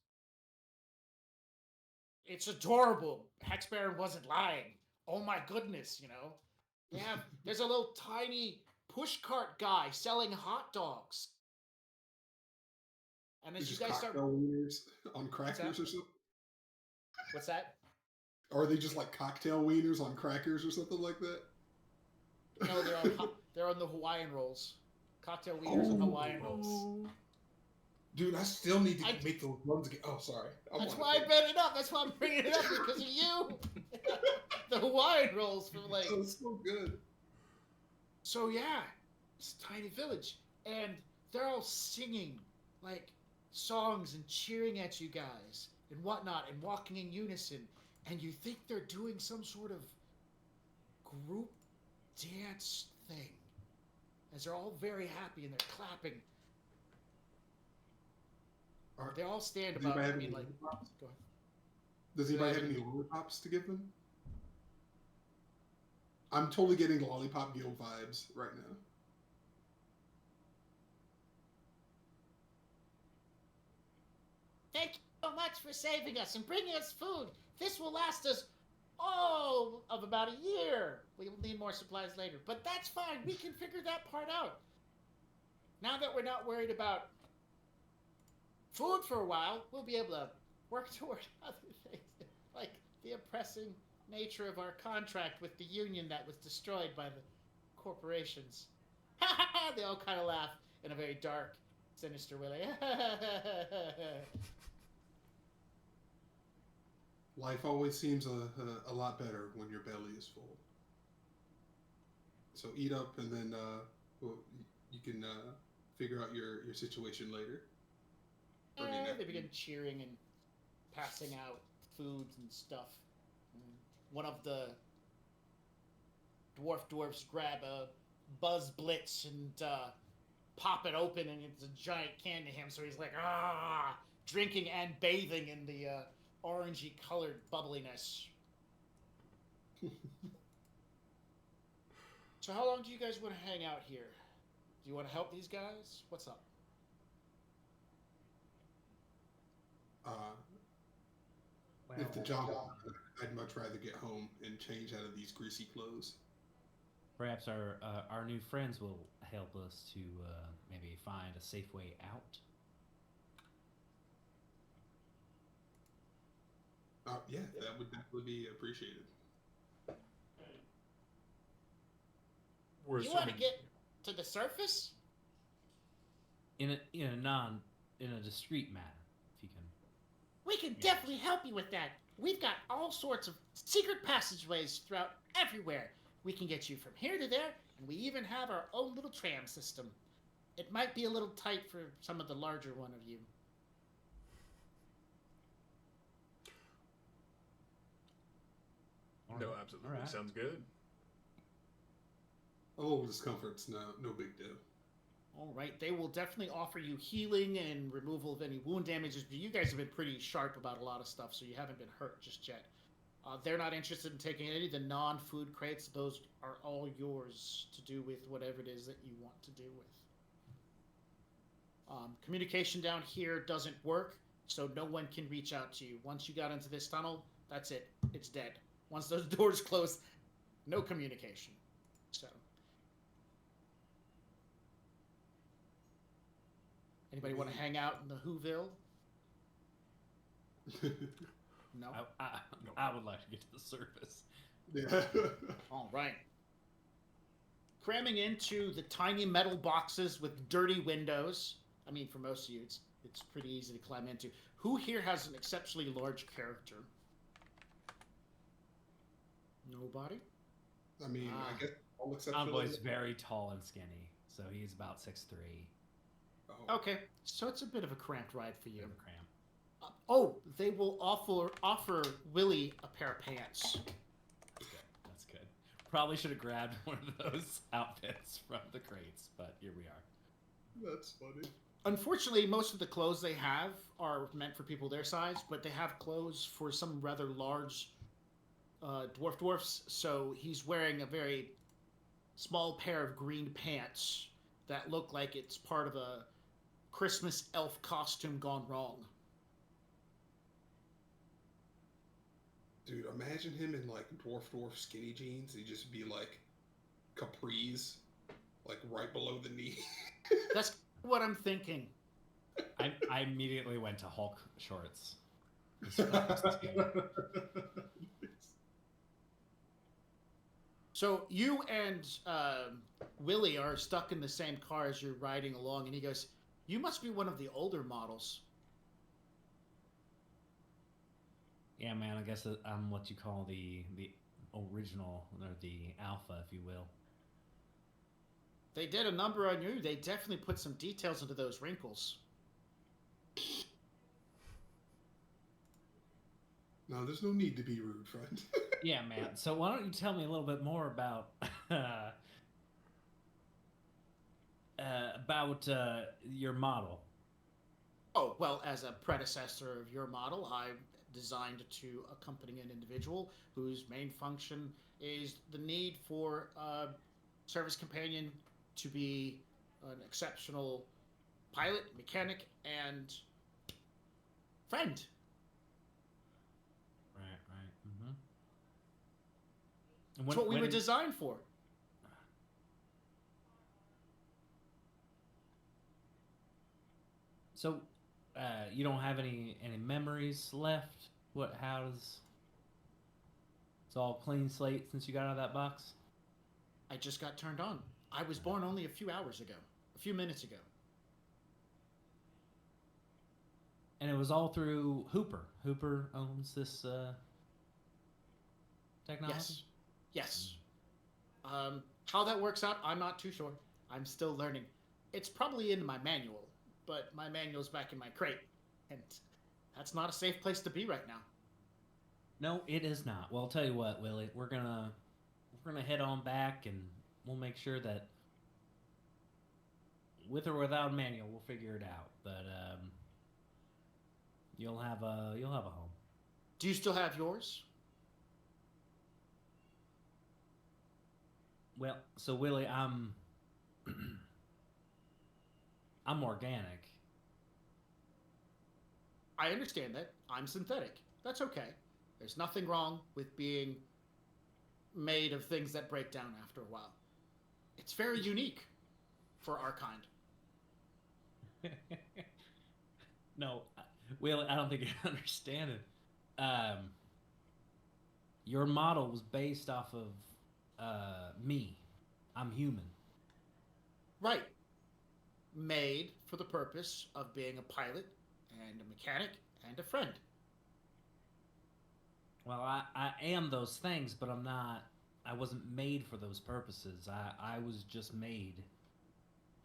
It's adorable. Hexbaron wasn't lying. Oh my goodness, you know. There's a little tiny pushcart guy selling hot dogs. And as you guys start wieners on crackers or something? What's that? Or are they just like cocktail wieners on crackers or something like that? No, they're on the Hawaiian rolls. Cocktail wieners and Hawaiian rolls. Dude, I still need to make those ones again. Oh, sorry. That's why I brought it up. That's why I'm bringing it up, because of you. The Hawaiian rolls from like. Oh, so good. So yeah, it's a tiny village, and they're all singing like songs and cheering at you guys and whatnot, and walking in unison, and you think they're doing some sort of group dance thing, as they're all very happy and they're clapping. They all stand about. I mean, like, go ahead. Does anybody have any lollipops to give them? I'm totally getting Lollipop Guild vibes right now. Thank you so much for saving us and bringing us food. This will last us all of about a year. We will need more supplies later, but that's fine. We can figure that part out. Now that we're not worried about food for a while, we'll be able to work toward other things, like the oppressing nature of our contract with the union that was destroyed by the corporations. They all kind of laugh in a very dark, sinister way. Life always seems a lot better when your belly is full. So eat up, and then you can figure out your situation later. They begin cheering and passing out foods and stuff. One of the dwarfs grab a Buzz Blitz and pop it open, and it's a giant can to him. So he's like, drinking and bathing in the orangey colored bubbliness. So how long do you guys want to hang out here? Do you want to help these guys? What's up? If the job, I'd much rather get home and change out of these greasy clothes. Perhaps our new friends will help us to maybe find a safe way out. Yeah, that would definitely be appreciated. You want to get to the surface? In a discreet manner, if you can. We can definitely help you with that. We've got all sorts of secret passageways throughout everywhere. We can get you from here to there, and we even have our own little tram system. It might be a little tight for some of the larger one of you. No, absolutely. All right. Sounds good. A little discomfort's no big deal. All right, they will definitely offer you healing and removal of any wound damages, but you guys have been pretty sharp about a lot of stuff, so you haven't been hurt just yet. They're not interested in taking any of the non-food crates. Those are all yours to do with whatever it is that you want to do with. Communication down here doesn't work, so no one can reach out to you. Once you got into this tunnel, that's it. It's dead. Once those doors close, no communication. So, anybody want to hang out in the Whoville? No. I would like to get to the surface. Yeah. All right. Cramming into the tiny metal boxes with dirty windows. I mean, for most of you, it's pretty easy to climb into. Who here has an exceptionally large character? Nobody? I mean, I guess all except Envoy's very tall and skinny, so he's about 6'3". Oh. Okay, so it's a bit of a cramped ride for you. Bit of a cramp. They will offer Willie a pair of pants. That's good. Probably should have grabbed one of those outfits from the crates, but here we are. That's funny. Unfortunately, most of the clothes they have are meant for people their size, but they have clothes for some rather large dwarfs, so he's wearing a very small pair of green pants that look like it's part of a Christmas elf costume gone wrong. Dude, imagine him in like dwarf skinny jeans. He'd just be like capris, like right below the knee. That's what I'm thinking. I immediately went to Hulk shorts. So you and Willie are stuck in the same car as you're riding along, and he goes, "You must be one of the older models." Yeah, man, I guess I'm what you call the original, or the alpha, if you will. They did a number on you. They definitely put some details into those wrinkles. No, there's no need to be rude, friend. Yeah, man. So why don't you tell me a little bit more about your model? Oh, well, as a predecessor of your model, I designed to accompany an individual whose main function is the need for a service companion to be an exceptional pilot, mechanic, and friend. That's what we were designed for. So, you don't have any memories left? How does... It's all clean slate since you got out of that box? I just got turned on. I was born only a few hours ago. A few minutes ago. And it was all through Hooper. Hooper owns this technology? Yes. How that works out, I'm not too sure. I'm still learning. It's probably in my manual, but my manual's back in my crate. And that's not a safe place to be right now. No, it is not. Well, I'll tell you what, Willie. We're gonna head on back, and we'll make sure that, with or without a manual, we'll figure it out. But you'll have a home. Do you still have yours? Well, so Willie, I'm organic. I understand that. I'm synthetic. That's okay. There's nothing wrong with being made of things that break down after a while. It's very unique for our kind. No, Willie, I don't think you understand it. Your model was based off of me. I'm human. Right. Made for the purpose of being a pilot and a mechanic and a friend. Well, I am those things, but I'm not... I wasn't made for those purposes. I was just made.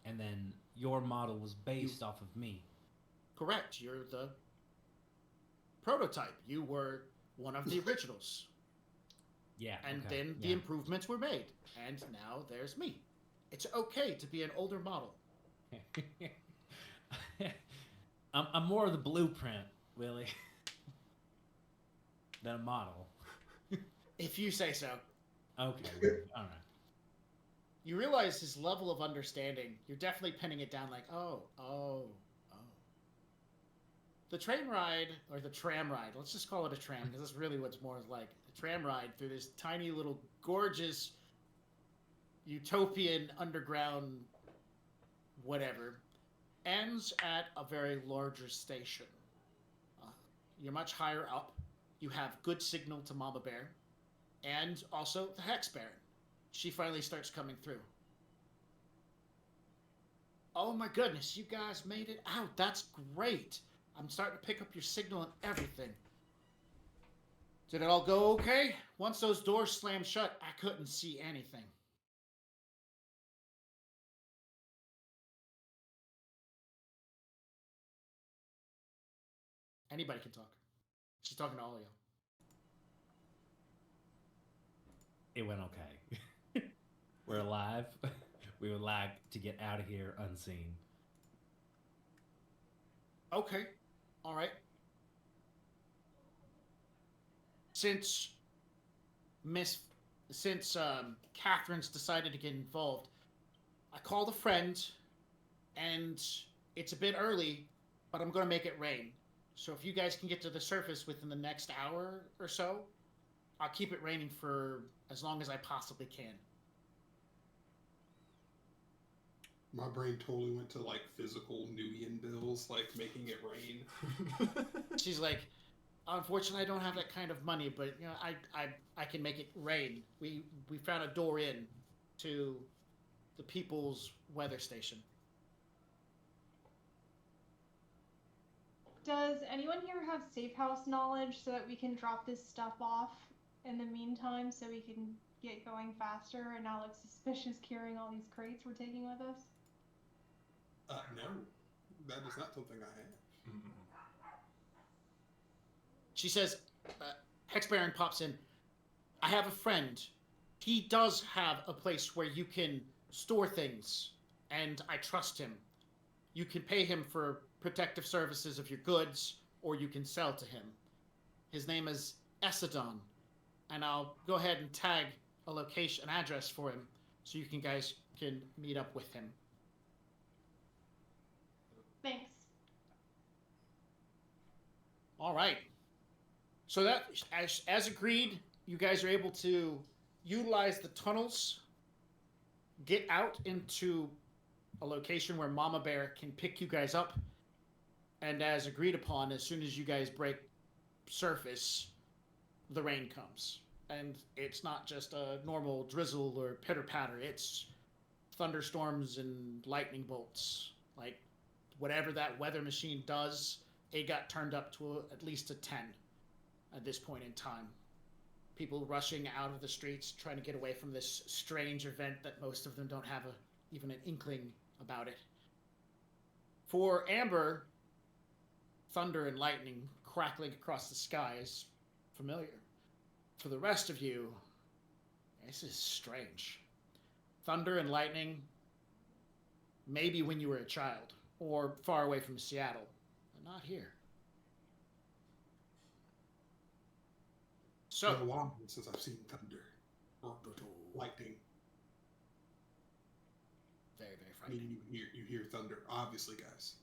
And then your model was based off of me. Correct. You're the prototype. You were one of the originals. Yeah. And okay, then the improvements were made. And now there's me. It's okay to be an older model. I'm more of the blueprint, Willie, than a model. If you say so. Okay, all right. You realize his level of understanding. You're definitely pinning it down like, oh. The train ride, or the tram ride, let's just call it a tram, because that's really what's more like. The tram ride through this tiny little gorgeous utopian underground whatever ends at a very larger station. You're much higher up. You have good signal to Mama Bear. And also the Hex Baron. She finally starts coming through. Oh my goodness, you guys made it out. That's great. I'm starting to pick up your signal and everything. Did it all go okay? Once those doors slammed shut, I couldn't see anything. Anybody can talk. She's talking to all of you. It went okay. We're alive. We would like to get out of here unseen. Okay. All right. Since Catherine's decided to get involved, I called a friend, and it's a bit early, but I'm going to make it rain. So if you guys can get to the surface within the next hour or so, I'll keep it raining for as long as I possibly can. My brain totally went to like physical Nubian bills, like making it rain. She's like, unfortunately, I don't have that kind of money, but you know, I can make it rain. We found a door in to the People's Weather Station. Does anyone here have safe house knowledge so that we can drop this stuff off in the meantime so we can get going faster and not look suspicious carrying all these crates we're taking with us? No. That is not something I have. She says, Hex Baron pops in. I have a friend. He does have a place where you can store things, and I trust him. You can pay him for protective services of your goods, or you can sell to him. His name is Esidon, and I'll go ahead and tag a location, an address for him, so you guys can meet up with him. Thanks. All right. So that, as agreed, you guys are able to utilize the tunnels, get out into a location where Mama Bear can pick you guys up, and as agreed upon, as soon as you guys break surface, the rain comes. And it's not just a normal drizzle or pitter-patter, it's thunderstorms and lightning bolts. Like, whatever that weather machine does, it got turned up to at least a 10 at this point in time. People rushing out of the streets, trying to get away from this strange event that most of them don't have even an inkling about it. For Amber, thunder and lightning crackling across the sky is familiar. For the rest of you, this is strange. Thunder and lightning, maybe when you were a child, or far away from Seattle, but not here. So, It's been a while since I've seen thunder or lightning. Very, very I frightening. mean, you hear thunder, obviously, guys.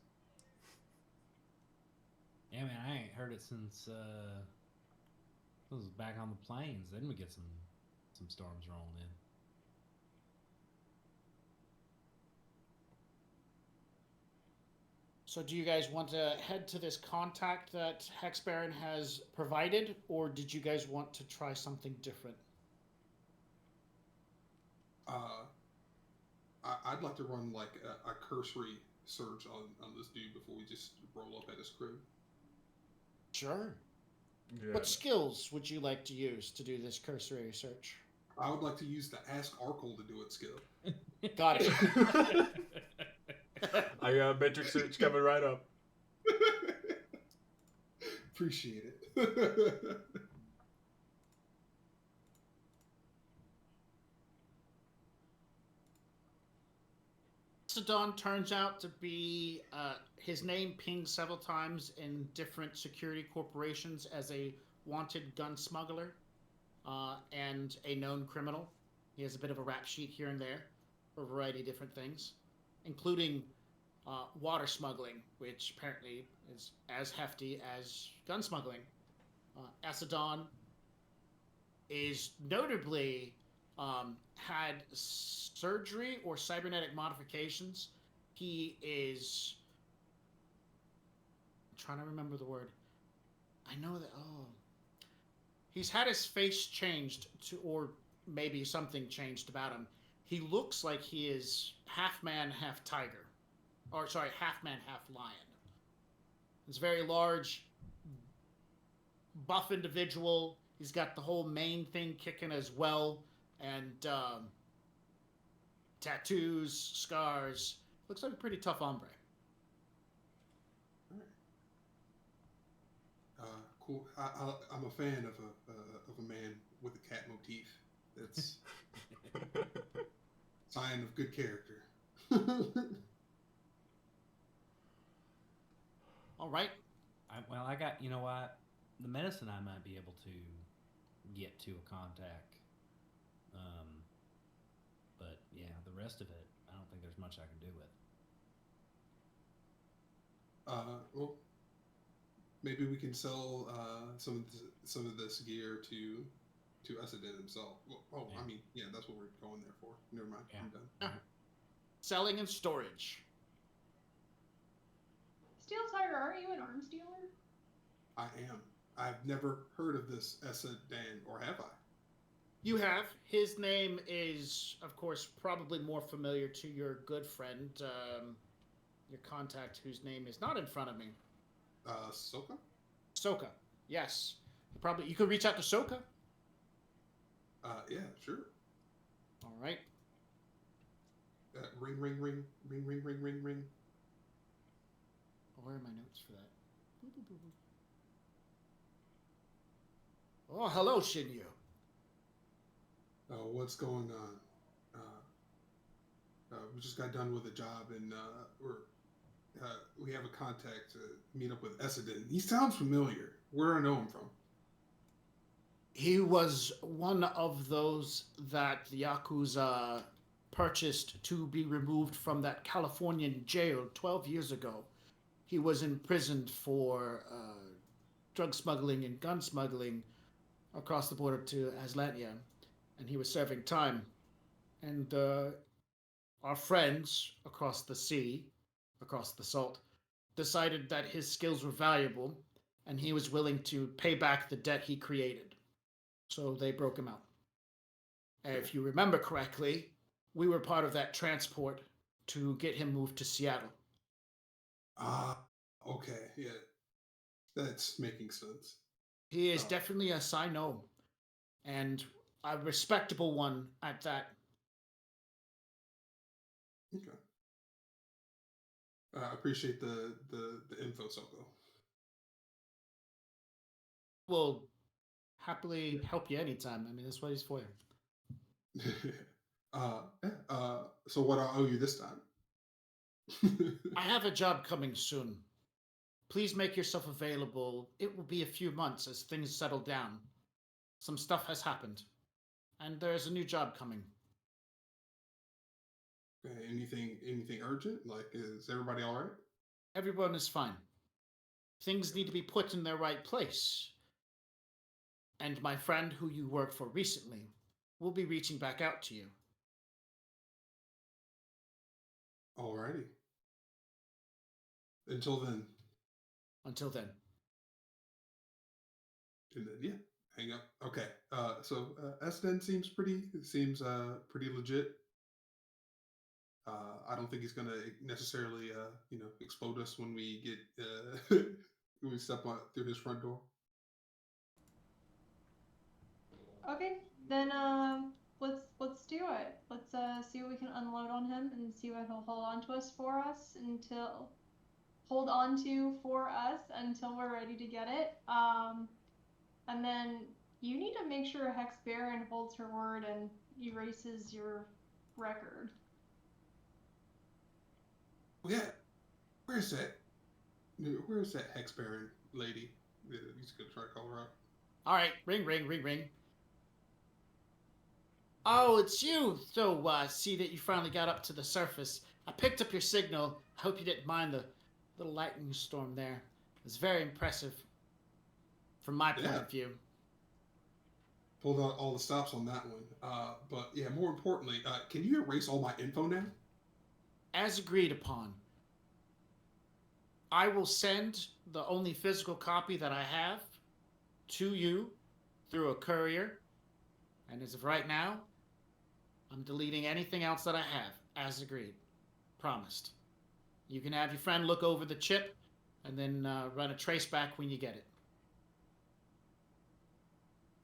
Yeah, man, I ain't heard it since it was back on the plains. Then we get some storms rolling in. So do you guys want to head to this contact that Hex Baron has provided, or did you guys want to try something different? I'd like to run like a cursory search on this dude before we just roll up at his crib. Sure. Yeah. What skills would you like to use to do this cursory search? I would like to use the Ask Arkle to do it skill. Got it. I got metric search coming right up. Appreciate it. Sidon turns out to be, his name pinged several times in different security corporations as a wanted gun smuggler and a known criminal. He has a bit of a rap sheet here and there for a variety of different things, including water smuggling, which apparently is as hefty as gun smuggling. Acidon is notably had surgery or cybernetic modifications. He is... I'm trying to remember the word. I know that... Oh. He's had his face changed to... Or maybe something changed about him. He looks like he is half man, half tiger. Or, sorry, half man, half lion. He's a very large, buff individual. He's got the whole main thing kicking as well. And tattoos, scars. Looks like a pretty tough hombre. Cool. I'm a fan of a man with a cat motif. That's sign of good character. All right. I got, you know what? The medicine I might be able to get to a contact. But yeah, the rest of it, I don't think there's much I can do with. Well, maybe we can sell some of this gear to Essedin himself. Well, Yeah. I mean, yeah, that's what we're going there for. Never mind. Yeah. I'm done. Selling and storage. Steel Tiger, aren't you an arms dealer? I am. I've never heard of this Essedin, or have I? You have. His name is, of course, probably more familiar to your good friend, your contact, whose name is not in front of me. Soka? Soka. Yes. You could reach out to Soka. Yeah, sure. All right. Ring, ring, ring, ring, ring, ring, ring, ring. Where are my notes for that? Oh, hello, Shinyu. What's going on? We just got done with a job, and we have a contact to meet up with Essedin. He sounds familiar. Where do I know him from? He was one of those that the Yakuza purchased to be removed from that Californian jail 12 years ago. He was imprisoned for drug smuggling and gun smuggling across the border to Aslantia. and he was serving time. And our friends across the sea, across the salt, decided that his skills were valuable, and he was willing to pay back the debt he created. So they broke him out. And if you remember correctly, we were part of that transport to get him moved to Seattle. Okay, yeah. That's making sense. He is definitely a Sino, and a respectable one at that. Okay. I appreciate the info, Soko. Will happily help you anytime. I mean, that's what he's for. So what I owe you this time? I have a job coming soon. Please make yourself available. It will be a few months as things settle down. Some stuff has happened, and there's a new job coming. Okay, anything urgent? Like, is everybody all right? Everyone is fine. Things need to be put in their right place. And my friend who you worked for recently will be reaching back out to you. Alrighty. Until then. Until then. And then, yeah, hang up. Okay. So Esden seems pretty legit. I don't think he's gonna necessarily explode us when we get when we step on through his front door. Okay, then let's do it. Let's see what we can unload on him and see what he'll hold on to for us until we're ready to get it. And then you need to make sure Hex Baron holds her word and erases your record. Yeah, where's that Hex Baron lady? He's gonna try to call her out. All right, ring, ring, ring, ring. Oh, it's you. So, see that you finally got up to the surface. I picked up your signal. I hope you didn't mind the little lightning storm there. It was very impressive from my point of view. Pulled out all the stops on that one. But yeah, more importantly, can you erase all my info now? As agreed upon, I will send the only physical copy that I have to you through a courier. And as of right now, I'm deleting anything else that I have, as agreed. Promised. You can have your friend look over the chip and then run a trace back when you get it.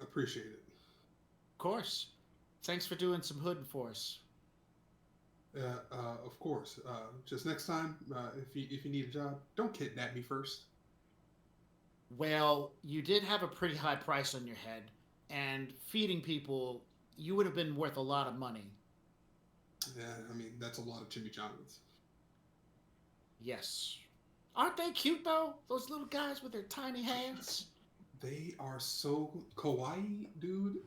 Appreciate it. Of course. Thanks for doing some hood for us. Of course. Just next time, if you need a job, don't kidnap me first. Well, you did have a pretty high price on your head, and feeding people, you would have been worth a lot of money. Yeah, I mean, that's a lot of chimichangas. Yes. Aren't they cute, though? Those little guys with their tiny hands? They are so kawaii, dude.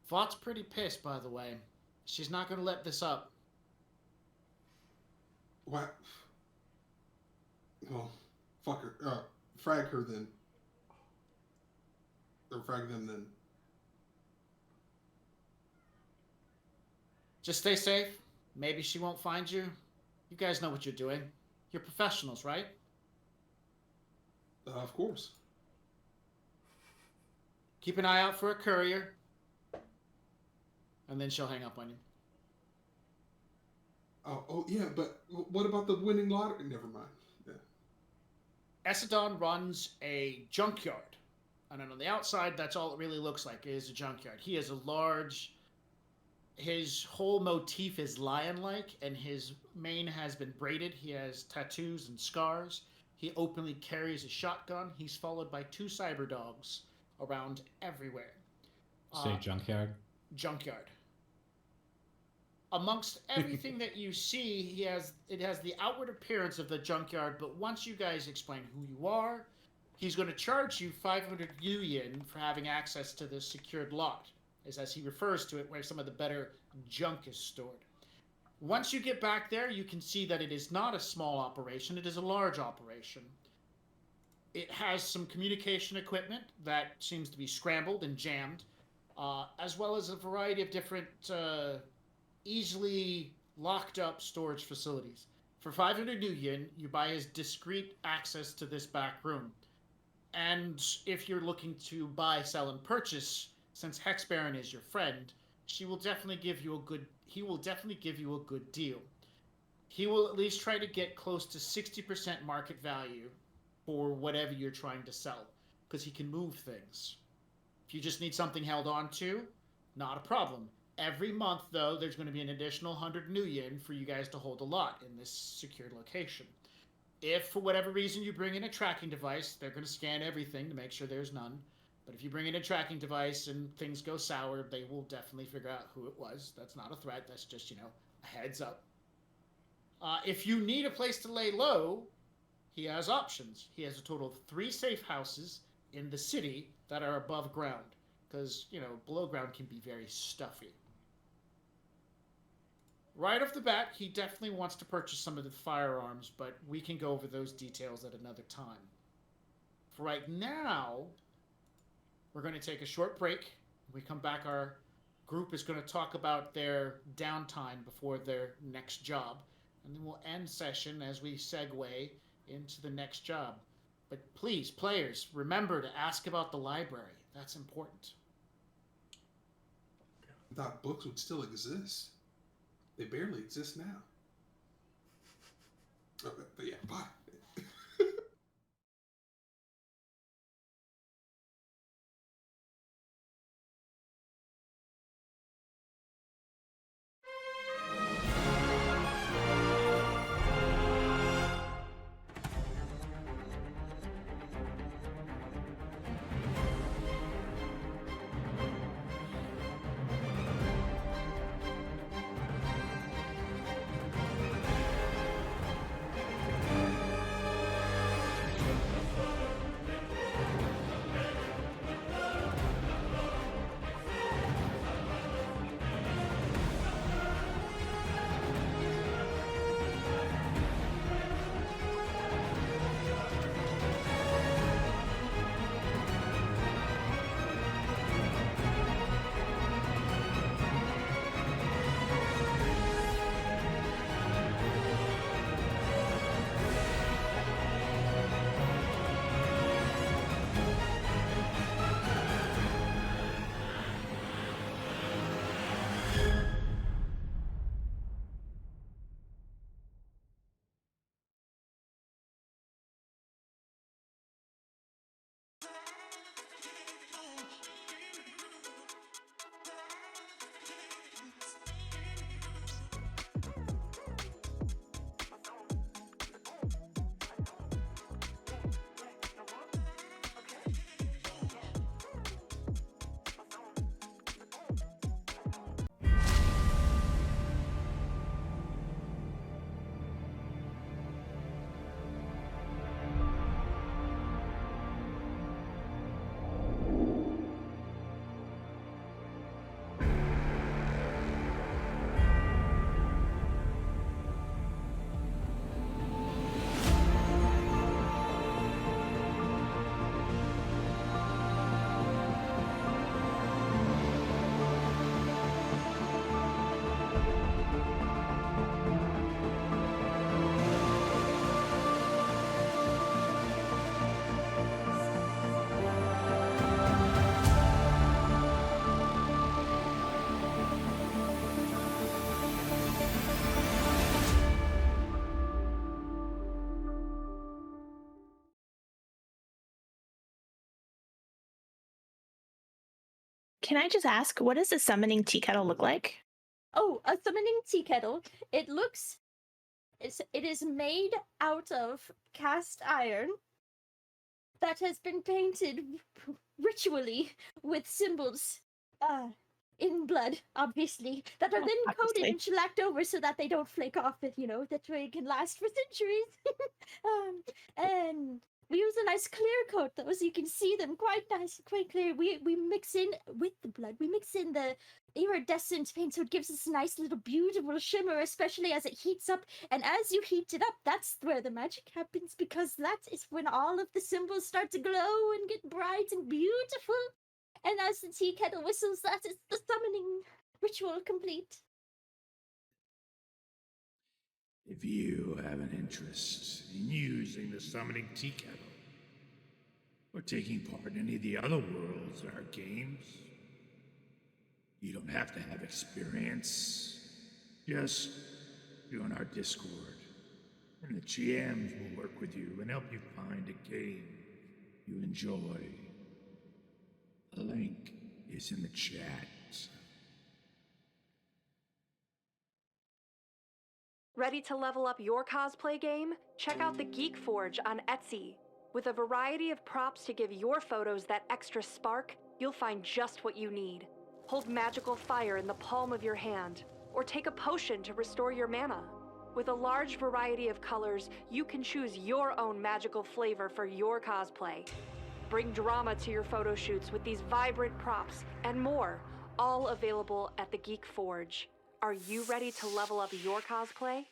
Vough's pretty pissed, by the way. She's not going to let this up. What? Well, fuck her. Frag her then. Or frag them then. Just stay safe. Maybe she won't find you. You guys know what you're doing. You're professionals, right? Of course. Keep an eye out for a courier. And then she'll hang up on you. Oh yeah, but what about the winning lottery? Never mind. Yeah. Essedon runs a junkyard. And on the outside, that's all it really looks like is a junkyard. He is a large... His whole motif is lion-like, and his mane has been braided. He has tattoos and scars. He openly carries a shotgun. He's followed by 2 cyber dogs around everywhere. Say junkyard? Junkyard. Amongst everything that you see, it has the outward appearance of the junkyard, but once you guys explain who you are, he's going to charge you 500 yen for having access to the secured lot, as he refers to it, where some of the better junk is stored. Once you get back there, you can see that it is not a small operation, it is a large operation. It has some communication equipment that seems to be scrambled and jammed, as well as a variety of different easily locked up storage facilities. For 500 new yen, you buy his discreet access to this back room. And if you're looking to buy, sell, and purchase, since Hex Baron is your friend, he will definitely give you a good deal. He will at least try to get close to 60% market value for whatever you're trying to sell, because he can move things. If you just need something held on to, not a problem. Every month, though, there's going to be an additional 100 new yen for you guys to hold a lot in this secured location. If, for whatever reason, you bring in a tracking device, they're going to scan everything to make sure there's none. But if you bring in a tracking device and things go sour, they will definitely figure out who it was. That's not a threat. That's just, a heads up. If you need a place to lay low, he has options. He has a total of 3 safe houses in the city that are above ground. Because, below ground can be very stuffy. Right off the bat, he definitely wants to purchase some of the firearms, but we can go over those details at another time. For right now, we're going to take a short break. When we come back, our group is going to talk about their downtime before their next job. And then we'll end session as we segue into the next job. But please, players, remember to ask about the library. That's important. I thought books would still exist. They barely exist now. Okay, but yeah, bye. Can I just ask, what does a summoning tea kettle look like? Oh, a summoning tea kettle. It is made out of cast iron that has been painted ritually with symbols in blood, obviously, that are then coated and shellacked over so that they don't flake off, that way it can last for centuries. And We use a nice clear coat though, so you can see them quite nice, quite clear. We mix in with the blood. We mix in the iridescent paint, so it gives us a nice little beautiful shimmer, especially as it heats up. And as you heat it up, that's where the magic happens, because that is when all of the symbols start to glow and get bright and beautiful. And as the tea kettle whistles, that is the summoning ritual complete. If you have an interest in using the summoning tea kettle, or taking part in any of the other worlds in our games, you don't have to have experience. Just join our Discord, and the GMs will work with you and help you find a game you enjoy. The link is in the chat. Ready to level up your cosplay game? Check out the Geek Forge on Etsy. With a variety of props to give your photos that extra spark, you'll find just what you need. Hold magical fire in the palm of your hand, or take a potion to restore your mana. With a large variety of colors, you can choose your own magical flavor for your cosplay. Bring drama to your photo shoots with these vibrant props and more, all available at the Geek Forge. Are you ready to level up your cosplay?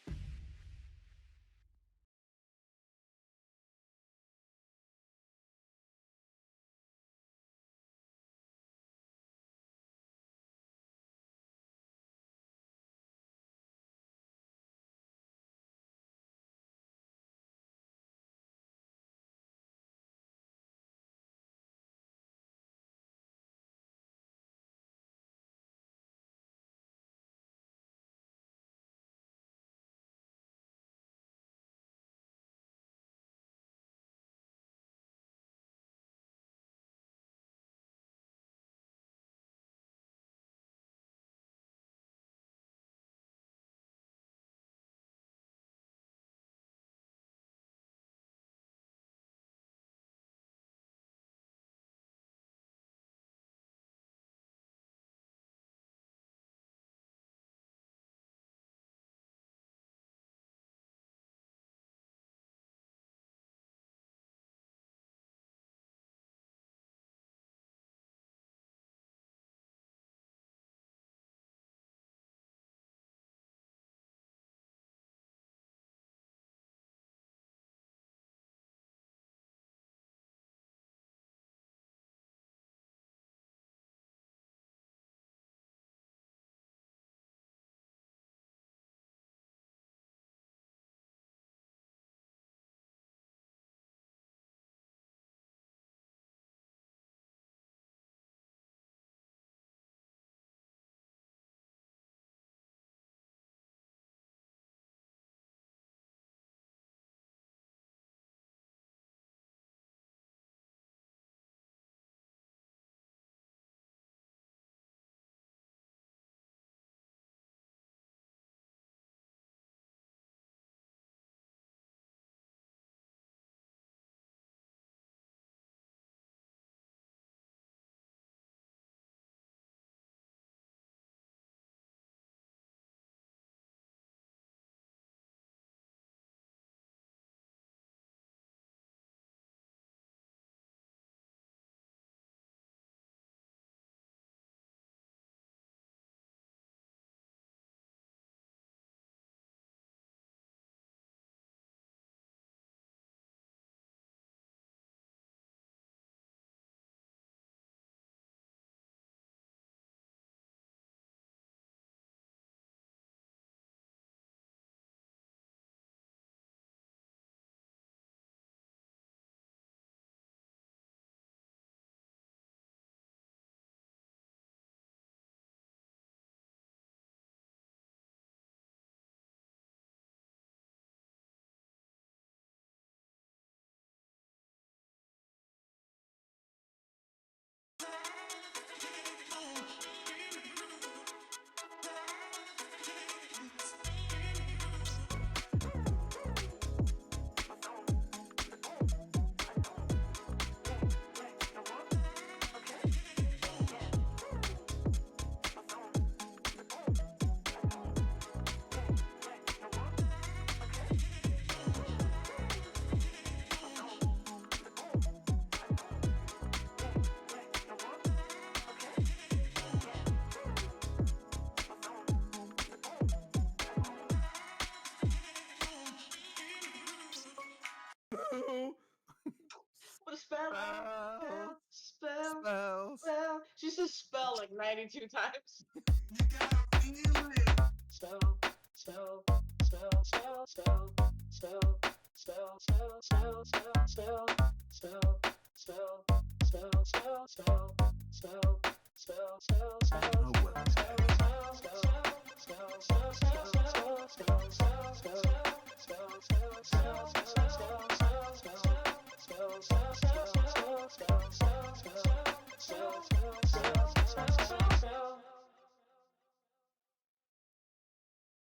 92 times.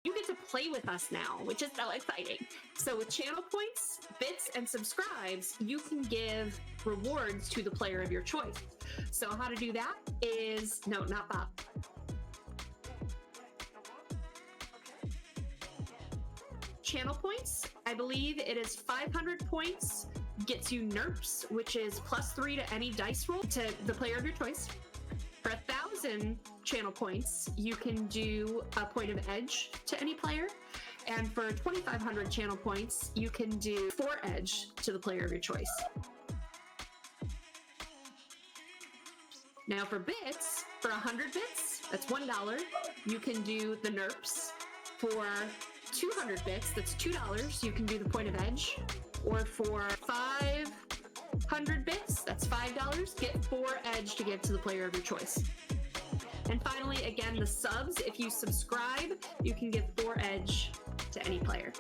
You get to play with us now, which is so exciting. So with channel points, bits, and subscribes, you can give rewards to the player of your choice. So how to do that is, no, not Bob. Channel points, I believe it is 500 points, gets you NERPs, which is +3 to any dice roll to the player of your choice. For 1,000 channel points, you can do a point of edge to any player. And for 2,500 channel points, you can do 4 edge to the player of your choice. Now for bits, for 100 bits, that's $1, you can do the NERPs. For 200 bits, that's $2, you can do the point of edge. Or for 500 bits, that's $5, get 4 edge to give to the player of your choice. And finally, again, the subs, if you subscribe, you can give 4 edge to any player.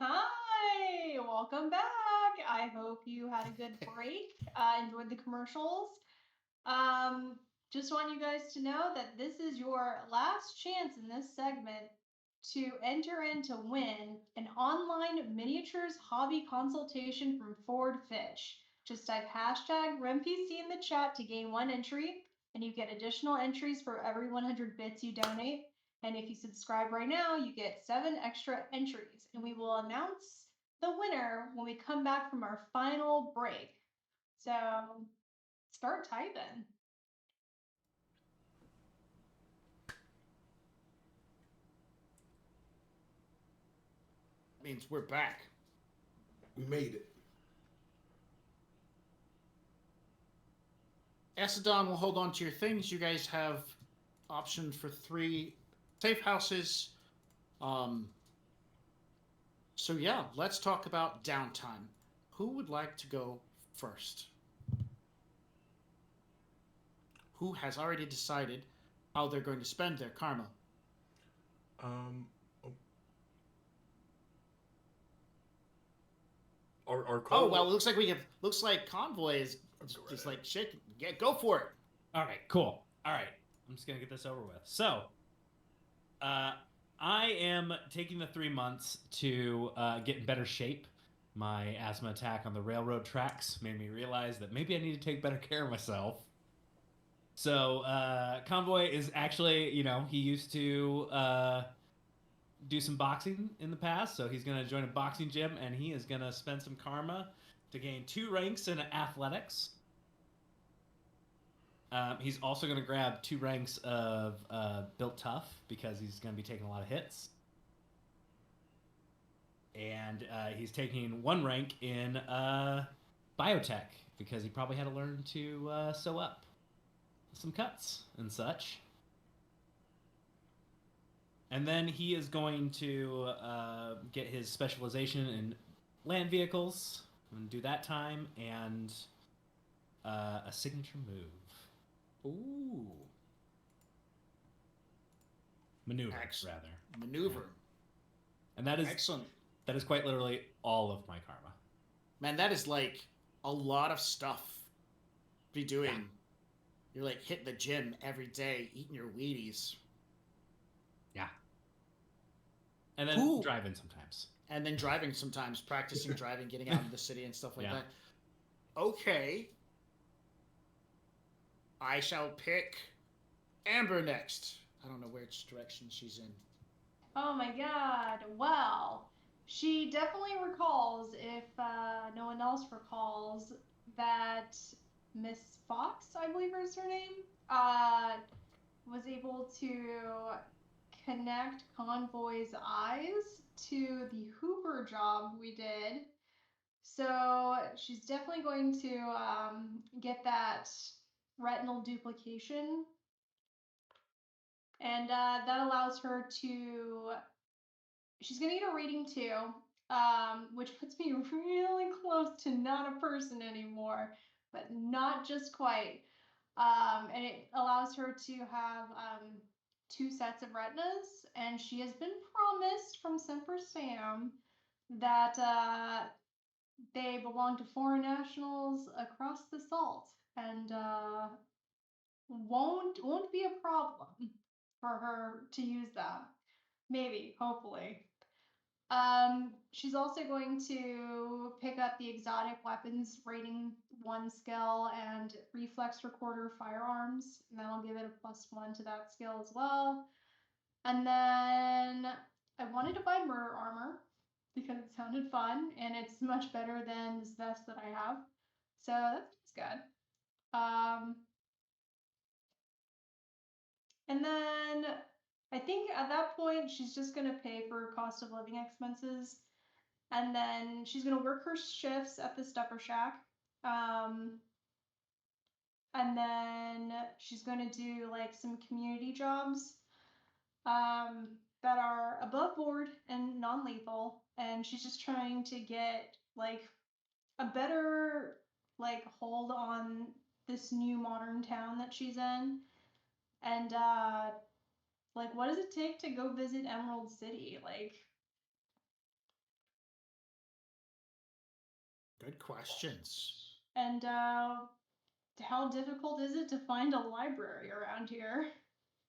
Hi, welcome back. I hope you had a good break. Enjoyed the commercials. Just want you guys to know that this is your last chance in this segment to enter in to win an online miniatures hobby consultation from Ford Fish. Just type hashtag RemPC in the chat to gain 1 entry, and you get additional entries for every 100 bits you donate. And if you subscribe right now, you get 7 extra entries, and we will announce the winner when we come back from our final break. So start typing. Means we're back. We made it. Acidon will hold on to your things. You guys have options for 3 safe houses. So yeah, let's talk about downtime. Who would like to go first? Who has already decided how they're going to spend their karma? Our well, it looks like Convoy is just like shaking. Yeah, go for it. All right, cool. All right, I'm just gonna get this over with. So, I am taking the 3 months to get in better shape. My asthma attack on the railroad tracks made me realize that maybe I need to take better care of myself. So, Convoy is actually, he used to do some boxing in the past, so he's going to join a boxing gym, and he is going to spend some karma to gain 2 ranks in athletics. He's also going to grab 2 ranks of Built Tough, because he's going to be taking a lot of hits. And he's taking 1 rank in Biotech, because he probably had to learn to sew up some cuts and such. And then he is going to get his specialization in land vehicles and do that time, and a signature move. Ooh. Maneuver, Excellent. rather. Maneuver. And that is excellent. That is quite literally all of my karma. Man, that is like a lot of stuff to be doing. Yeah. You're like hitting the gym every day, eating your Wheaties. Yeah. And then driving sometimes. And then driving sometimes, practicing driving, getting out in the city and stuff like that. Okay. I shall pick Amber next. I don't know which direction she's in. Oh my god. Well, she definitely recalls, if no one else recalls, that Miss Fox, I believe is her name, was able to connect Convoy's eyes to the Hooper job we did. So she's definitely going to get that retinal duplication. And that allows her to... She's going to get a reading too, which puts me really close to not a person anymore, but not just quite. And it allows her to have 2 sets of retinas, and she has been promised from Semper Sam that they belong to foreign nationals across the salt, and won't be a problem for her to use that. Maybe, hopefully. She's also going to pick up the exotic weapons rating 1 skill and reflex recorder firearms, and that'll give it a +1 to that skill as well. And then I wanted to buy murder armor because it sounded fun, and it's much better than this vest that I have. So that's good. And then I think at that point, she's just going to pay for cost of living expenses. And then she's going to work her shifts at the Stuffer Shack. And then she's going to do like some community jobs that are above board and non-lethal. And she's just trying to get like a better like hold on this new modern town that she's in. And like, what does it take to go visit Emerald City? Like, Good questions. And how difficult is it to find a library around here?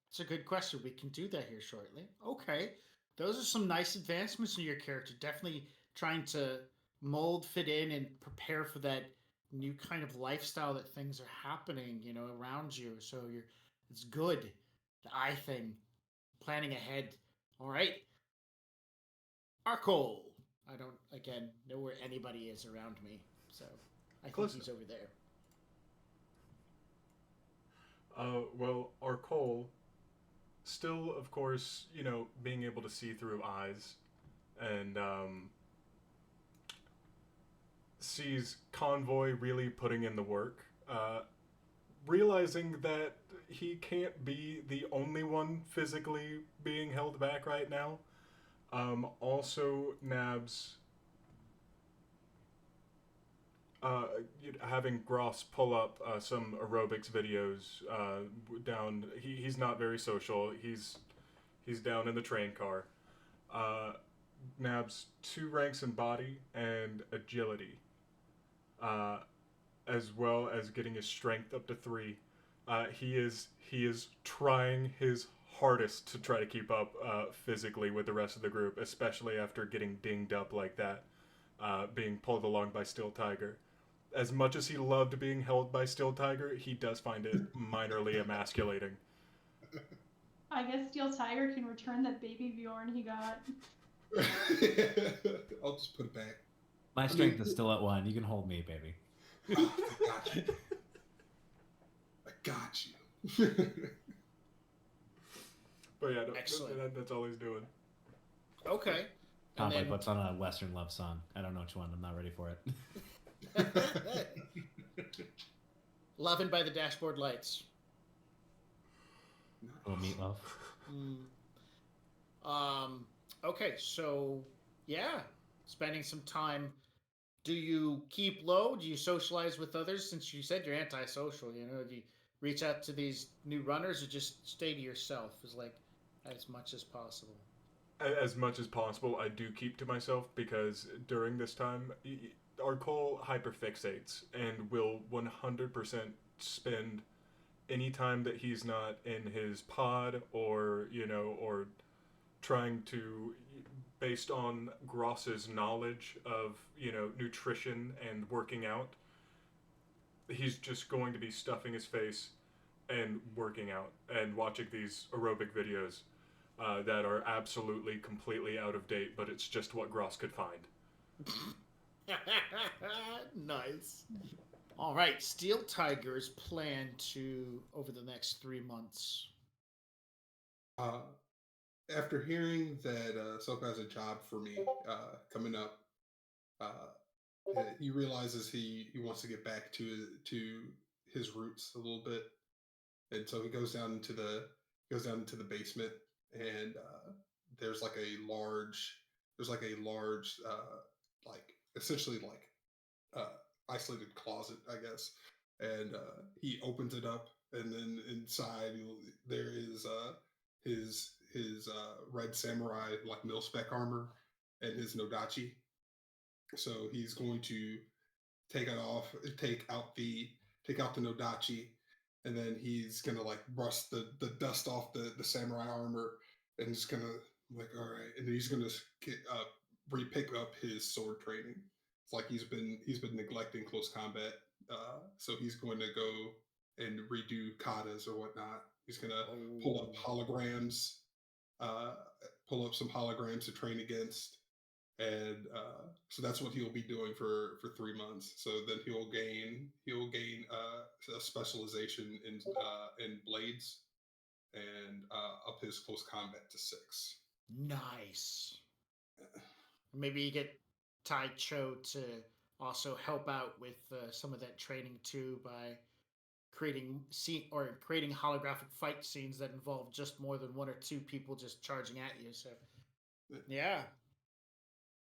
It's a good question. We can do that here shortly. Okay. Those are some nice advancements in your character. Definitely trying to mold, fit in, and prepare for that new kind of lifestyle that things are happening, around you. So it's good. The eye thing. Planning ahead. All right. Arcole. I don't, again, know where anybody is around me. So I think he's over there. Well, Arcole, still, of course, being able to see through eyes, and sees Convoy really putting in the work, realizing that he can't be the only one physically being held back right now. Also, Nabs having Gross pull up some aerobics videos down. He's not very social. He's down in the train car. Nabs 2 ranks in body and agility, as well as getting his strength up to 3. He is trying his hardest to try to keep up physically with the rest of the group, especially after getting dinged up like that, being pulled along by Steel Tiger. As much as he loved being held by Steel Tiger, he does find it minorly emasculating. I guess Steel Tiger can return that baby Bjorn he got. I'll just put it back. My strength is still at 1. You can hold me, baby. Oh, I got you. But yeah, Excellent. that's all he's doing. Okay. Convoy puts on a Western love song. I don't know which one. I'm not ready for it. Loving by the Dashboard Lights. Oh, meatloaf. Okay, so yeah, spending some time. Do you keep low? Do you socialize with others? Since you said you're antisocial, do you reach out to these new runners, or just stay to yourself? Is like as much as possible. As much as possible, I do keep to myself, because during this time, Arcole hyperfixates and will 100% spend any time that he's not in his pod or trying to, based on Gross's knowledge of, nutrition and working out, he's just going to be stuffing his face and working out and watching these aerobic videos that are absolutely, completely out of date, but it's just what Gross could find. Nice. All right, Steel Tiger's plan to over the next 3 months. After hearing that Soka has a job for me coming up, he realizes he wants to get back to his roots a little bit, and so he goes down into the basement, and there's like a large like essentially like isolated closet, I guess, and he opens it up, and then inside there is his red samurai like mil-spec armor and his Nodachi. So he's going to take out the Nodachi, and then he's gonna like brush the dust off the samurai armor, and just gonna like, all right, and then he's gonna re-pick up his sword training. It's like he's been neglecting close combat, so he's going to go and redo katas or whatnot. He's gonna pull up holograms, pull up some holograms to train against, and so that's what he'll be doing for 3 months. So then he'll gain a specialization in blades, and up his close combat to 6. Nice. Maybe you get Tai Cho to also help out with some of that training too, by creating holographic fight scenes that involve just more than 1 or 2 people just charging at you. So yeah.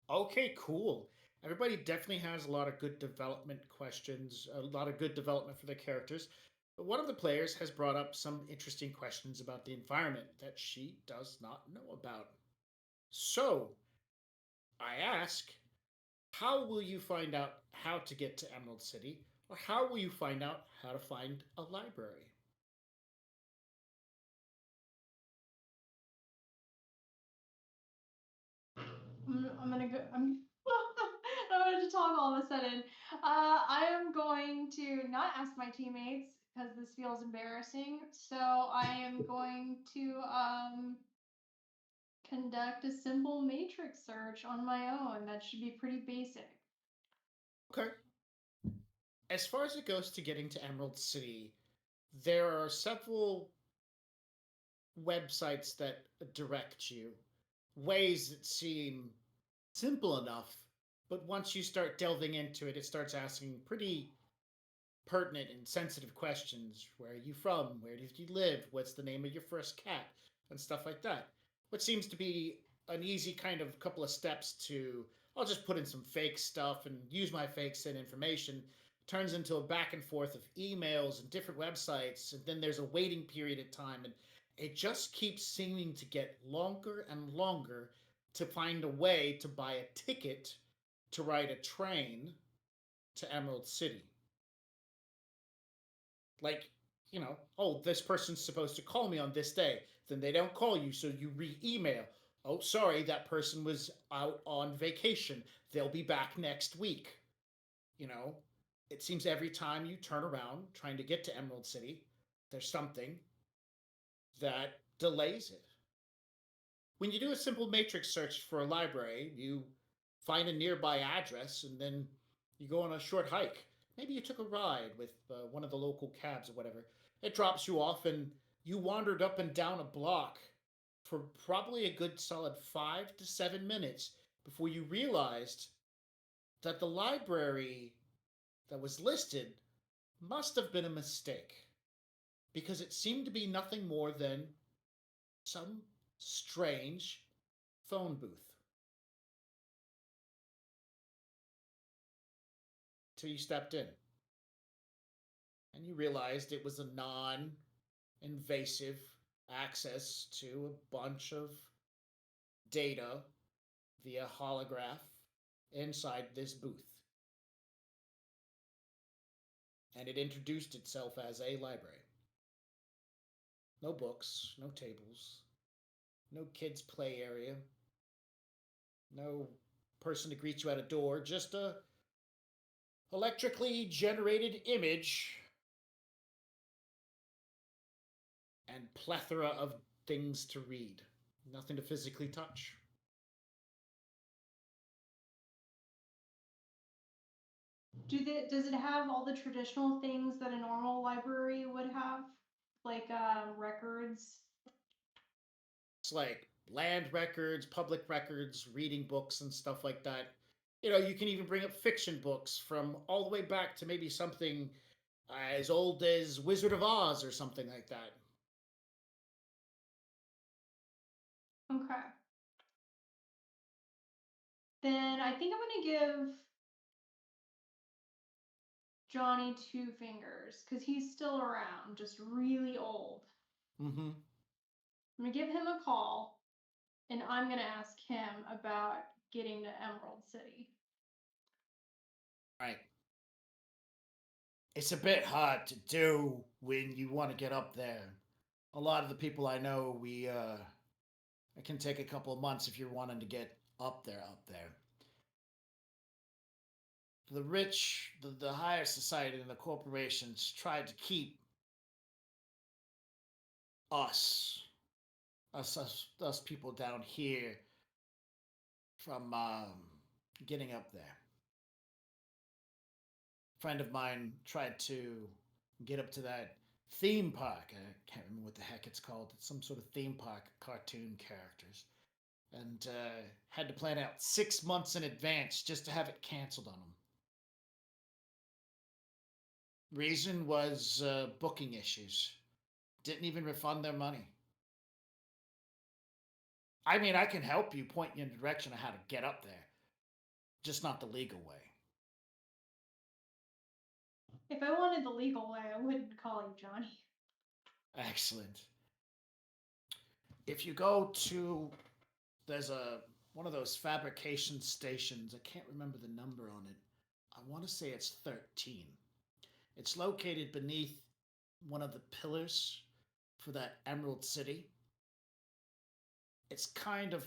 Okay, cool. Everybody definitely has a lot of good development questions, a lot of good development for their characters. But one of the players has brought up some interesting questions about the environment that she does not know about. So I ask, how will you find out how to get to Emerald City, or how will you find out how to find a library? I'm gonna go. I'm. I wanted to talk all of a sudden. I am going to not ask my teammates because this feels embarrassing. So I am going to conduct a simple matrix search on my own. That should be pretty basic. Okay. As far as it goes to getting to Emerald City, there are several websites that direct you, ways that seem simple enough, but once you start delving into it, it starts asking pretty pertinent and sensitive questions. Where are you from? Where did you live? What's the name of your first cat? And stuff like that. What seems to be an easy kind of couple of steps to, I'll just put in some fake stuff and use my fake send information, turns into a back and forth of emails and different websites, and then there's a waiting period of time, and it just keeps seeming to get longer and longer to find a way to buy a ticket to ride a train to Emerald City. Like, oh, this person's supposed to call me on this day. Then they don't call you, so you re-email. Oh, sorry, that person was out on vacation. They'll be back next week. It seems every time you turn around trying to get to Emerald City, there's something that delays it. When you do a simple matrix search for a library, you find a nearby address and then you go on a short hike. Maybe you took a ride with one of the local cabs or whatever. It drops you off and you wandered up and down a block for probably a good solid 5 to 7 minutes before you realized that the library that was listed must have been a mistake, because it seemed to be nothing more than some strange phone booth. Till you stepped in and you realized it was a non-invasive access to a bunch of data via holograph inside this booth. And it introduced itself as a library. No books, no tables, no kids' play area, no person to greet you at a door, just a electrically generated image and plethora of things to read. Nothing to physically touch. Does it have all the traditional things that a normal library would have? Like records? It's like land records, public records, reading books and stuff like that. You can even bring up fiction books from all the way back to maybe something as old as Wizard of Oz or something like that. Okay. Then I think I'm going to give Johnny 2 fingers because he's still around, just really old. Mm-hmm. I'm going to give him a call and I'm going to ask him about getting to Emerald City. Right. It's a bit hard to do when you want to get up there. A lot of the people I know, it can take a couple of months if you're wanting to get up there. The rich, the higher society and the corporations tried to keep us people down here from getting up there. A friend of mine tried to get up to that theme park. I can't remember what the heck it's called. It's some sort of theme park, cartoon characters. And had to plan out 6 months in advance just to have it canceled on him. Reason was booking issues. Didn't even refund their money. I mean, I can help you, point you in the direction of how to get up there. Just not the legal way. If I wanted the legal way, I wouldn't call you Johnny. Excellent. If you go to, there's a one of those fabrication stations. I can't remember the number on it. I want to say it's 13. It's located beneath one of the pillars for that Emerald City. It's kind of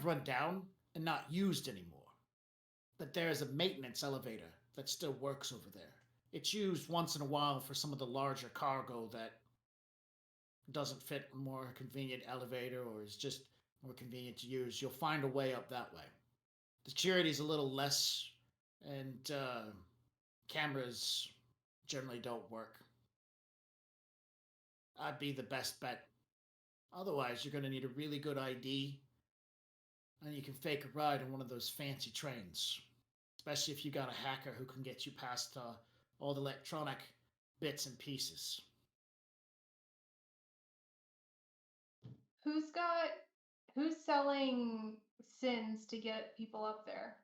run down and not used anymore. But there is a maintenance elevator that still works over there. It's used once in a while for some of the larger cargo that doesn't fit a more convenient elevator or is just more convenient to use. You'll find a way up that way. The security is a little less, and cameras generally don't work. I'd be the best bet. Otherwise, you're going to need a really good ID, and you can fake a ride on one of those fancy trains. Especially if you got a hacker who can get you past all the electronic bits and pieces. Who's selling sins to get people up there?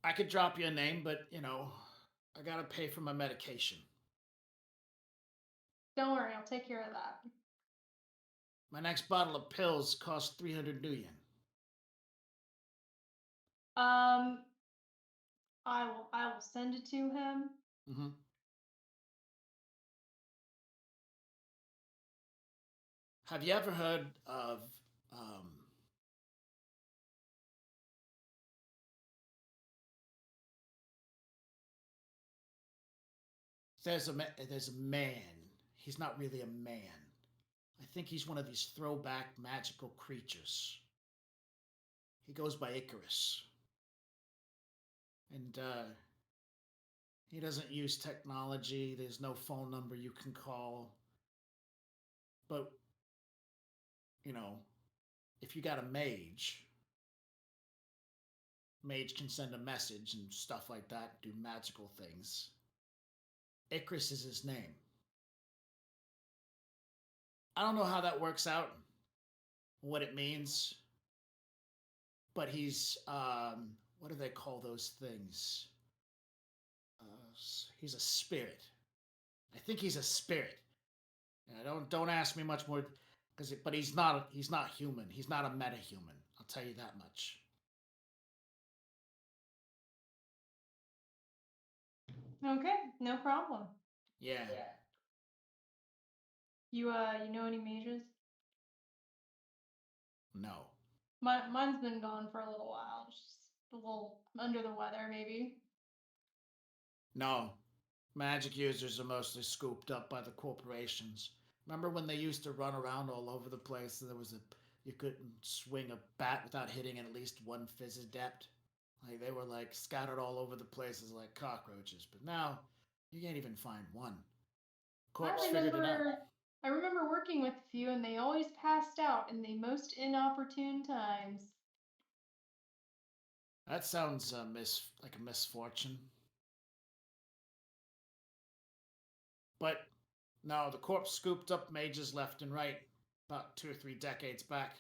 I could drop you a name, but, I gotta pay for my medication. Don't worry, I'll take care of that. My next bottle of pills costs 300 new yen. I will send it to him. Mm-hmm. Have you ever heard of there's a man. He's not really a man. I think he's one of these throwback magical creatures. He goes by Icarus. And he doesn't use technology. There's no phone number you can call. But, if you got a mage can send a message and stuff like that, do magical things. Icarus is his name. I don't know how that works out, what it means, but he's, what do they call those things? He's a spirit. I think he's a spirit. Don't ask me much more, but he's not human. He's not a meta-human. I'll tell you that much. Okay, no problem. Yeah. You know any mages? No. Mine's been gone for a little while. Just a little under the weather, maybe. No. Magic users are mostly scooped up by the corporations. Remember when they used to run around all over the place and you couldn't swing a bat without hitting at least one fizz adept? Like they were scattered all over the places like cockroaches. But now you can't even find one. Corpse figured it out. I remember working with a few, and they always passed out in the most inopportune times. That sounds like a misfortune. But no, the corpse scooped up mages left and right about 2 or 3 decades back.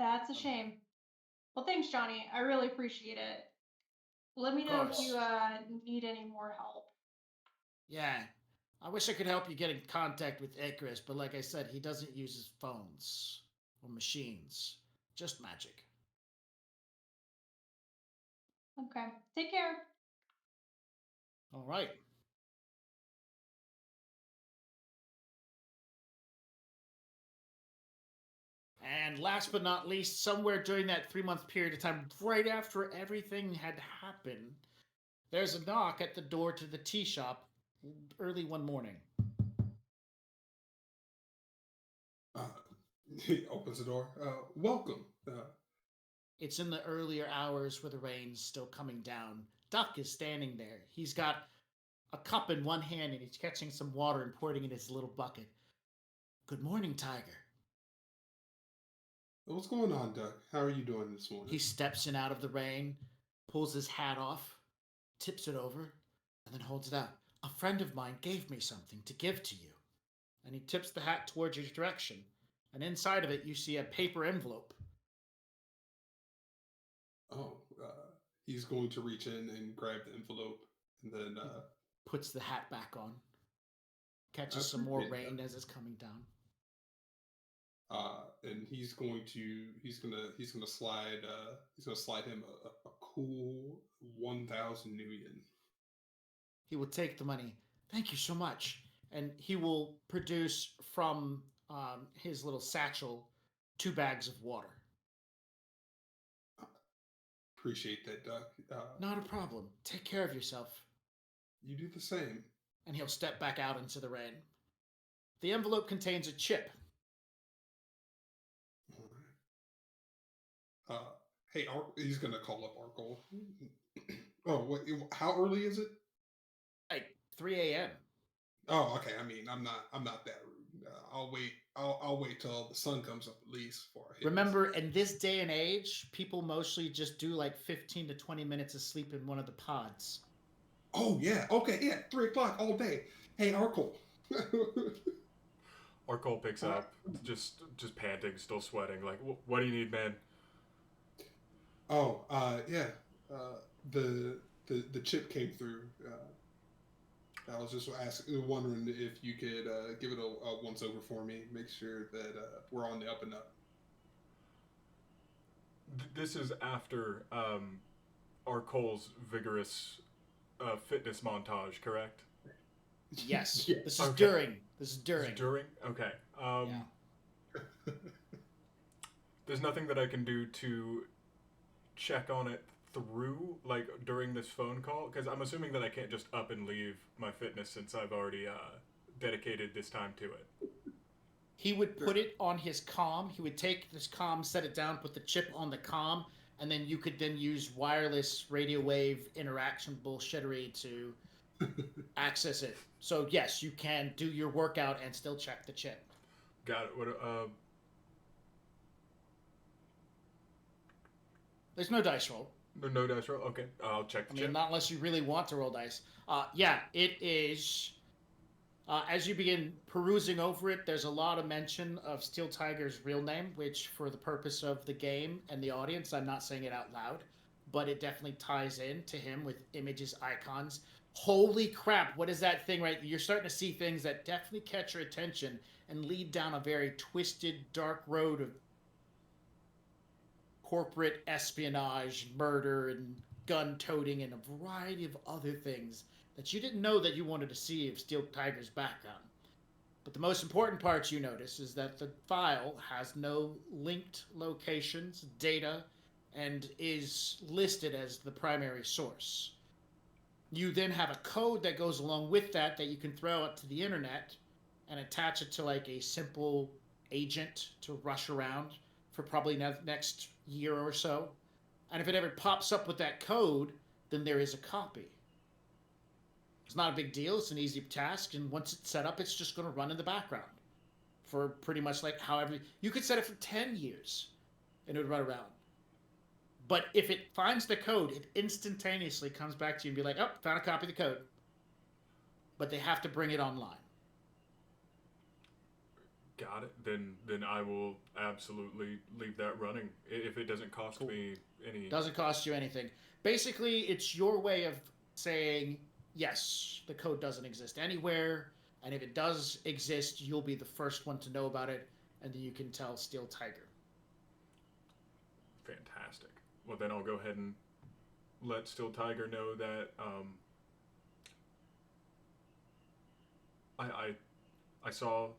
That's a shame. Well, thanks, Johnny. I really appreciate it. Let me know if you need any more help. Yeah. I wish I could help you get in contact with Icarus, but like I said, he doesn't use his phones or machines. Just magic. Okay. Take care. All right. And last but not least, somewhere during that 3-month period of time, right after everything had happened, there's a knock at the door to the tea shop early one morning. He opens the door. Welcome. It's in the earlier hours where the rain's still coming down. Duck is standing there. He's got a cup in one hand and he's catching some water and pouring it in his little bucket. Good morning, Tiger. What's going on, Duck? How are you doing this morning? He steps in out of the rain, pulls his hat off, tips it over, and then holds it out. A friend of mine gave me something to give to you. And he tips the hat towards your direction. And inside of it, you see a paper envelope. Oh, he's going to reach in and grab the envelope and then... puts the hat back on. catches some more rain as it's coming down. And he's gonna slide him a cool 1,000 new yen. He will take the money. Thank you so much. And he will produce from his little satchel 2 bags of water. Appreciate that, Doc. Not a problem. Take care of yourself. You do the same. And he'll step back out into the rain. The envelope contains a chip. Hey, he's gonna call up Arkle. Oh, what? How early is it? Like 3 a.m. Oh, okay. I mean, I'm not that rude. I'll wait till the sun comes up at least before I hit Remember, in this day and age, people mostly just do like 15 to 20 minutes of sleep in one of the pods. Oh yeah. Okay. Yeah. 3 o'clock all day. Hey, Arkle. Arkle picks up, just panting, still sweating. Like, what do you need, man? Oh, yeah. The chip came through. I was just wondering if you could give it a once over for me. Make sure that we're on the up and up. This is after Arkle's vigorous fitness montage, correct? Yes. Yeah. This is Okay. during. This is during. This is during? Okay. Yeah. There's nothing that I can do to check on it through, like, during this phone call? Because I'm assuming that I can't just up and leave my fitness since I've already dedicated this time to it. He would put it on his comm. He would take this comm, set it down, put the chip on the comm, and then you could then use wireless radio wave interaction bullshittery to access it. So yes, you can do your workout and still check the chip. Got it. What? There's no dice roll. No dice roll? Okay, I'll check the I chip. mean, not unless you really want to roll dice. Yeah, it is. As you begin perusing over it, there's a lot of mention of Steel Tiger's real name, which, for the purpose of the game and the audience, I'm not saying it out loud, but it definitely ties in to him with images, icons. Holy crap, what is that thing, right? You're starting to see things that definitely catch your attention and lead down a very twisted, dark road of corporate espionage, murder, and gun-toting, and a variety of other things that you didn't know that you wanted to see of Steel Tiger's background. But the most important part you notice is that the file has no linked locations, data, and is listed as the primary source. You then have a code that goes along with that you can throw out to the internet and attach it to like a simple agent to rush around for probably next year or so. And if it ever pops up with that code, then there is a copy. It's not a big deal. It's an easy task. And once it's set up, it's just going to run in the background for pretty much like however. You could set it for 10 years and it would run around. But if it finds the code, it instantaneously comes back to you and be like, oh, found a copy of the code. But they have to bring it online. Got it. Then I will absolutely leave that running if it doesn't cost me any. Doesn't cost you anything. Basically, it's your way of saying, yes, the code doesn't exist anywhere, and if it does exist, you'll be the first one to know about it, and then you can tell Steel Tiger. Fantastic. Well, then I'll go ahead and let Steel Tiger know that I saw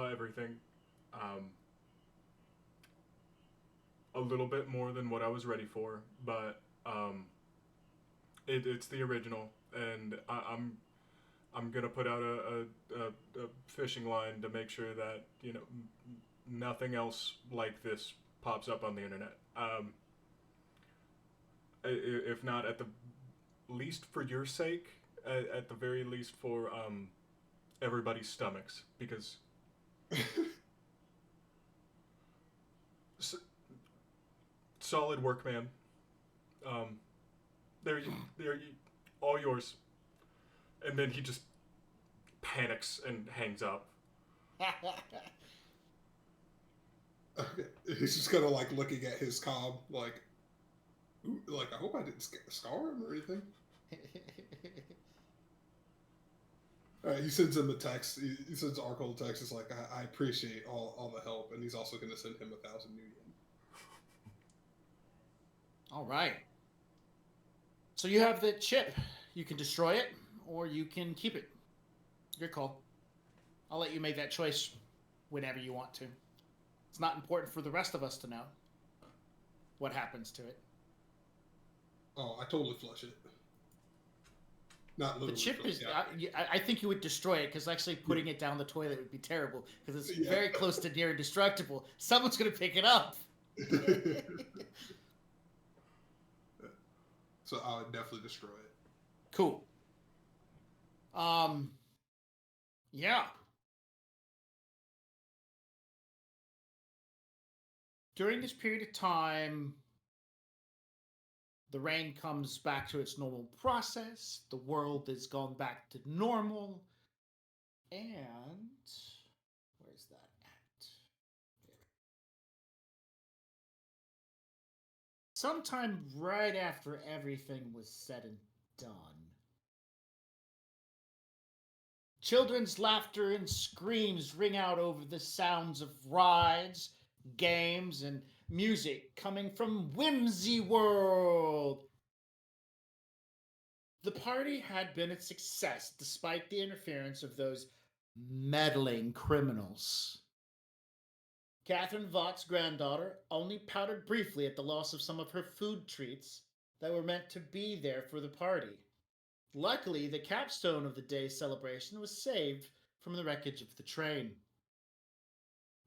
everything. A little bit more than what I was ready for, but it's the original, and I'm gonna put out a fishing line to make sure that nothing else like this pops up on the internet. If not at the least for your sake, at the very least for everybody's stomachs, because solid work, man. There you, all yours. And then he just panics and hangs up. Okay. He's just kind of like looking at his comm, like I hope I didn't scar him or anything. All right, he sends him a text. He sends Arkle a text. It's like, I appreciate all the help, and he's also going to send him 1,000 new yen. All right. So you have the chip. You can destroy it, or you can keep it. Your call. I'll let you make that choice whenever you want to. It's not important for the rest of us to know what happens to it. Oh, I totally flush it. Not literally. The chip flush, is. yeah. I think you would destroy it because actually putting it down the toilet would be terrible because it's very close to near indestructible. Someone's going to pick it up. So I would definitely destroy it. Cool. Yeah. During this period of time, the rain comes back to its normal process. The world has gone back to normal. And where's that at? Sometime right after everything was said and done, children's laughter and screams ring out over the sounds of rides, games, and music coming from Whimsy World. The party had been a success despite the interference of those meddling criminals. Catherine Vought's granddaughter only pouted briefly at the loss of some of her food treats that were meant to be there for the party. Luckily, the capstone of the day's celebration was saved from the wreckage of the train.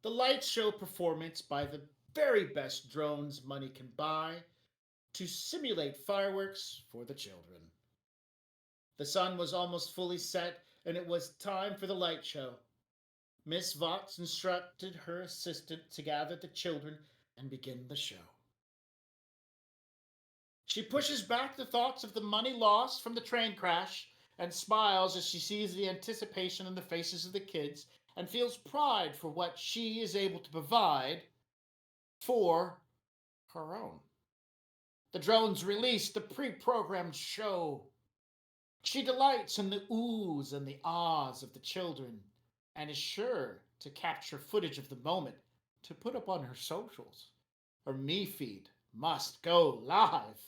The light show performance by the very best drones money can buy to simulate fireworks for the children. The sun was almost fully set, and it was time for the light show. Miss Vaux instructed her assistant to gather the children and begin the show. She pushes back the thoughts of the money lost from the train crash and smiles as she sees the anticipation in the faces of the kids and feels pride for what she is able to provide for her own. The drones release the pre-programmed show. She delights in the oohs and the ahs of the children and is sure to capture footage of the moment to put up on her socials. Her Me feed must go live.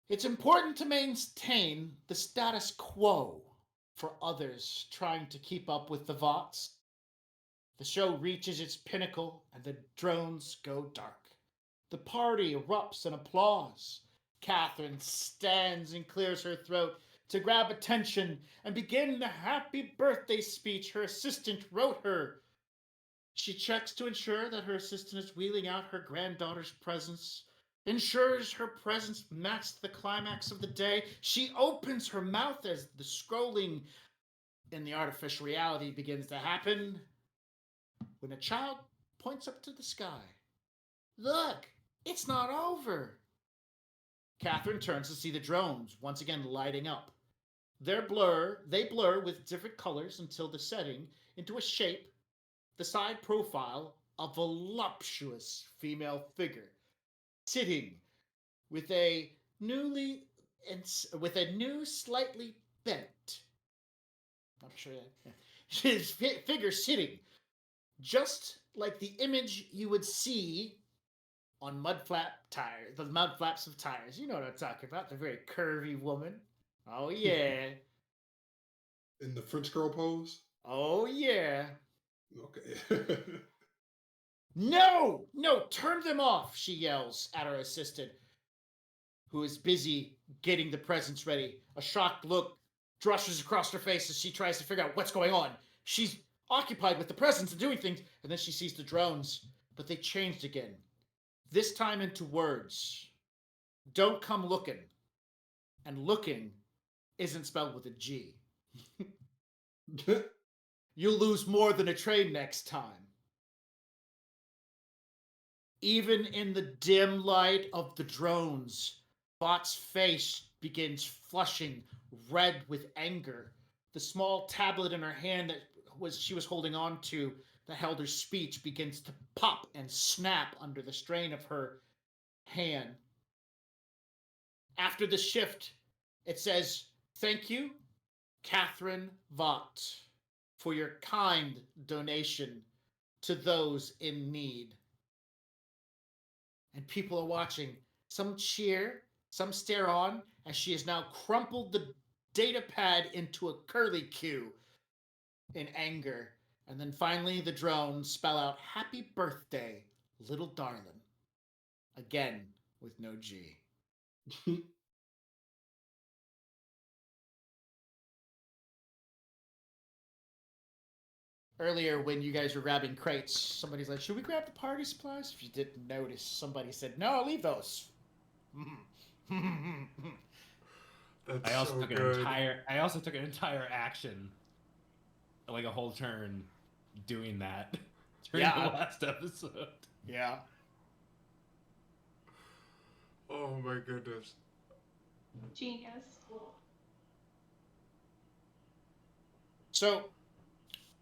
It's important to maintain the status quo for others trying to keep up with the Vots. The show reaches its pinnacle and the drones go dark. The party erupts in applause. Catherine stands and clears her throat to grab attention and begin the happy birthday speech her assistant wrote her. She checks to ensure that her assistant is wheeling out her granddaughter's presents, ensures her presents match the climax of the day. She opens her mouth as the scrolling in the artificial reality begins to happen when a child points up to the sky. Look, it's not over. Catherine turns to see the drones once again lighting up. They blur with different colors until the setting into a shape, the side profile of a voluptuous female figure, sitting with a new slightly bent. I'm sure that his figure sitting just like the image you would see on mud flaps of tires. You know what I'm talking about. The very curvy woman. Oh, yeah. In the French girl pose? Oh, yeah. Okay. No! Turn them off, she yells at her assistant, who is busy getting the presents ready. A shocked look drushes across her face as she tries to figure out what's going on. She's occupied with the presents and doing things, and then she sees the drones, but they changed again. This time into words. Don't come looking. And looking isn't spelled with a G. You'll lose more than a train next time. Even in the dim light of the drones, Bot's face begins flushing red with anger. The small tablet in her hand that she was holding on to that held her speech begins to pop and snap under the strain of her hand. After the shift, it says, "Thank you. Catherine Vaught, for your kind donation to those in need. And people are watching. Some cheer, some stare on, as she has now crumpled the data pad into a curlicue in anger. And then finally, the drones spell out "Happy Birthday, Little Darlin'." Again, with no G. Earlier, when you guys were grabbing crates, somebody's like, "Should we grab the party supplies?" If you didn't notice, somebody said, "No, leave those." That's I also so took good. I also took an entire action, like a whole turn, doing that during the last episode. Yeah. Oh my goodness. Genius. So,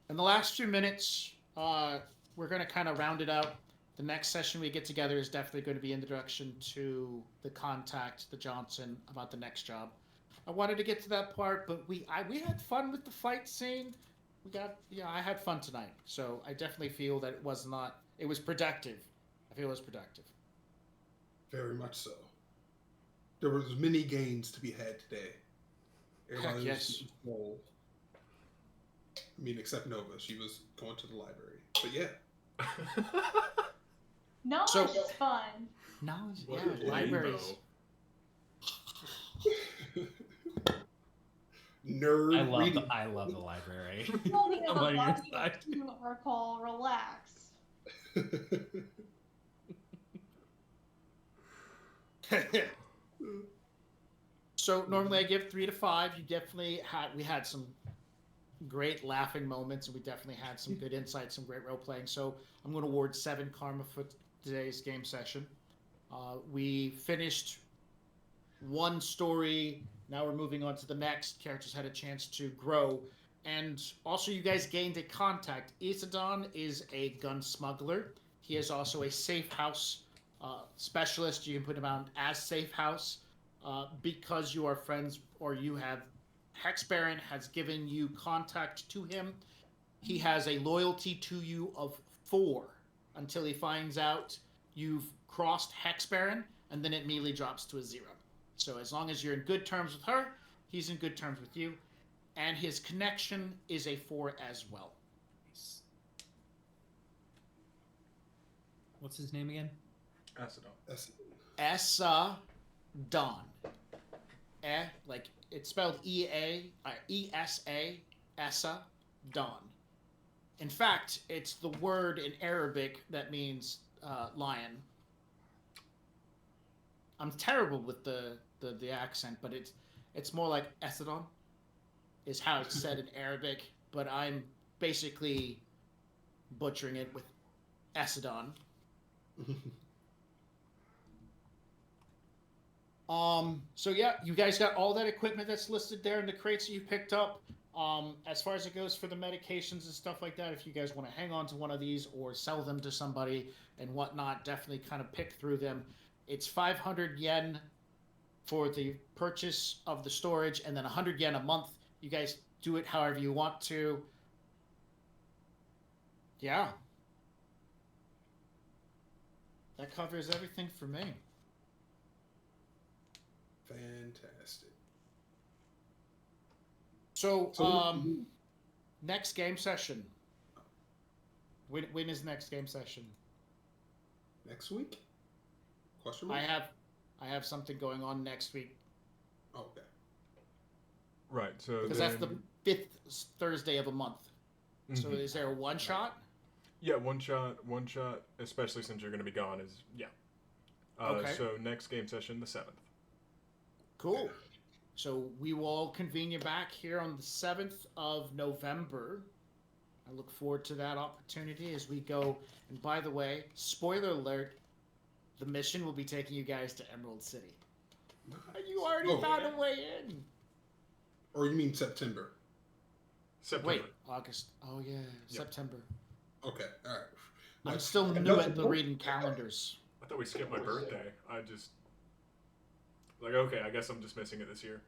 in the last few minutes, we're going to kind of round it out. The next session we get together is definitely going to be introduction to the contact, the Johnson, about the next job. I wanted to get to that part, but we had fun with the fight scene. I had fun tonight. So I definitely feel that it was productive. I feel it was productive. Very much so. There was many gains to be had today. Heck, yes. Well, I mean, except Nova. She was going to the library. But yeah. Knowledge is fun. Knowledge, What yeah, a libraries. Nerd reading. I love the library. Only have I'm on a your body side. of two are called relax. So normally I give 3 to 5. We had some great laughing moments, and we definitely had some good insights, some great role playing. So I'm going to award 7 karma for today's game session. We finished one story. Now we're moving on to the next. Characters had a chance to grow, and also you guys gained a contact. Isadon is a gun smuggler. He is also a safe house specialist. You can put him on as safe house because you are friends, or you have Hex Baron has given you contact to him. He has a loyalty to you of 4 until he finds out you've crossed Hex Baron, and then it immediately drops to a 0. So as long as you're in good terms with her, he's in good terms with you. And his connection is a 4 as well. What's his name again? Acidon. Esa-Don. Like it's spelled E-S-A, Esa-Don. In fact, it's the word in Arabic that means lion. I'm terrible with the accent, but it's more like Esadon is how it's said in Arabic, but I'm basically butchering it with Esadon. So yeah, you guys got all that equipment that's listed there in the crates that you picked up. As far as it goes for the medications and stuff like that, if you guys want to hang on to one of these or sell them to somebody and whatnot, definitely kind of pick through them. It's 500 yen for the purchase of the storage, and then 100 yen a month. You guys do it however you want to. Yeah. That covers everything for me. Fantastic. So next game session. When is next game session? Next week? Question mark? I have something going on next week. Okay. Right. So because that's the 5th Thursday of a month. Mm-hmm. So is there a one shot? Yeah, one shot. Especially since you're going to be gone. Okay. So next game session, the 7th. Cool. So we will convene you back here on the 7th of November. I look forward to that opportunity as we go. And by the way, spoiler alert, the mission will be taking you guys to Emerald City. You already found a way in. Or you mean September? Wait, August. Oh yeah, September. Okay, all right. I'm still new at the reading calendars. I thought we skipped my birthday. Like, okay, I guess I'm just missing it this year.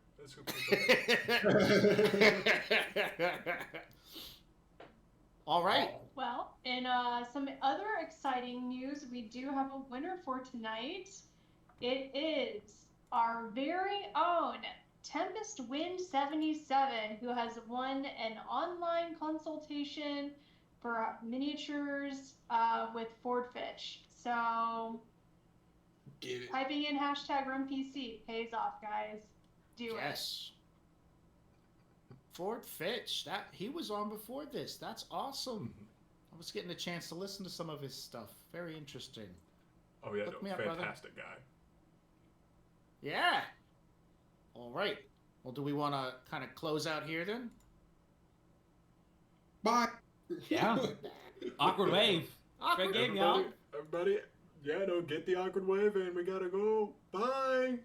All right. Well, in some other exciting news, we do have a winner for tonight. It is our very own Tempest Wind 77, who has won an online consultation for miniatures with Ford Fish. So typing in #RunPC pays off, guys. Do it. Yes. Ford Fitch, that he was on before this. That's awesome. I was getting a chance to listen to some of his stuff. Very interesting. Oh yeah, Look no, me up, brother. fantastic guy. Yeah. All right. Well, do we want to kind of close out here then? Bye. Yeah. Awkward wave. Awkward Great game, y'all. Everybody, yeah, no, get the awkward wave and we gotta go. Bye.